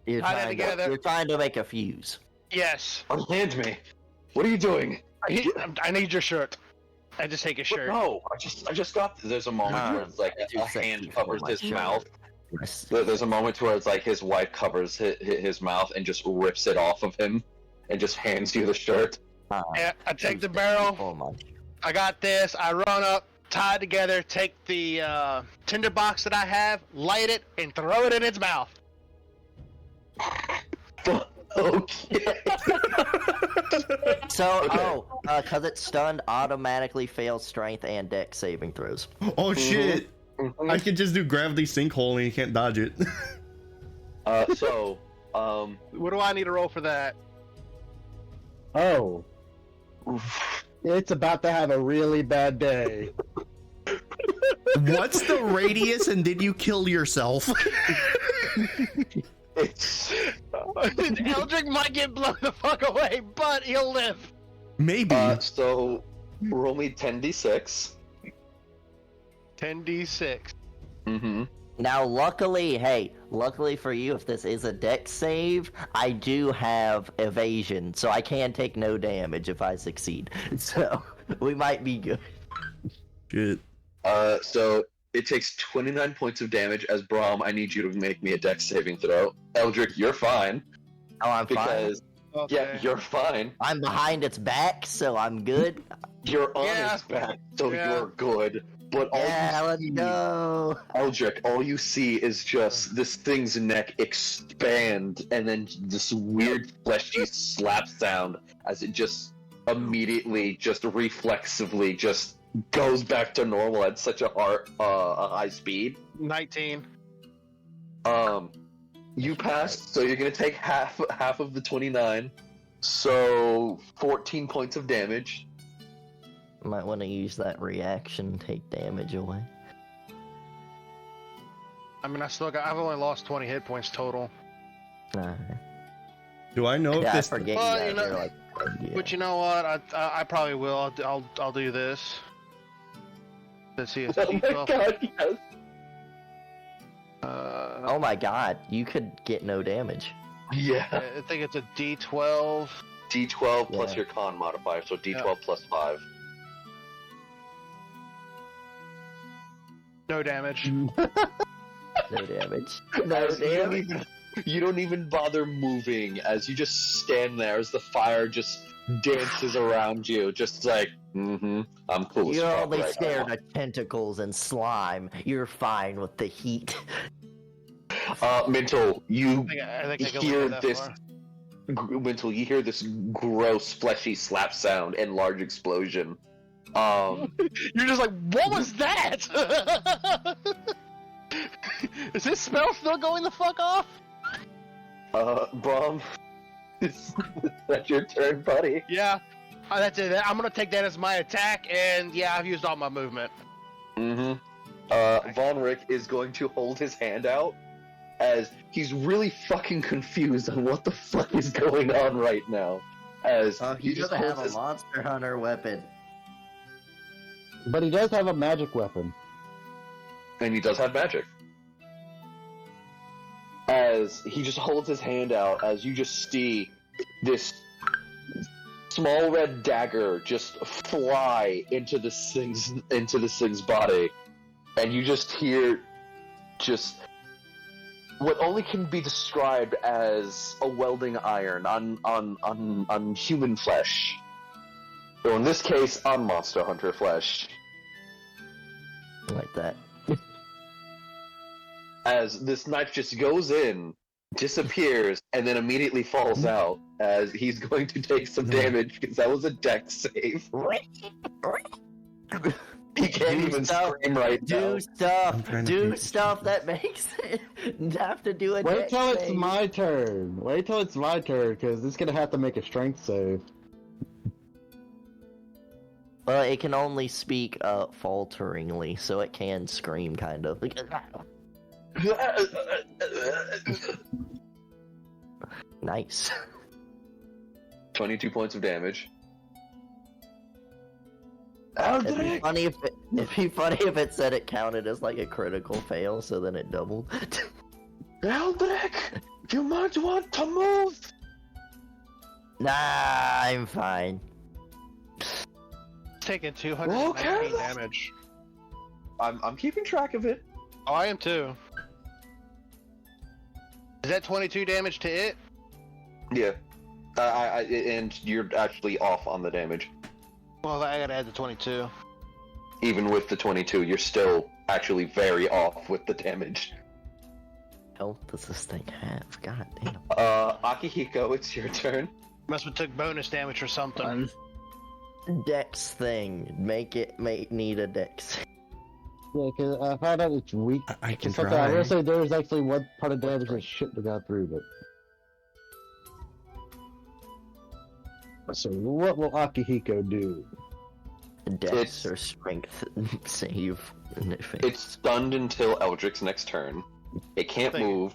You're Tie that trying, together. you're trying to make a fuse. Yes, Unhand me. What are you doing? I need your shirt. I just take his shirt. No, I just got. There's a moment where it's like I do a sexy hand for covers my his shirt. mouth. There's a moment where it's like his wife covers his mouth and just rips it off of him, and just hands you the shirt. Yeah, I take the barrel. Oh my. I got this. I run up, tie it together, take the tinder box that I have, light it, and throw it in its mouth. Okay. So, Okay. because it's stunned, automatically fails strength and dex saving throws. Oh shit! Mhm. I could just do gravity sinkhole and you can't dodge it. So, What do I need to roll for that? Oh. It's about to have a really bad day. What's the radius and did you kill yourself? it's Eldrik might get blown the fuck away, but he'll live. Maybe. so roll me 10d6. 10d6. Mm-hmm. Now, luckily for you, if this is a dex save, I do have evasion, so I can take no damage if I succeed. So, we might be good. Shit. So it takes 29 points of damage. As Braum, I need you to make me a dex saving throw. Eldrik, you're fine. Oh, I'm fine. Because, yeah, you're fine. I'm behind its back, so I'm good. Your arm Yeah. is back, so Yeah. you're good. But all Yeah, you let's see, go. Eldrik, all you see is just this thing's neck expand, and then this weird fleshy slap sound as it just immediately, just reflexively, just goes back to normal at such a high speed. 19. You passed, so you're gonna take half of the 29, so 14 points of damage. Might want to use that reaction, take damage away. I mean, I've only lost 20 hit points total. Nah. Do I know if Yeah, I this? forget Well, you you guys know- are like. Yeah. But you know what? I probably will. I'll do this. Let's see. It's Oh my D12. god, yes! Oh my god, you could get no damage. Yeah. I think it's a D12. D12 plus Yeah. your con modifier, so D12 plus 5. No damage. No damage. No As damage. you don't even bother moving as you just stand there as the fire just dances around you, just like, I'm cool as You're fuck only right scared now. of tentacles and slime. You're fine with the heat. Mntal, you I think I can hear live that this. far. Mntal, you hear this gross, fleshy slap sound and large explosion. You're just like, what was that? Is this spell still going the fuck off? Braum, is that your turn, buddy? Yeah. That's it. I'm gonna take that as my attack, and yeah, I've used all my movement. Von Rick is going to hold his hand out as he's really fucking confused on what the fuck is going on right now. As He just doesn't have holds a his- monster hunter weapon. But he does have a magic weapon. and he does have magic. As he just holds his hand out, as you just see this small red dagger just fly into this thing's body, and you just hear just what only can be described as a welding iron on human flesh, or in this case, on Monster Hunter flesh. Like that. As this knife just goes in, disappears, and then immediately falls out, as he's going to take some damage because that was a dex save. He can't Do even stuff. scream right now. Do stuff. I'm trying to Do think. stuff that makes it have to do a Wait dex till it's save. my turn. Wait till it's my turn, because it's gonna have to make a strength save. Well, it can only speak falteringly, so it can scream kind of. Nice. 22 points of damage. It'd be funny if it said it counted as like a critical fail, so then it doubled. Eldrik, you might want to move. Nah, I'm fine. Taking 219 Okay. damage. I'm keeping track of it. Oh, I am too. Is that 22 damage to it? Yeah. And you're actually off on the damage. Well, I gotta add the 22. Even with the 22, you're still actually very off with the damage. Health does this thing have? God damn. Akihiko, it's your turn. Must have took bonus damage or something. Dex thing. Make it need a dex. Yeah, because I found out it's weak. I can It's something I will try. say there was actually one part of damage that shouldn't have got through, but. So what will Akihiko do? Dex It's- or strength save. It's stunned until Eldrik's next turn. It can't Thank you. move.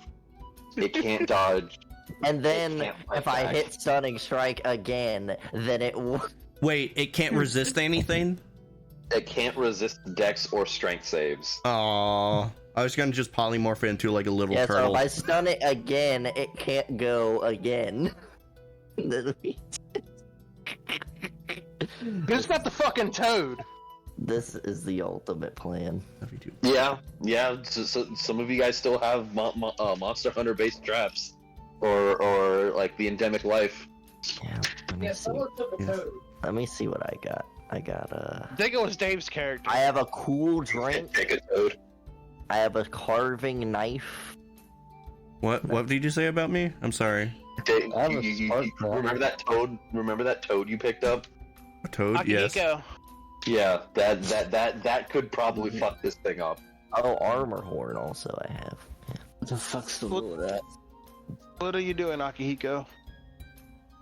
It can't dodge. And then can't fight if I back. hit stunning strike again, then it will. Wait, it can't resist anything? It can't resist dex or strength saves. Aw. I was gonna just polymorph it into like a little Yeah, so turtle. if I stun it again, it can't go again. It's not the fucking toad. This is the ultimate plan. Yeah. So some of you guys still have Monster Hunter based traps, or like the endemic life. Yeah, let me see. Let me see what I got. I got I think it was Dave's character. I have a cool drink. Take a toad. I have a carving knife. What did you say about me? I'm sorry. Dave, I have a you spark plug. remember that toad? Remember that toad you picked up? A toad? Yes. Akihiko. Yeah, that could probably fuck this thing up. Oh, armor horn also I have. What the fuck's the rule of that? What are you doing, Akihiko?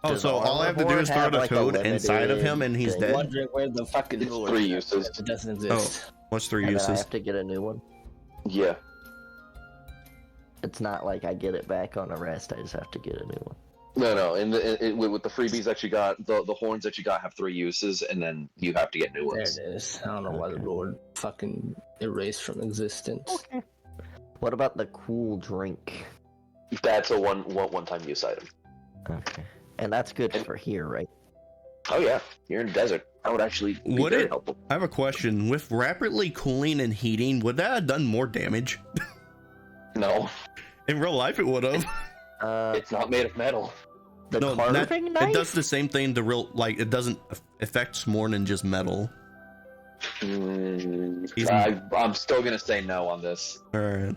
Oh, Does so all I have to do armor is horn throw have, the like, a toad inside of him and he's limited dead? thing? Wondering where the fucking It's rule 3 is. uses. It doesn't exist. What's 3 And then I uses? have to get a new one. Yeah. It's not like I get it back on a rest. I just have to get a new one. No. With the freebies that you got, the horns that you got have 3 uses, and then you have to get new There ones. it is. I don't know why the rule fucking erased from existence. What about the cool drink? That's a one-time use item. Okay. And that's good for here, right? Oh yeah, you're in the desert. That would actually be Would very it? helpful. I have a question. With rapidly cooling and heating, would that have done more damage? No, In real life, it would have. it's not made of metal. The No, carving knife? it does the same thing to real, like, it doesn't affect more than just metal. I'm still gonna say no on this. Alright.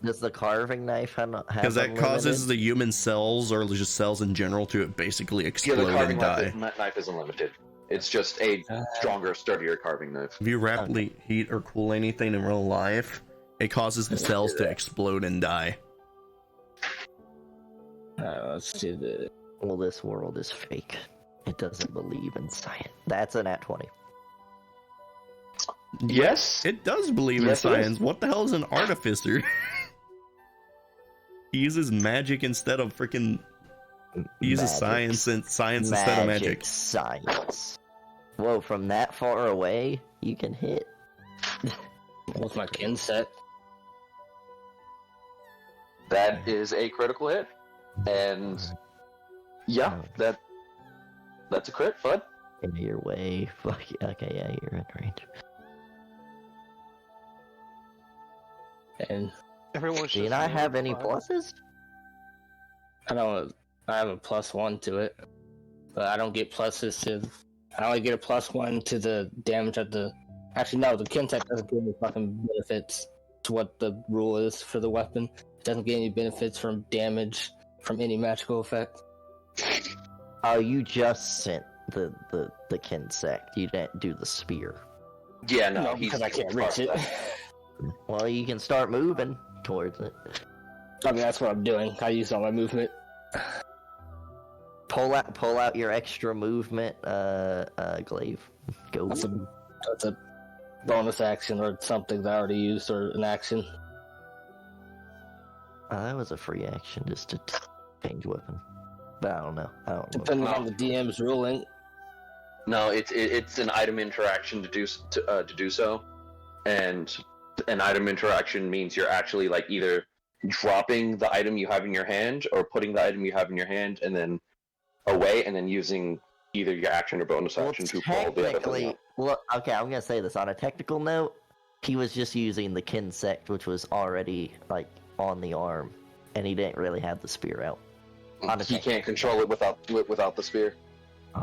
Does the carving knife have Because that causes unlimited? the human cells, or just cells in general, to basically Yeah, explode the carving and die. knife isn't limited. It's just a stronger, sturdier carving knife. If you rapidly heat or cool anything in real life, it causes the cells to explode and die. Let's do the. Well, this world is fake. It doesn't believe in science. That's an at 20. Yes. It does believe Yes, in it is. science. What the hell is an artificer? He uses magic instead of freaking. He uses science instead of magic. Science. Whoa, from that far away, you can hit. With my kin set. That is a critical hit, and yeah, that's a crit, bud. In your way. Fuck. Okay, yeah, you're in range. And Everyone's Do you just not have really any fine. pluses? I have a +1 to it. But I don't get pluses to. I only get a +1 to the damage at the. Actually, no, the kin tech doesn't give me fucking benefits to what the rule is for the weapon. It doesn't get any benefits from damage from any magical effect. Oh, you just sent the kin sect. You didn't do the spear. Yeah, no, because I can't reach it. Well, you can start moving towards it. I mean, that's what I'm doing. I use all my movement. Pull out your extra movement, glaive. Go. That's a bonus action or something that I already used or an action. That was a free action just to change weapon. But I don't know. Depending on the DM's ruling. No, it's an item interaction to do so, and an item interaction means you're actually like either dropping the item you have in your hand or putting the item you have in your hand and then away, and then using either your action or bonus action to pull the other thing out. Well, okay, I'm gonna say this on a technical note. He was just using the kin sect, which was already like on the arm, and he didn't really have the spear out. He can't control it without the spear.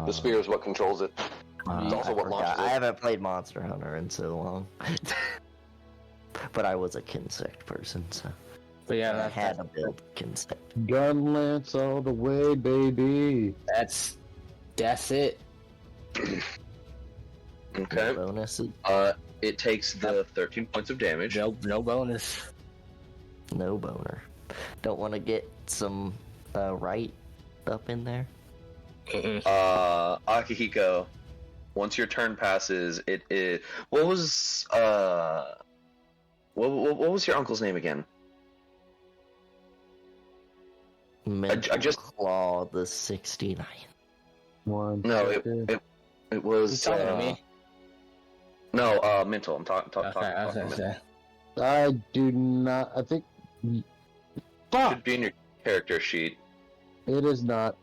The spear is what controls it. It's also what launches I it. haven't played Monster Hunter in so long. But I was a kin sect person, so But yeah, I had to build kin sect. Gun lance all the way, baby. that's it. Okay. Bonuses? It takes the 13 points of damage. No bonus. No boner. Don't want to get some right up in there. Akihiko, once your turn passes, it what was your uncle's name again? Mental just- Claw the 69. One. No, second. it was You talking to me? No, Mntal. I'm talking Okay, I was talking gonna Mntal. say. I do not. I think. Fuck! Should be in your character sheet. It is not.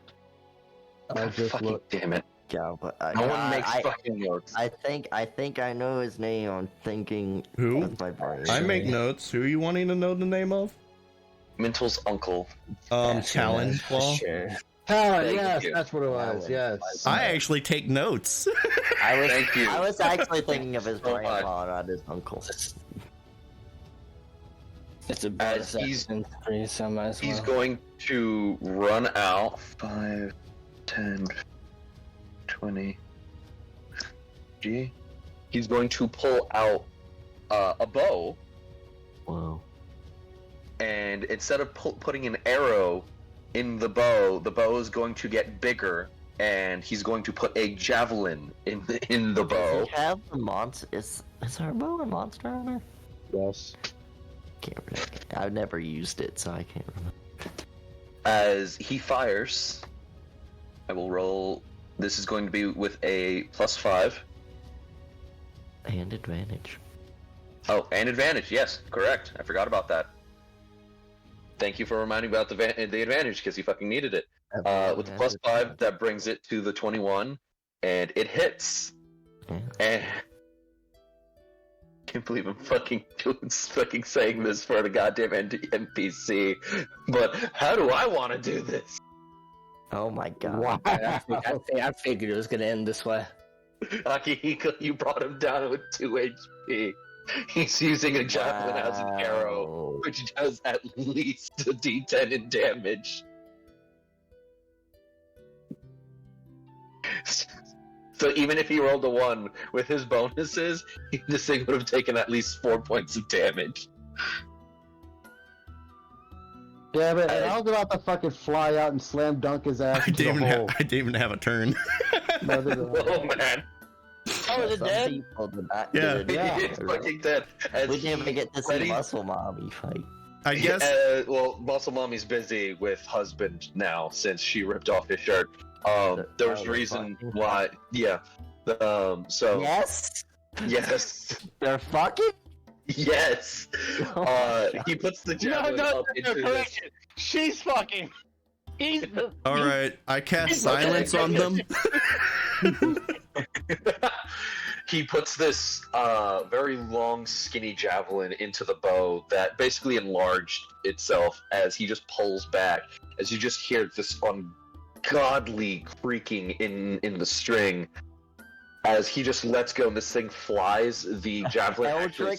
I just Fucking look. damn it. Yeah, but No one makes fucking notes. I think I know his name. I'm thinking Who? of my brain. I make notes. Who are you wanting to know the name of? Mntal's uncle. Yeah, Talon for Claw. Sure. Talent, Thank yes, you. that's what it was. Yes. I actually take notes. Thank you. I was actually thinking of his So much. grandpa, not his uncle. It's a bad As he's- assassin, so I might as He's well. going to run out 5, 10, 20. G. He's going to pull out a bow, Whoa. and instead of putting an arrow in the bow is going to get bigger, and he's going to put a javelin in the bow. Does he have the monster? Is our bow a monster armor? Yes. Can't remember. I've never used it, so I can't remember. As he fires, I will roll. This is going to be with a +5. And advantage. Oh, and advantage. Yes, correct. I forgot about that. Thank you for reminding me about the advantage, because he fucking needed it. With the +5, that brings it to the 21, and it hits. Yeah. And I can't believe I'm fucking saying this for the goddamn NPC. But how do I want to do this? Oh my god. Wow. I figured it was gonna end this way. Akihiko, you brought him down with 2 HP. He's using a javelin as an arrow, Wow. which does at least a D10 in damage. So even if he rolled a 1 with his bonuses, this thing would have taken at least 4 points of damage. Yeah, but I was about to fucking fly out and slam dunk his ass I into didn't, the hole. I didn't even have a turn. Neither did I. Oh man. Oh, is it Some dead? people did not Yeah. get it. Yeah. It's fucking dead. As We didn't even get to see ready- Muscle Mommy fight. I guess. well, Muscle Mommy's busy with husband now since she ripped off his shirt. There was Oh, a reason fucking- why. Yeah. So Yes! yes, They're fucking? yes. He puts the javelin up into this. She's fucking. He's. All right, I cast silence on them. He puts this very long, skinny javelin into the bow that basically enlarged itself as he just pulls back. As you just hear this ungodly creaking in the string, as he just lets go and this thing flies. The javelin actually...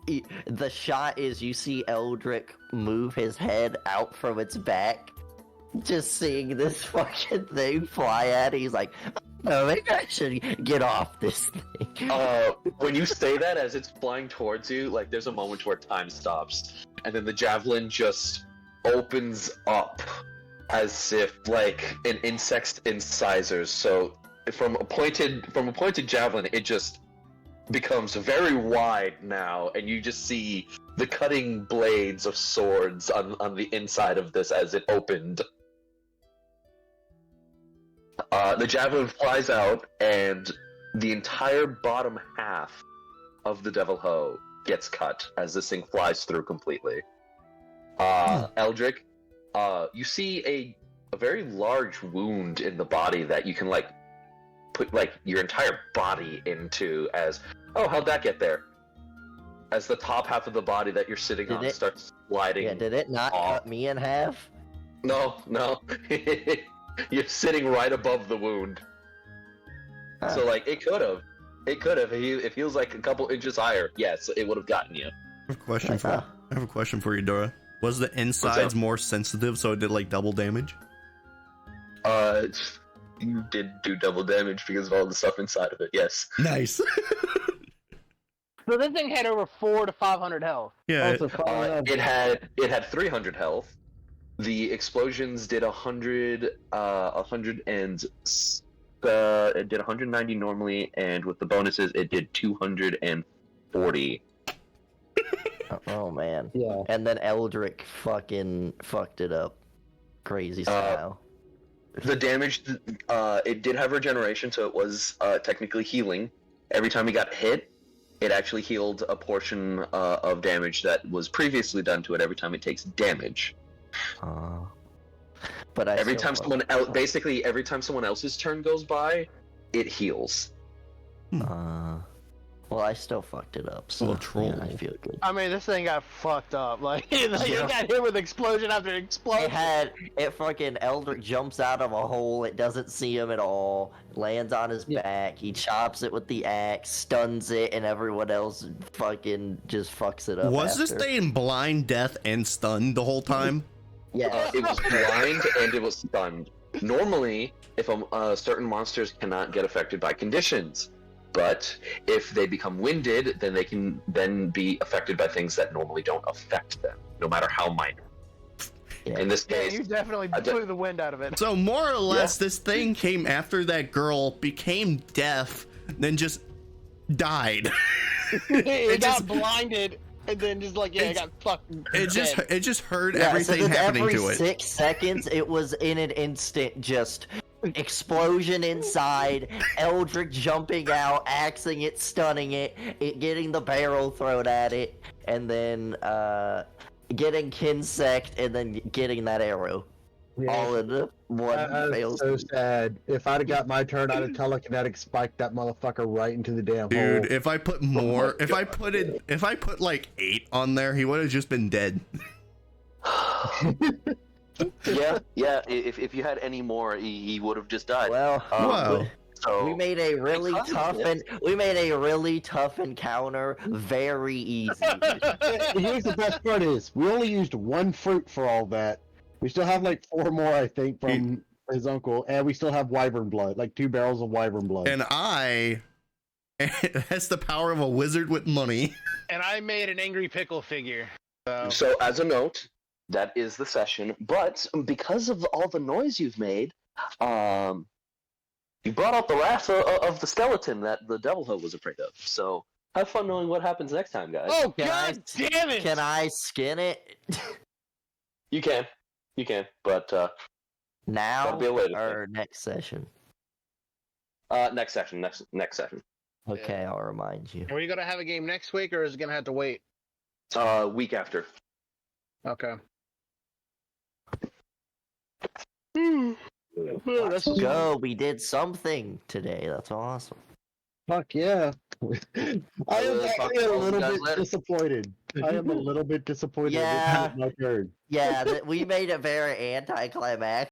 Eldrik, the shot is you see Eldrik move his head out from its back, just seeing this fucking thing fly at it. He's like, oh, maybe I should get off this thing. When you say that as it's flying towards you, like there's a moment where time stops, and then the javelin just opens up as if like an insect's incisors. So from a pointed javelin, it just becomes very wide now, and you just see the cutting blades of swords on the inside of this as it opened. The javelin flies out, and the entire bottom half of the Devil Hoe gets cut as this thing flies through completely. Eldrik, you see a very large wound in the body that you can like put like your entire body into. As how'd that get there? As the top half of the body that you're sitting on starts sliding. Yeah, did it not cut me in half? No. You're sitting right above the wound. So like it could have. It feels like a couple inches higher. Yes, it would have gotten you. I have a question for you, Dora. Was the insides more sensitive, so it did like double damage? You did do double damage because of all the stuff inside of it. Yes. Nice. So this thing had over 400 to 500 health. Yeah. It had 300 health. The explosions did 100 and it did 190 normally, and with the bonuses it did 240. Oh man. Yeah. And then Eldrik fucking fucked it up. Crazy style. The damage, it did have regeneration, so it was technically healing. Every time he got hit, it actually healed a portion of damage that was previously done to it every time it takes damage. But every time someone else's turn goes by, it heals. Well, I still fucked it up, so Little troll. yeah, I feel good. I mean, this thing got fucked up. Like, you got hit with explosion after explosion. It fucking Eldrik jumps out of a hole, it doesn't see him at all, lands on his back, he chops it with the axe, stuns it, and everyone else fucking just fucks it up. Was this after. thing blind, death, and stunned the whole time? Yeah. It was blind and it was stunned. Normally, if certain monsters cannot get affected by conditions, but if they become winded, then they can then be affected by things that normally don't affect them, no matter how minor. Yeah. In this case, You definitely blew the wind out of it. So more or less, this thing came after that girl became deaf, then just died. It got just- blinded, and then just like, it got fucking It just heard Yeah, everything so then happening every to it. 6 seconds, it was in an instant just explosion inside, Eldrik jumping out, axing it, stunning it, getting the barrel thrown at it, and then getting kinsect, and then getting that arrow. Yeah. All in the one That's fails. so sad. If I'd have got my turn, I'd have telekinetic spiked that motherfucker right into the damn Dude, hole. if I put more, if I put like 8 on there, he would have just been dead. yeah. If you had any more, he would have just died. Well, Wow. So we made a really tough encounter very easy. Here's the best part is, we only used 1 fruit for all that. We still have like 4 more, I think, from his uncle, and we still have wyvern blood, like 2 barrels of wyvern blood. And that's the power of a wizard with money. And I made an angry pickle figure. So as a note, that is the session. But because of all the noise you've made, you brought out the wrath of the skeleton that the devil hood was afraid of. So have fun knowing what happens next time, guys. Oh, Can god damn it! Can I skin it You can, but now That'll be a later or next session? next session. Okay, I'll remind you. Are we gonna have a game next week, or is it gonna have to wait? Week after. Okay. Let's go. We did something today. That's awesome. Fuck yeah. I am actually a little bit later. disappointed. I am a little bit disappointed Yeah. with my turn. Yeah, we made it very anticlimactic.